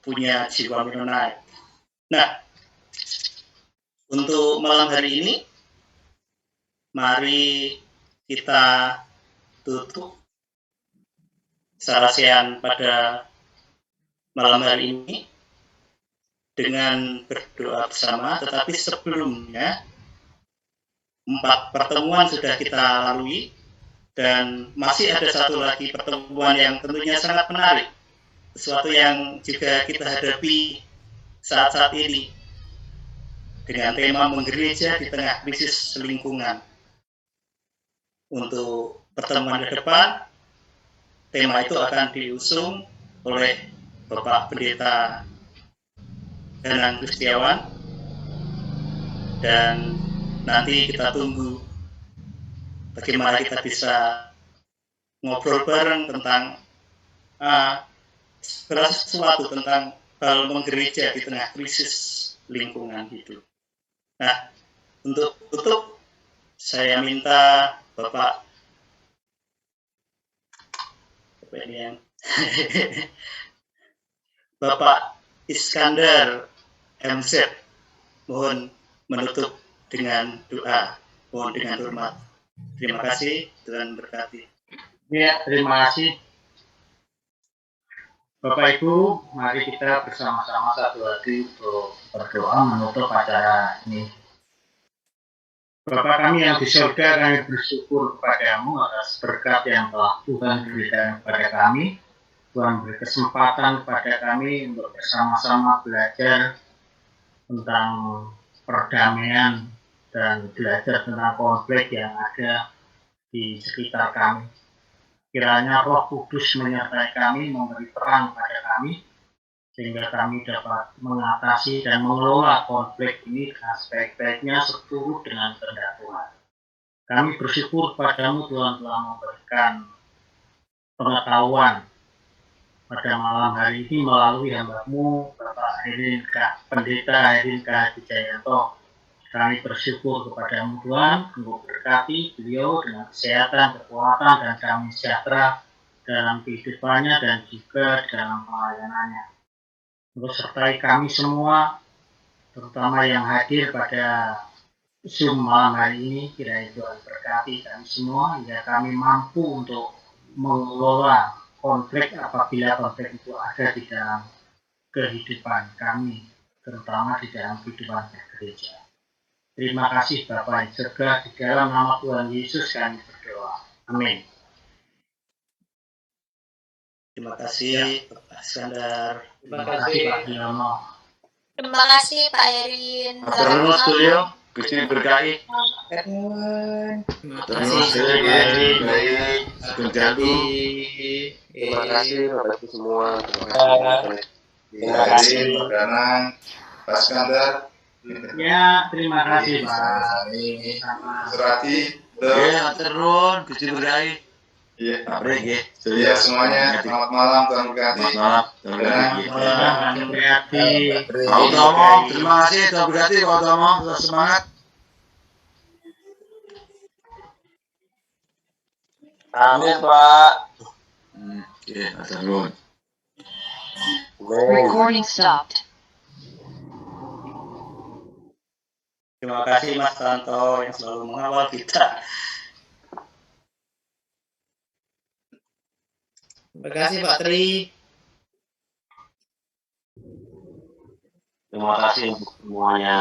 punya jiwa Mennonite. Nah, untuk malam hari ini, mari kita tutup sarasean pada malam hari ini dengan berdoa bersama, tetapi sebelumnya 4 pertemuan sudah kita lalui dan masih ada satu lagi pertemuan yang tentunya sangat menarik, sesuatu yang juga kita hadapi saat-saat ini dengan tema menggereja di tengah krisis lingkungan. Untuk pertemuan ke depan, tema itu akan diusung oleh Bapak Pendeta Danang Kristiawan, dan nanti kita tunggu bagaimana kita bisa ngobrol bareng tentang segala sesuatu tentang hal menggereja di tengah krisis lingkungan hidup. Nah, untuk tutup, saya minta Bapak Bapak Iskandar MZ mohon menutup dengan doa. Mohon dengan hormat. Terima kasih, Tuhan berkati. Ya, terima kasih. Bapak Ibu, mari kita bersama-sama satu hati untuk berdoa menutup acara ini. Bapa kami yang di surga, kami bersyukur kepadamu atas berkat yang telah Tuhan berikan kepada kami. Tuhan beri kesempatan kepada kami untuk bersama-sama belajar tentang perdamaian dan belajar tentang konflik yang ada di sekitar kami. Kiranya Roh Kudus menyertai kami, memberi terang pada kami, sehingga kami dapat mengatasi dan mengelola konflik ini dengan sebaik-baiknya seturut dengan kehendak Tuhan. Kami bersyukur padamu Tuhan telah memberikan pengetahuan pada malam hari ini melalui hamba-Mu Bapak Pendeta Herin K. Wijayanto. Kami bersyukur kepadamu Tuhan untuk berkati beliau dengan kesehatan, kekuatan, dan damai sejahtera dalam kehidupannya dan juga dalam pelayanannya. Untuk sertai kami semua, terutama yang hadir pada Zoom malam hari ini, kiranya Tuhan berkati kami semua hingga kami mampu untuk mengelola konflik apabila konflik itu ada di dalam kehidupan kami, terutama di dalam kehidupan gereja. Terima kasih Bapa di surga, di dalam nama Tuhan Yesus kami berdoa. Amin. Terima kasih Bapak Iskandar. Terima kasih Pak Diono. Terima kasih Pak Erin. Terus beliau, Gusti berkahi. Terima Terima kasih, baik. Terjadi. Terima kasih Bapak Ibu semua. Terima kasih, Pak Danang, Pak Iskandar. Ya, terima kasih Pak. Surati. Ya, turun, Gusti berkahi. Iya, Pak Brek ya. iya semuanya. Selamat malam, Tuhan berkati. Selamat malam. Terima kasih. Pak Utomo, terima kasih Tuhan berkati Pak Utomo, tetap semangat. Amin Pak. Oke, turun. Recording stopped. Terima kasih Mas Tanto yang selalu mengawal kita. Terima kasih Pak Tri. Terima kasih untuk semuanya.